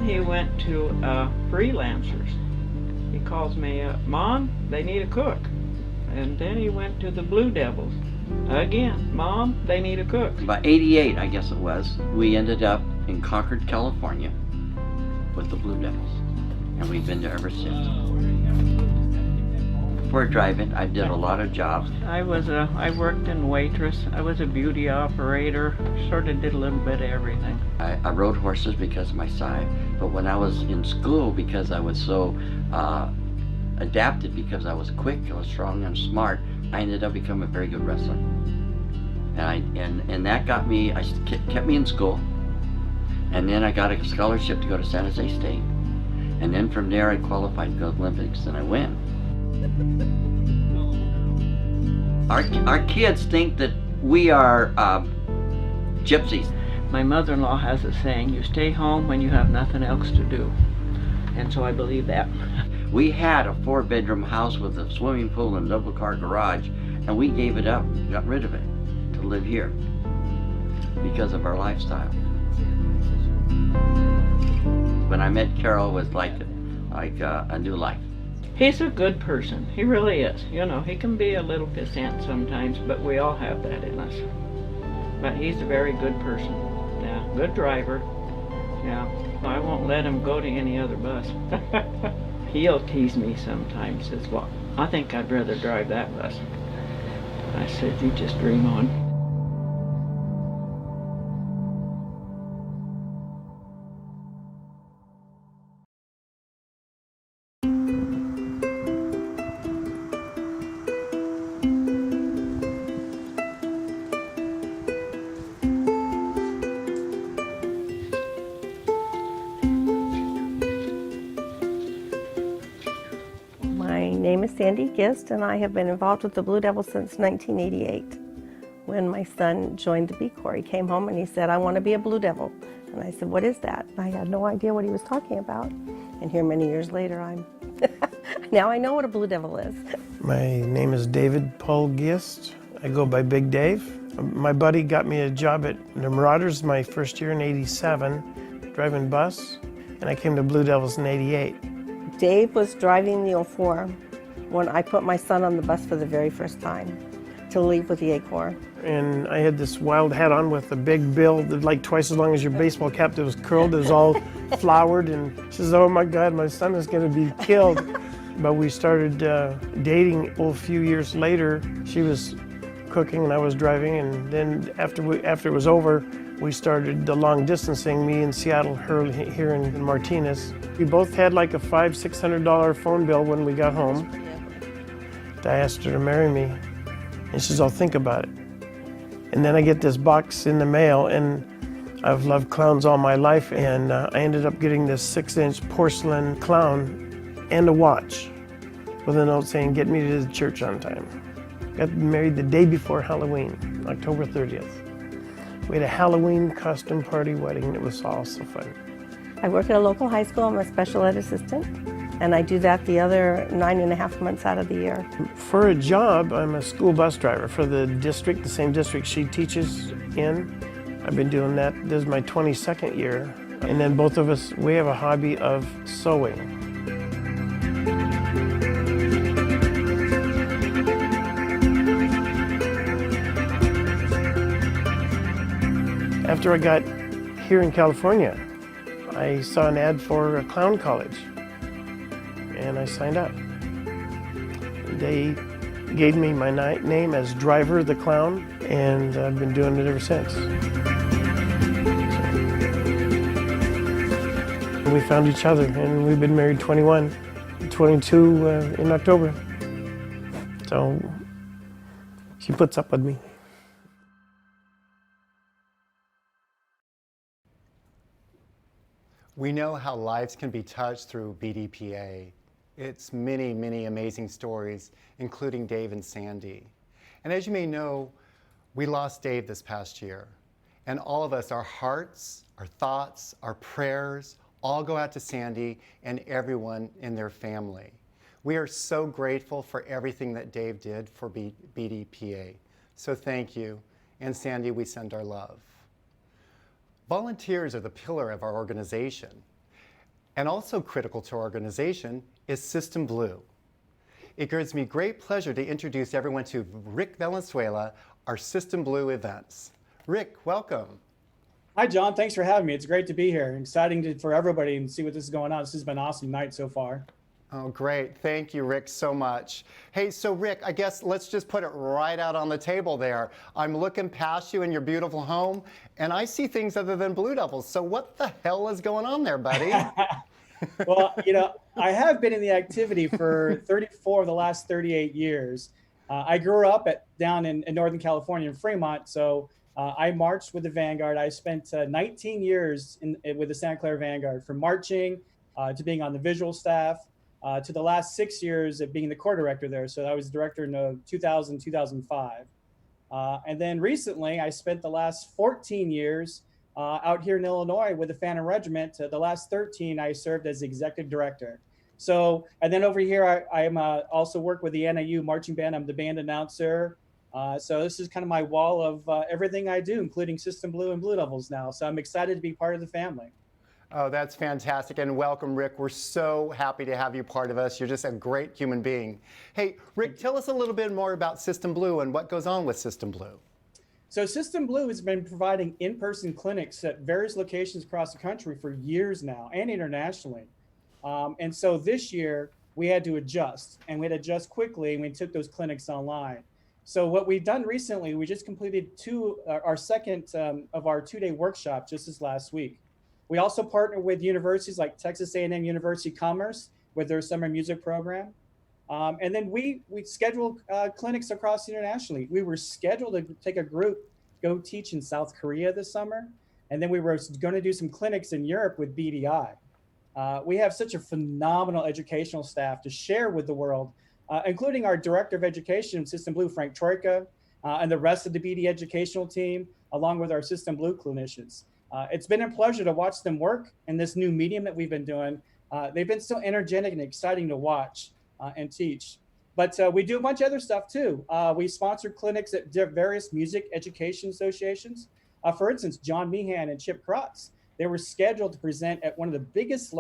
[SPEAKER 16] He went to Freelancers. He calls me up, Mom, they need a cook. And then he went to the Blue Devils. Again, Mom, they need a cook.
[SPEAKER 15] About '88, I guess it was, we ended up in Concord, California with the Blue Devils. And we've been there ever since. Before driving, I did a lot of jobs.
[SPEAKER 16] I worked in waitress. I was a beauty operator. Sort of did a little bit of everything.
[SPEAKER 15] I rode horses because of my size, but when I was in school, because I was so adapted, because I was quick, I was strong and smart, I ended up becoming a very good wrestler. And that got me, kept me in school. And then I got a scholarship to go to San Jose State. And then from there I qualified to go to the Olympics, and I win. Our kids think that we are gypsies.
[SPEAKER 16] My mother-in-law has a saying, you stay home when you have nothing else to do. And so I believe that.
[SPEAKER 15] We had a 4-bedroom house with a swimming pool and double-car garage, and we gave it up, got rid of it, to live here because of our lifestyle. When I met Carol, it was like a new life.
[SPEAKER 16] He's a good person. He really is. You know, he can be a little pissant sometimes, but we all have that in us. But he's a very good person. Yeah, good driver. Yeah, I won't let him go to any other bus. He'll tease me sometimes. Says, well, I think I'd rather drive that bus. I said, you just dream on.
[SPEAKER 17] My name is Sandy Gist, and I have been involved with the Blue Devils since 1988. When my son joined the B Corps, he came home and he said, I want to be a Blue Devil. And I said, what is that? I had no idea what he was talking about. And here many years later, now I know what a Blue Devil is.
[SPEAKER 18] My name is David Paul Gist. I go by Big Dave. My buddy got me a job at the Marauders my first year in '87, driving bus, and I came to Blue Devils in '88.
[SPEAKER 17] Dave was driving the 04 when I put my son on the bus for the very first time to leave with the A Corps.
[SPEAKER 18] And I had this wild hat on with a big bill, like twice as long as your baseball cap, that was curled. It was all flowered, and she says, oh my God, my son is going to be killed. But we started dating a few years later. She was cooking and I was driving, and then after it was over, we started the long distancing, me in Seattle, her here in Martinez. We both had like a $500–600 phone bill when we got home. I asked her to marry me, and she says, I'll think about it. And then I get this box in the mail, and I've loved clowns all my life, and I ended up getting this 6-inch porcelain clown and a watch with a note saying, get me to the church on time. Got married the day before Halloween, October 30th. We had a Halloween costume party wedding, and it was all so fun.
[SPEAKER 17] I work at a local high school. I'm a special ed assistant, and I do that the other 9.5 months out of the year.
[SPEAKER 18] For a job, I'm a school bus driver for the district, the same district she teaches in. I've been doing that. This is my 22nd year. And then both of us, we have a hobby of sewing. After I got here in California, I saw an ad for a clown college, and I signed up. They gave me my name as Driver the Clown, and I've been doing it ever since. We found each other, and we've been married 22 in October. So she puts up with me.
[SPEAKER 1] We know how lives can be touched through BDPA. It's many, many amazing stories, including Dave and Sandy. And as you may know, we lost Dave this past year. And all of us, our hearts, our thoughts, our prayers, all go out to Sandy and everyone in their family. We are so grateful for everything that Dave did for BDPA. So thank you. And Sandy, we send our love. Volunteers are the pillar of our organization. And also critical to our organization is System Blue. It gives me great pleasure to introduce everyone to Rick Valenzuela, our System Blue events. Rick, welcome.
[SPEAKER 19] Hi, John. Thanks for having me. It's great to be here. Exciting for everybody and see what this is going on. This has been an awesome night so far.
[SPEAKER 1] Oh, great. Thank you, Rick, so much. Hey, so Rick, I guess let's just put it right out on the table there. I'm looking past you in your beautiful home, and I see things other than Blue Devils. So what the hell is going on there, buddy?
[SPEAKER 19] Well, I have been in the activity for 34 of the last 38 years. I grew up down in Northern California in Fremont, so I marched with the Vanguard. I spent 19 years with the Santa Clara Vanguard, from marching to being on the visual staff, to the last 6 years of being the corps director there. So I was director in 2000, 2005. And then recently, I spent the last 14 years out here in Illinois with the Phantom Regiment. The last 13, I served as executive director. So, and then over here, I also work with the NIU marching band. I'm the band announcer. So this is kind of my wall of everything I do, including System Blue and Blue Devils now. So I'm excited to be part of the family.
[SPEAKER 1] Oh, that's fantastic. And welcome, Rick. We're so happy to have you part of us. You're just a great human being. Hey, Rick, tell us a little bit more about System Blue and what goes on with System Blue.
[SPEAKER 19] So System Blue has been providing in-person clinics at various locations across the country for years now and internationally. And so this year we had to adjust, and we had to adjust quickly, and we took those clinics online. So what we've done recently, we just completed our second of our two-day workshop just this last week. We also partner with universities like Texas A&M University Commerce with their summer music program. And then we schedule clinics across internationally. We were scheduled to take a group, go teach in South Korea this summer. And then we were going to do some clinics in Europe with BDI. We have such a phenomenal educational staff to share with the world, including our Director of Education, System Blue, Frank Troika, and the rest of the BD educational team, along with our System Blue clinicians. It's been a pleasure to watch them work in this new medium that we've been doing. They've been so energetic and exciting to watch and teach. But we do a bunch of other stuff too. We sponsor clinics at various music education associations. For instance, John Meehan and Chip Krotz, they were scheduled to present at one of the biggest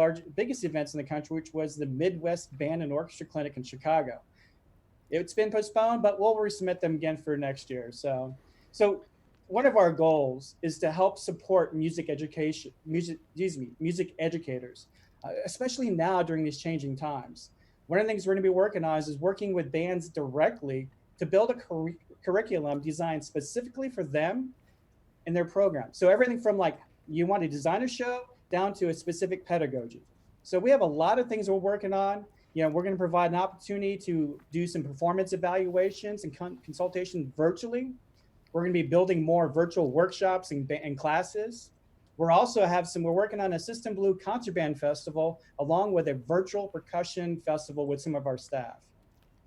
[SPEAKER 19] events in the country, which was the Midwest Band and Orchestra Clinic in Chicago. It's been postponed, but we'll resubmit them again for next year. So one of our goals is to help support music educators, especially now during these changing times. One of the things we're going to be working on is working with bands directly to build a curriculum designed specifically for them and their program. So everything from like you want to design a show down to a specific pedagogy. So we have a lot of things we're working on. We're going to provide an opportunity to do some performance evaluations and consultation virtually. We're going to be building more virtual workshops and classes. We're working on a System Blue concert band festival, along with a virtual percussion festival with some of our staff.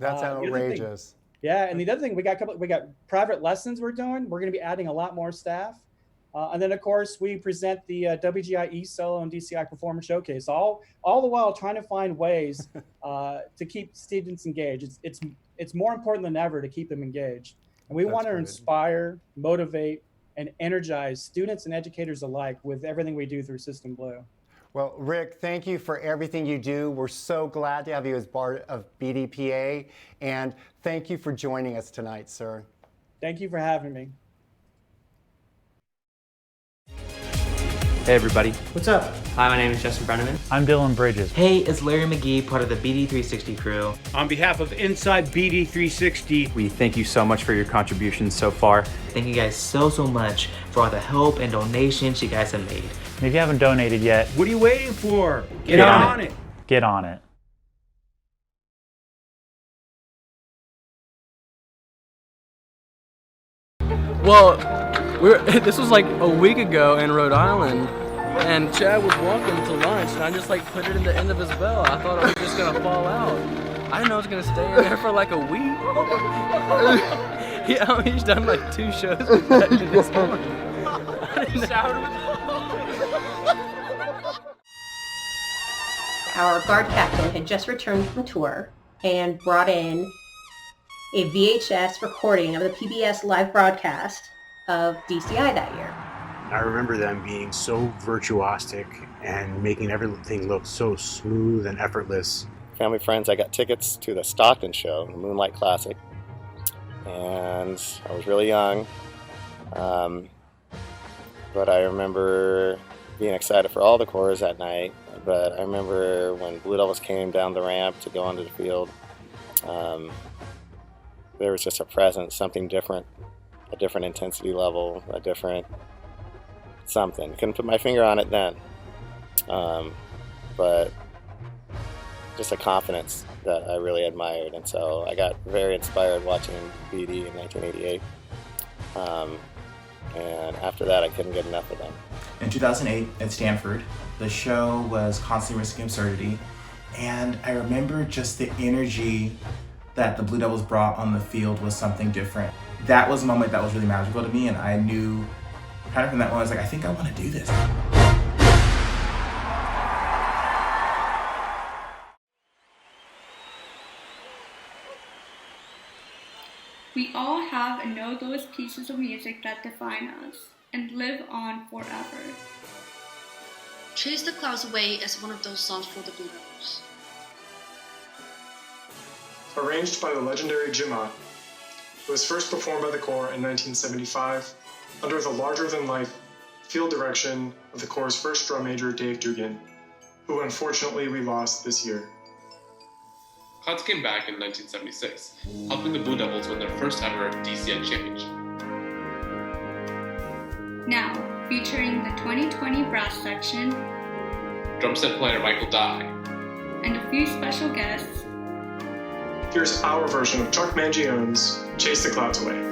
[SPEAKER 1] That's outrageous.
[SPEAKER 19] And the other thing, we got private lessons we're doing. We're going to be adding a lot more staff. And then, of course, we present the WGI E-Solo and DCI Performer Showcase, all the while trying to find ways to keep students engaged. It's more important than ever to keep them engaged. And we want to inspire, motivate, and energize students and educators alike with everything we do through System Blue.
[SPEAKER 1] Well, Rick, thank you for everything you do. We're so glad to have you as part of BDPA, and thank you for joining us tonight, sir.
[SPEAKER 19] Thank you for having me.
[SPEAKER 20] Hey everybody.
[SPEAKER 21] What's up?
[SPEAKER 20] Hi, my name is Justin Brenneman.
[SPEAKER 21] I'm Dylan Bridges.
[SPEAKER 20] Hey, it's Larry McGee, part of the BD360 crew.
[SPEAKER 21] On behalf of Inside BD360,
[SPEAKER 20] We thank you so much for your contributions so far. Thank you guys so much for all the help and donations you guys have made.
[SPEAKER 21] if you haven't donated yet, what are you waiting for? Get on it. Get on it.
[SPEAKER 22] Well, this was like a week ago in Rhode Island, and Chad was walking to lunch, and I just like put it in the end of his bell. I thought it was just gonna fall out. I didn't know it was gonna stay in there for like a week. Yeah, he's done like 2 shows with that in his morning.
[SPEAKER 23] Our guard captain had just returned from tour and brought in a VHS recording of the PBS live broadcast of DCI that year.
[SPEAKER 24] I remember them being so virtuosic and making everything look so smooth and effortless.
[SPEAKER 25] Family, friends, I got tickets to the Stockton show, the Moonlight Classic, and I was really young, but I remember being excited for all the corps that night. But I remember when Blue Devils came down the ramp to go onto the field, there was just a presence, something different, a different intensity level, a different something. Couldn't put my finger on it then, but just a confidence that I really admired. And so I got very inspired watching BD in 1988. And after that, I couldn't get enough of them.
[SPEAKER 27] In 2008 at Stanford, the show was Constantly Risking Absurdity, and I remember just the energy that the Blue Devils brought on the field was something different. That was a moment that was really magical to me, and I knew kind of from that moment, I was like, I think I want to do this.
[SPEAKER 4] We all have and know those pieces of music that define us and live on forever.
[SPEAKER 28] Chase the Clouds Away is one of those songs for the Blue Devils.
[SPEAKER 29] Arranged by the legendary Jim Ott, it was first performed by the Corps in 1975 under the larger-than-life field direction of the Corps' first drum major, Dave Dugan, who unfortunately we lost this year.
[SPEAKER 30] Clouds came back in 1976, helping the Blue Devils win their first ever DCI championship.
[SPEAKER 4] Now, featuring the 2020 brass section,
[SPEAKER 30] Drum set player Michael Dye,
[SPEAKER 4] and a few special guests.
[SPEAKER 29] Here's our version of Chuck Mangione's Chase the Clouds Away.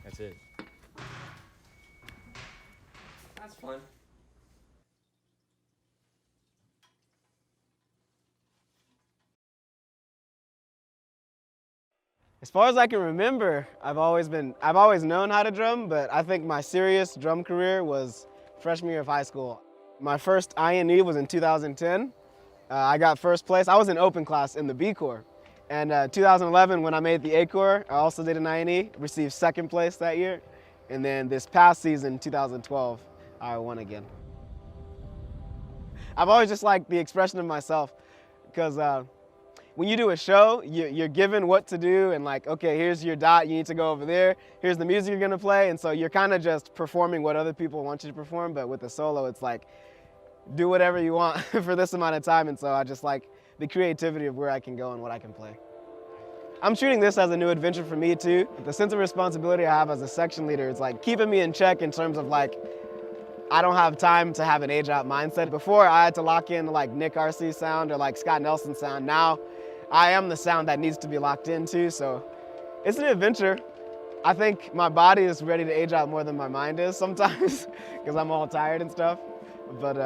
[SPEAKER 20] That's it.
[SPEAKER 22] That's fun.
[SPEAKER 2] As far as I can remember, I've always known how to drum, but I think my serious drum career was freshman year of high school. My first INE was in 2010. I got first place. I was in open class in the B Corps. And 2011, when I made the A Corps, I also did an INE, received second place that year. And then this past season, 2012, I won again. I've always just liked the expression of myself, because when you do a show, you're given what to do, and like, okay, here's your dot, you need to go over there, here's the music you're gonna play, and so you're kind of just performing what other people want you to perform, but with a solo, it's like, do whatever you want for this amount of time, and so I just like the creativity of where I can go and what I can play. I'm treating this as a new adventure for me too. The sense of responsibility I have as a section leader is like keeping me in check in terms of like, I don't have time to have an age out mindset. Before I had to lock in like Nick RC sound or like Scott Nelson sound. Now I am the sound that needs to be locked into, so it's an adventure. I think my body is ready to age out more than my mind is sometimes because I'm all tired and stuff. But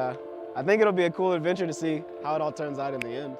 [SPEAKER 2] I think it'll be a cool adventure to see how it all turns out in the end.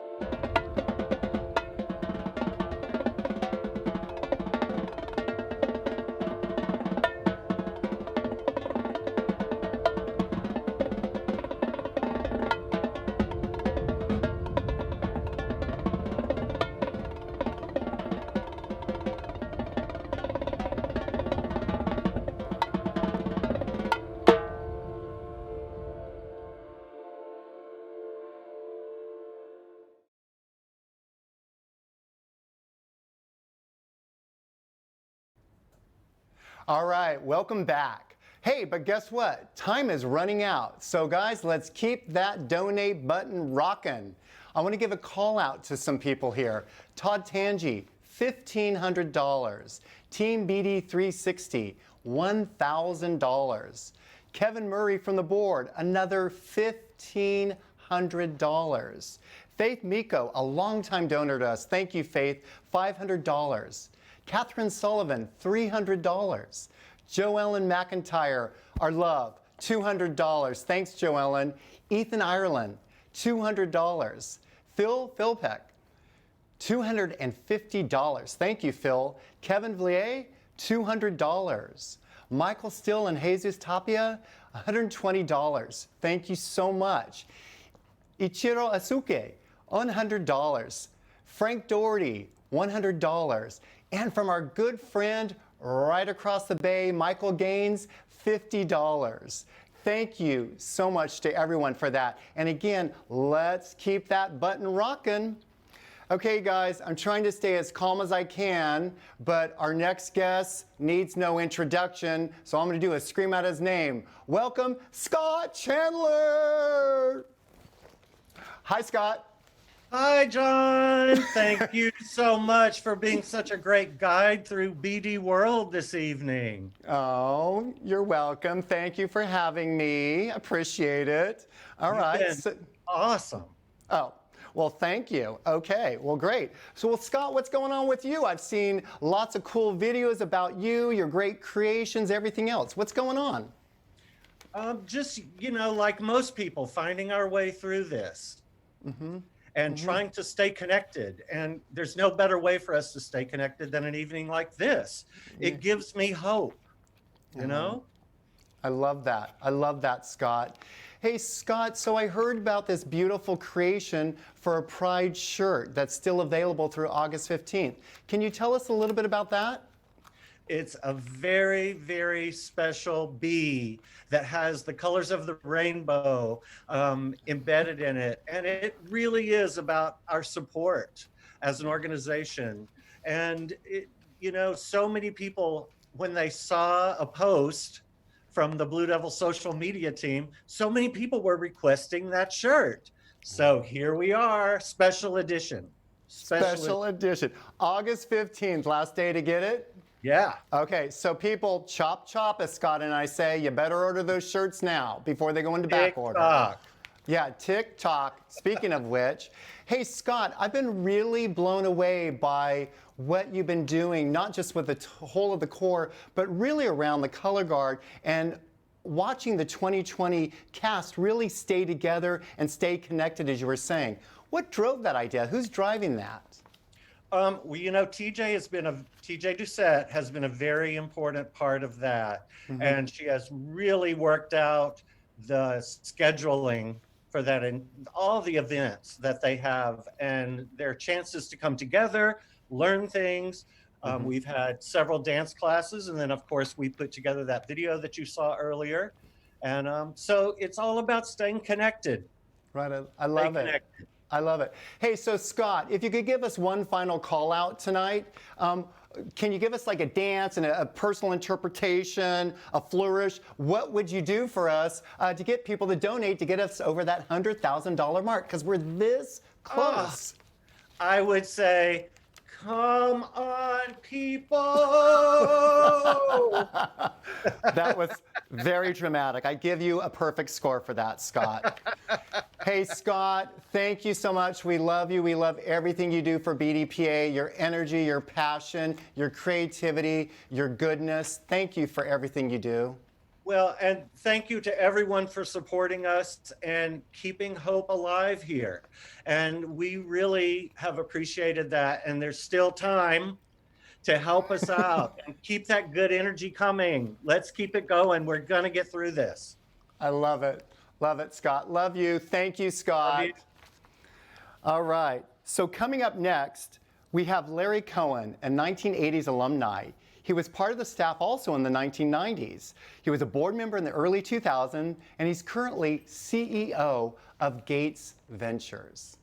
[SPEAKER 1] All right, welcome back. Hey, but guess what? Time is running out. So guys, let's keep that donate button rocking. I want to give a call out to some people here. Todd Tangi, $1,500. Team BD 360, $1,000. Kevin Murray from the board, another $1,500. Faith Miko, a longtime donor to us. Thank you, Faith, $500. Catherine Sullivan, $300. Joellen McIntyre, our love, $200. Thanks, Joellen. Ethan Ireland, $200. Phil Philpeck, $250. Thank you, Phil. Kevin Vlier, $200. Michael Still and Jesus Tapia, $120. Thank you so much. Ichiro Asuke, $100. Frank Doherty, $100. And from our good friend right across the bay, Michael Gaines, $50. Thank you so much to everyone for that. And again, let's keep that button rocking. Okay, guys, I'm trying to stay as calm as I can, but our next guest needs no introduction, so I'm going to do a scream out his name. Welcome, Scott Chandler! Hi, Scott.
[SPEAKER 3] Hi, John. Thank you so much for being such a great guide through BD World this evening.
[SPEAKER 1] Oh, you're welcome. Thank you for having me. Appreciate it. All right.
[SPEAKER 3] You've been awesome.
[SPEAKER 1] Oh, well, thank you. Okay, well, great. So, well, Scott, what's going on with you? I've seen lots of cool videos about you, your great creations, everything else. What's going on?
[SPEAKER 3] Just, you know, like most people, finding our way through this. And trying to stay connected. And there's no better way for us to stay connected than an evening like this. It gives me hope, you know?
[SPEAKER 1] I love that. I love that, Scott. Hey, Scott, so I heard about this beautiful creation for a Pride shirt that's still available through August 15th. Can you tell us a little bit about that?
[SPEAKER 3] It's a very, very special bee that has the colors of the rainbow embedded in it. And it really is about our support as an organization. And, you know, so many people, when they saw a post from the Blue Devil social media team, so many people were requesting that shirt. So here we are, special edition.
[SPEAKER 1] Special edition. August 15th, last day to get it?
[SPEAKER 3] Yeah.
[SPEAKER 1] Okay, so people chop, as Scott and I say, you better order those shirts now before they go into back order.
[SPEAKER 3] TikTok.
[SPEAKER 1] Yeah, TikTok. Speaking of which, hey, Scott, I've been really blown away by what you've been doing, not just with the whole of the Corps, but really around the color guard and watching the 2020 cast really stay together and stay connected, as you were saying. What drove that idea? Who's driving that?
[SPEAKER 3] Well, you know, TJ Doucette has been a very important part of that. And she has really worked out the scheduling for that and all the events that they have and their chances to come together, learn things. We've had several dance classes, and then of course we put together that video that you saw earlier. And so it's all about staying connected.
[SPEAKER 1] Right, I love it.
[SPEAKER 3] Connected.
[SPEAKER 1] I love it. Hey, so Scott, if you could give us one final call out tonight, can you give us like a dance and a personal interpretation, a flourish? What would you do for us to get people to donate to get us over that $100,000 mark? Because we're this close.
[SPEAKER 3] I would say, come on, people.
[SPEAKER 1] That was very dramatic. I give you a perfect score for that, Scott. Hey, Scott, thank you so much. We love you. We love everything you do for BDPA, your energy, your passion, your creativity, your goodness. Thank you for everything you do.
[SPEAKER 3] Well, and thank you to everyone for supporting us and keeping hope alive here. And we really have appreciated that. And there's still time to help us out and keep that good energy coming. Let's keep it going. We're going to get through this.
[SPEAKER 1] I love it. Love it, Scott. Love you. Thank you, Scott.
[SPEAKER 3] Love you.
[SPEAKER 1] All right. So coming up next, we have Larry Cohen, a 1980s alumni. He was part of the staff also in the 1990s. He was a board member in the early 2000s, and he's currently CEO of Gates Ventures.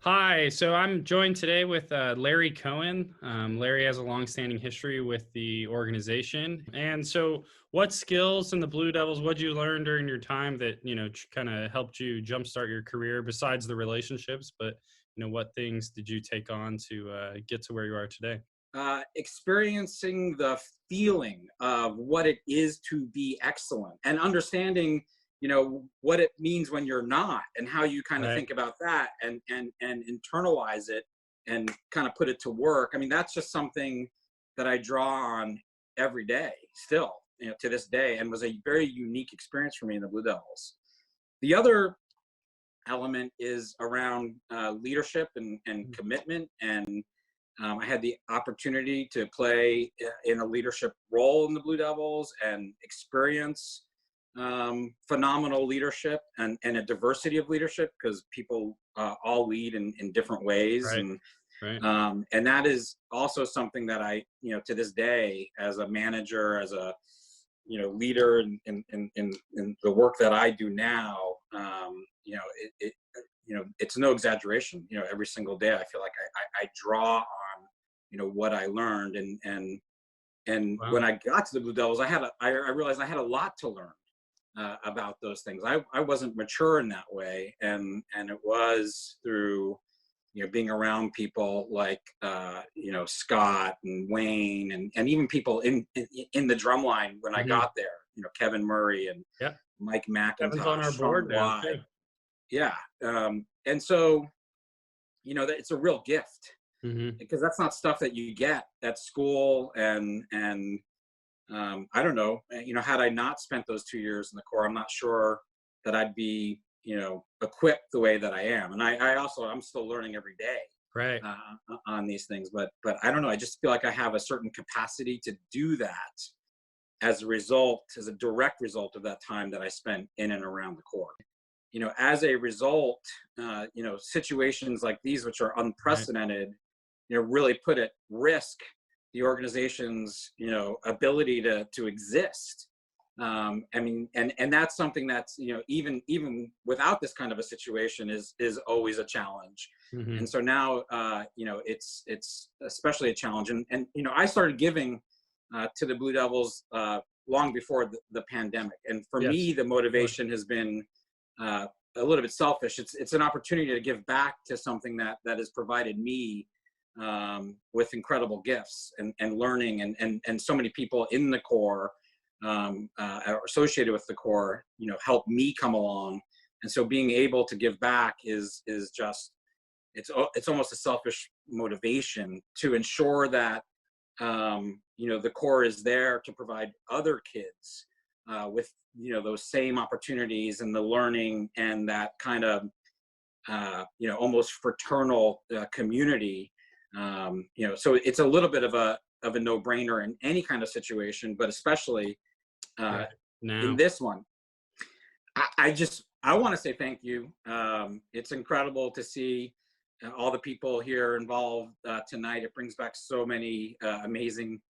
[SPEAKER 21] Hi, so I'm joined today with Larry Cohen. Larry has a long-standing history with the organization. And so what skills in the Blue Devils, what did you learn during your time that, you know, kind of helped you jumpstart your career besides the relationships? But, you know, what things did you take on to get to where you are today?
[SPEAKER 5] Experiencing the feeling of what it is to be excellent and understanding, you know, what it means when you're not and how you kind of think about that and internalize it and kind of put it to work. I mean, that's just something that I draw on every day still, you know, to this day, and was a very unique experience for me in the Blue Devils. The other element is around leadership and commitment. And I had the opportunity to play in a leadership role in the Blue Devils and experience phenomenal leadership and a diversity of leadership, because people all lead in different ways. And that is also something that I, you know, to this day, as a manager, as a, you know, leader in the work that I do now, you know, you know, it's no exaggeration. You know, every single day I feel like I draw on, you know, what I learned, and when I got to the Blue Devils, I realized I had a lot to learn about those things. I wasn't mature in that way, and it was through, you know, being around people like you know, Scott and Wayne and even people in the drum line when I got there, you know, Kevin Murray and Mike McIntosh.
[SPEAKER 21] Kevin's on our board now too.
[SPEAKER 5] Yeah, and so, you know, that it's a real gift, because that's not stuff that you get at school. And I don't know, you know, had I not spent those 2 years in the Corps, I'm not sure that I'd be, you know, equipped the way that I am. And I'm still learning every day on these things, but I don't know, I just feel like I have a certain capacity to do that as a direct result of that time that I spent in and around the Corps. You know, as a result, you know, situations like these, which are unprecedented, you know, really put at risk the organization's, you know, ability to exist. I mean, and that's something that's, you know, even without this kind of a situation is always a challenge. And so now, you know, it's especially a challenge. And you know, I started giving to the Blue Devils long before the pandemic. And for me, the motivation has been a little bit selfish. It's an opportunity to give back to something that has provided me with incredible gifts and learning, and so many people in the Corps associated with the Corps, you know, help me come along. And so being able to give back is just, it's almost a selfish motivation to ensure that, you know, the Corps is there to provide other kids with, you know, those same opportunities and the learning and that kind of almost fraternal community. So it's a little bit of a no-brainer in any kind of situation, but especially in this one. I want to say thank you. It's incredible to see all the people here involved tonight. It brings back so many amazing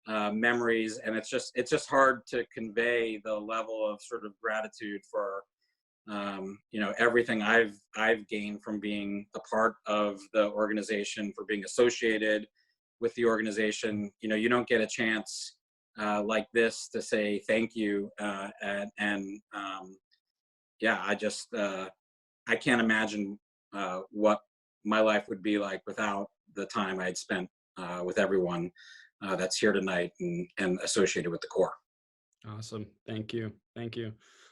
[SPEAKER 5] memories, and it's just hard to convey the level of sort of gratitude for everything I've gained from being a part of the organization, for being associated with the organization. You don't get a chance like this to say thank you, I can't imagine what my life would be like without the time I'd spent with everyone that's here tonight and associated with the Corps.
[SPEAKER 21] Awesome. Thank you.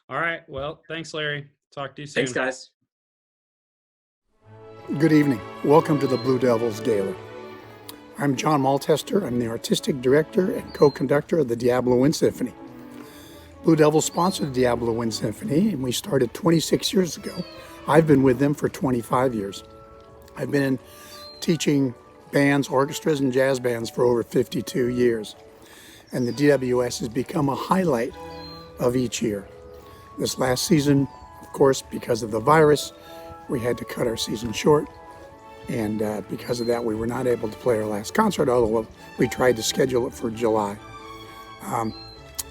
[SPEAKER 21] All right. Well, thanks, Larry. Talk to you soon.
[SPEAKER 5] Thanks, guys.
[SPEAKER 6] Good evening. Welcome to the Blue Devils Gala. I'm John Maltester. I'm the artistic director and co-conductor of the Diablo Wind Symphony. Blue Devils sponsored the Diablo Wind Symphony, and we started 26 years ago. I've been with them for 25 years. I've been teaching bands, orchestras, and jazz bands for over 52 years. And the DWS has become a highlight of each year. This last season, of course, because of the virus, we had to cut our season short. And because of that, we were not able to play our last concert, although we tried to schedule it for July.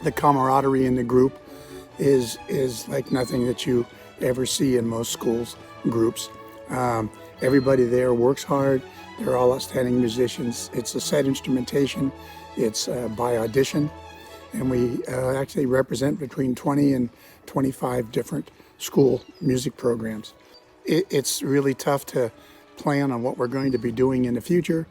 [SPEAKER 6] The camaraderie in the group is like nothing that you ever see in most schools groups. Everybody there works hard. They're all outstanding musicians. It's a set instrumentation. It's by audition. And we actually represent between 20 and 25 different school music programs. It's really tough to plan on what we're going to be doing in the future,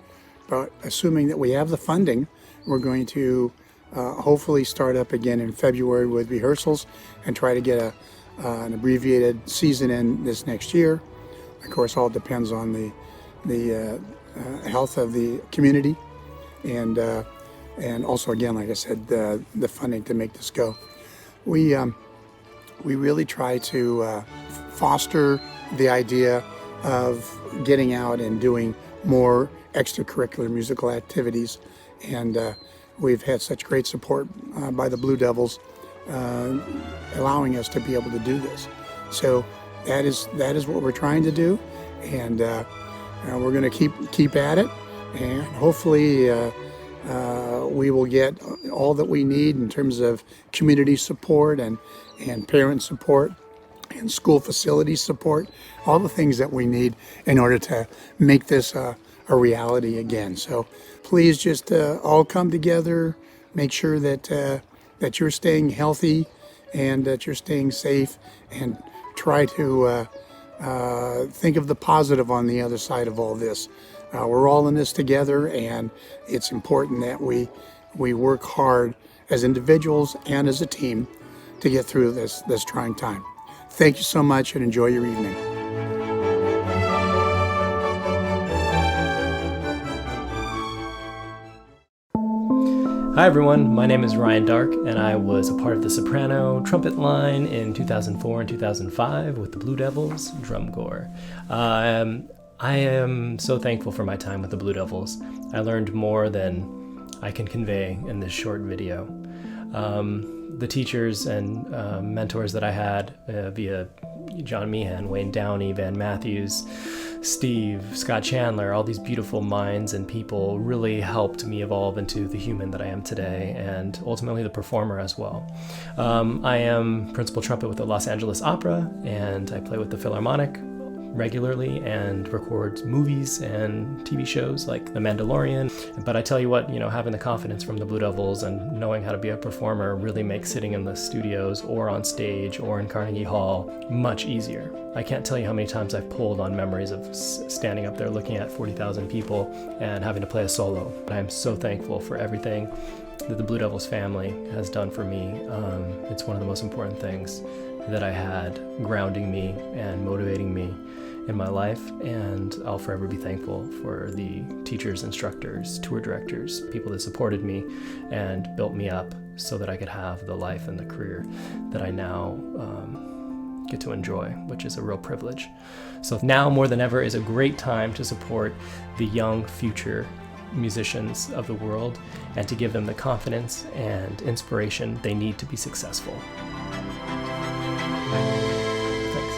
[SPEAKER 6] but assuming that we have the funding, we're going to hopefully start up again in February with rehearsals and try to get an abbreviated season in this next year. Of course, all depends on the health of the community and also, again, like I said, the funding to make this go. We really try to foster the idea of getting out and doing more extracurricular musical activities, and we've had such great support by the Blue Devils allowing us to be able to do this. So that is what we're trying to do, and we're going to keep at it, and hopefully we will get all that we need in terms of community support and parent support and school facility support, all the things that we need in order to make this a reality again. So please just all come together, make sure that you're staying healthy and that you're staying safe, and try to think of the positive on the other side of all this. We're all in this together, and it's important that we work hard as individuals and as a team to get through this trying time. Thank you so much, and enjoy your evening.
[SPEAKER 7] Hi everyone, my name is Ryan Dark, and I was a part of the soprano trumpet line in 2004 and 2005 with the Blue Devils drum corps. I am so thankful for my time with the Blue Devils. I learned more than I can convey in this short video. The teachers and mentors that I had via John Meehan, Wayne Downey, Van Matthews, Steve, Scott Chandler, all these beautiful minds and people really helped me evolve into the human that I am today, and ultimately the performer as well. I am principal trumpet with the Los Angeles Opera, and I play with the Philharmonic regularly and record movies and TV shows like The Mandalorian. But I tell you what, having the confidence from the Blue Devils and knowing how to be a performer really makes sitting in the studios or on stage or in Carnegie Hall much easier. I can't tell you how many times I've pulled on memories of standing up there looking at 40,000 people and having to play a solo. But I'm so thankful for everything that the Blue Devils family has done for me. It's one of the most important things that I had, grounding me and motivating me in my life, and I'll forever be thankful for the teachers, instructors, tour directors, people that supported me and built me up so that I could have the life and the career that I now get to enjoy, which is a real privilege. So now more than ever is a great time to support the young future musicians of the world and to give them the confidence and inspiration they need to be successful. Thanks.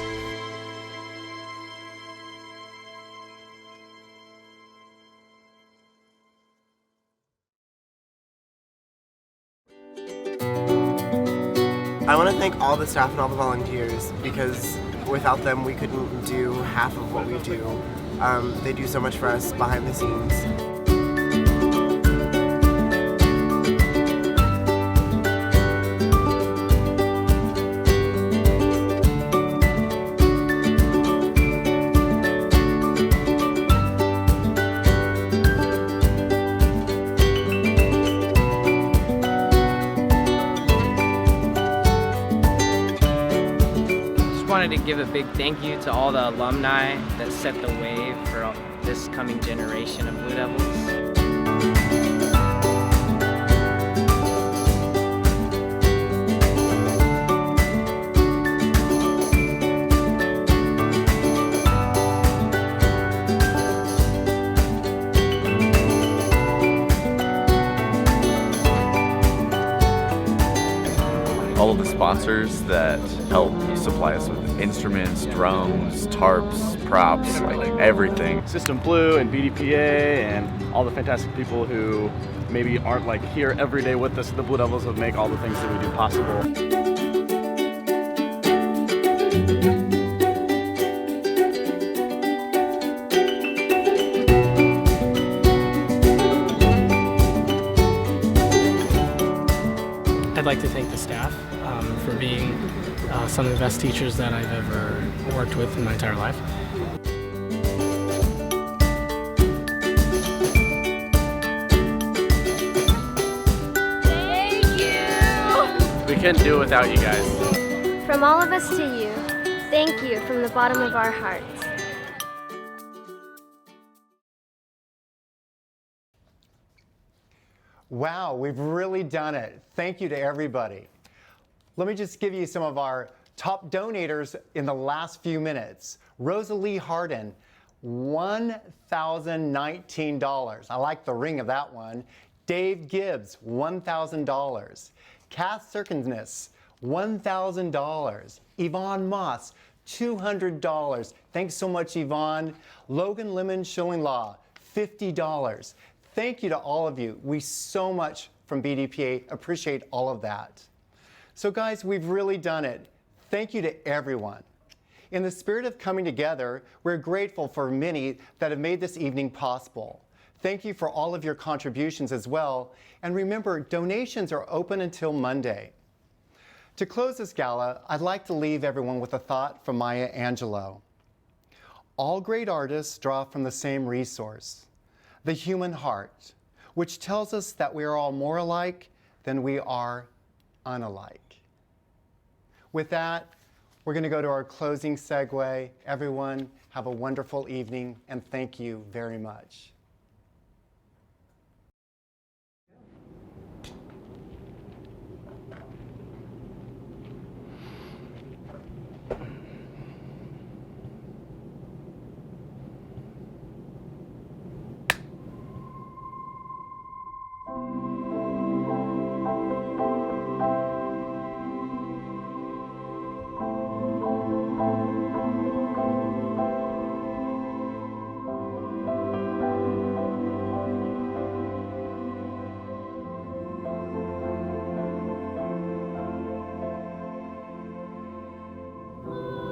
[SPEAKER 8] I want to thank all the staff and all the volunteers, because without them we couldn't do half of what we do. They do so much for us behind the scenes.
[SPEAKER 9] Wanted to give a big thank you to all the alumni that set the way for this coming generation of Blue Devils.
[SPEAKER 10] All of the sponsors that help supply us with instruments, drums, tarps, props, like everything.
[SPEAKER 11] System Blue and BDPA and all the fantastic people who maybe aren't like here every day with us, the Blue Devils, that make all the things that we do possible.
[SPEAKER 12] I'd like to thank the staff for being some of the best teachers that I've ever worked with in my entire life.
[SPEAKER 13] Thank you!
[SPEAKER 11] We couldn't do it without you guys.
[SPEAKER 13] From all of us to you, thank you from the bottom of our hearts.
[SPEAKER 1] Wow, we've really done it. Thank you to everybody. Let me just give you some of our top donators in the last few minutes. Rosalie Harden, $1,019. I like the ring of that one. Dave Gibbs, $1,000. Kath Cirkiness, $1,000. Yvonne Moss, $200. Thanks so much, Yvonne. Logan Lemon Schillinglaw, $50. Thank you to all of you. We so much from BDPA appreciate all of that. So guys, we've really done it. Thank you to everyone. In the spirit of coming together, we're grateful for many that have made this evening possible. Thank you for all of your contributions as well. And remember, donations are open until Monday. To close this gala, I'd like to leave everyone with a thought from Maya Angelou. All great artists draw from the same resource, the human heart, which tells us that we are all more alike than we are unalike. With that, we're going to go to our closing segue. Everyone, have a wonderful evening, and thank you very much.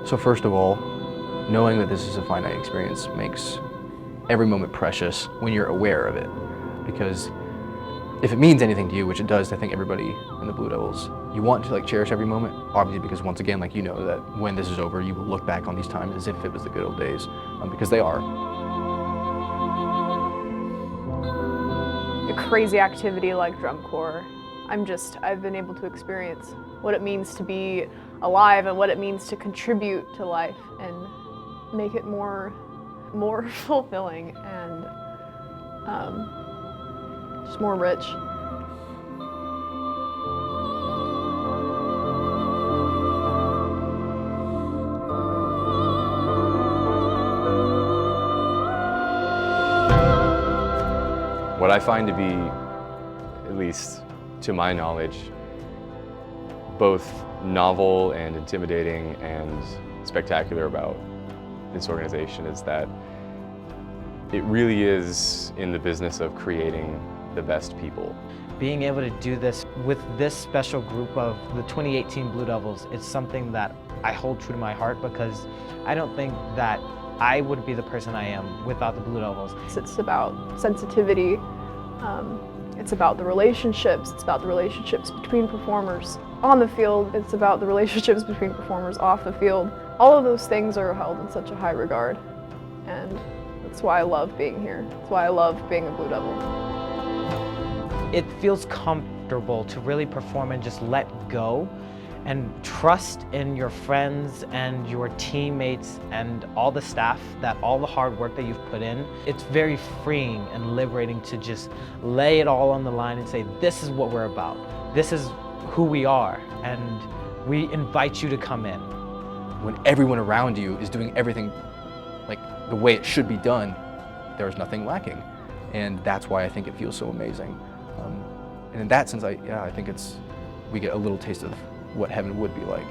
[SPEAKER 14] So first of all, knowing that this is a finite experience makes every moment precious when you're aware of it. Because if it means anything to you, which it does, I think everybody in the Blue Devils, you want to cherish every moment, obviously, because once again, you know that when this is over, you will look back on these times as if it was the good old days, because they are.
[SPEAKER 15] A crazy activity like drum corps, I've been able to experience what it means to be alive and what it means to contribute to life and make it more fulfilling and just more rich.
[SPEAKER 16] What I find to be, at least to my knowledge, both novel and intimidating and spectacular about this organization is that it really is in the business of creating the best people.
[SPEAKER 17] Being able to do this with this special group of the 2018 Blue Devils, it's something that I hold true to my heart because I don't think that I would be the person I am without the Blue Devils.
[SPEAKER 15] It's about sensitivity, it's about the relationships, it's about the relationships between performers on the field, it's about the relationships between performers off the field. All of those things are held in such a high regard, and that's why I love being here. That's why I love being a Blue Devil.
[SPEAKER 17] It feels comfortable to really perform and just let go and trust in your friends and your teammates and all the staff, that all the hard work that you've put in. It's very freeing and liberating to just lay it all on the line and say, this is what we're about. This is who we are, and we invite you to come in.
[SPEAKER 14] When everyone around you is doing everything like the way it should be done, there's nothing lacking. And that's why I think it feels so amazing. And in that sense, I think we get a little taste of what heaven would be like.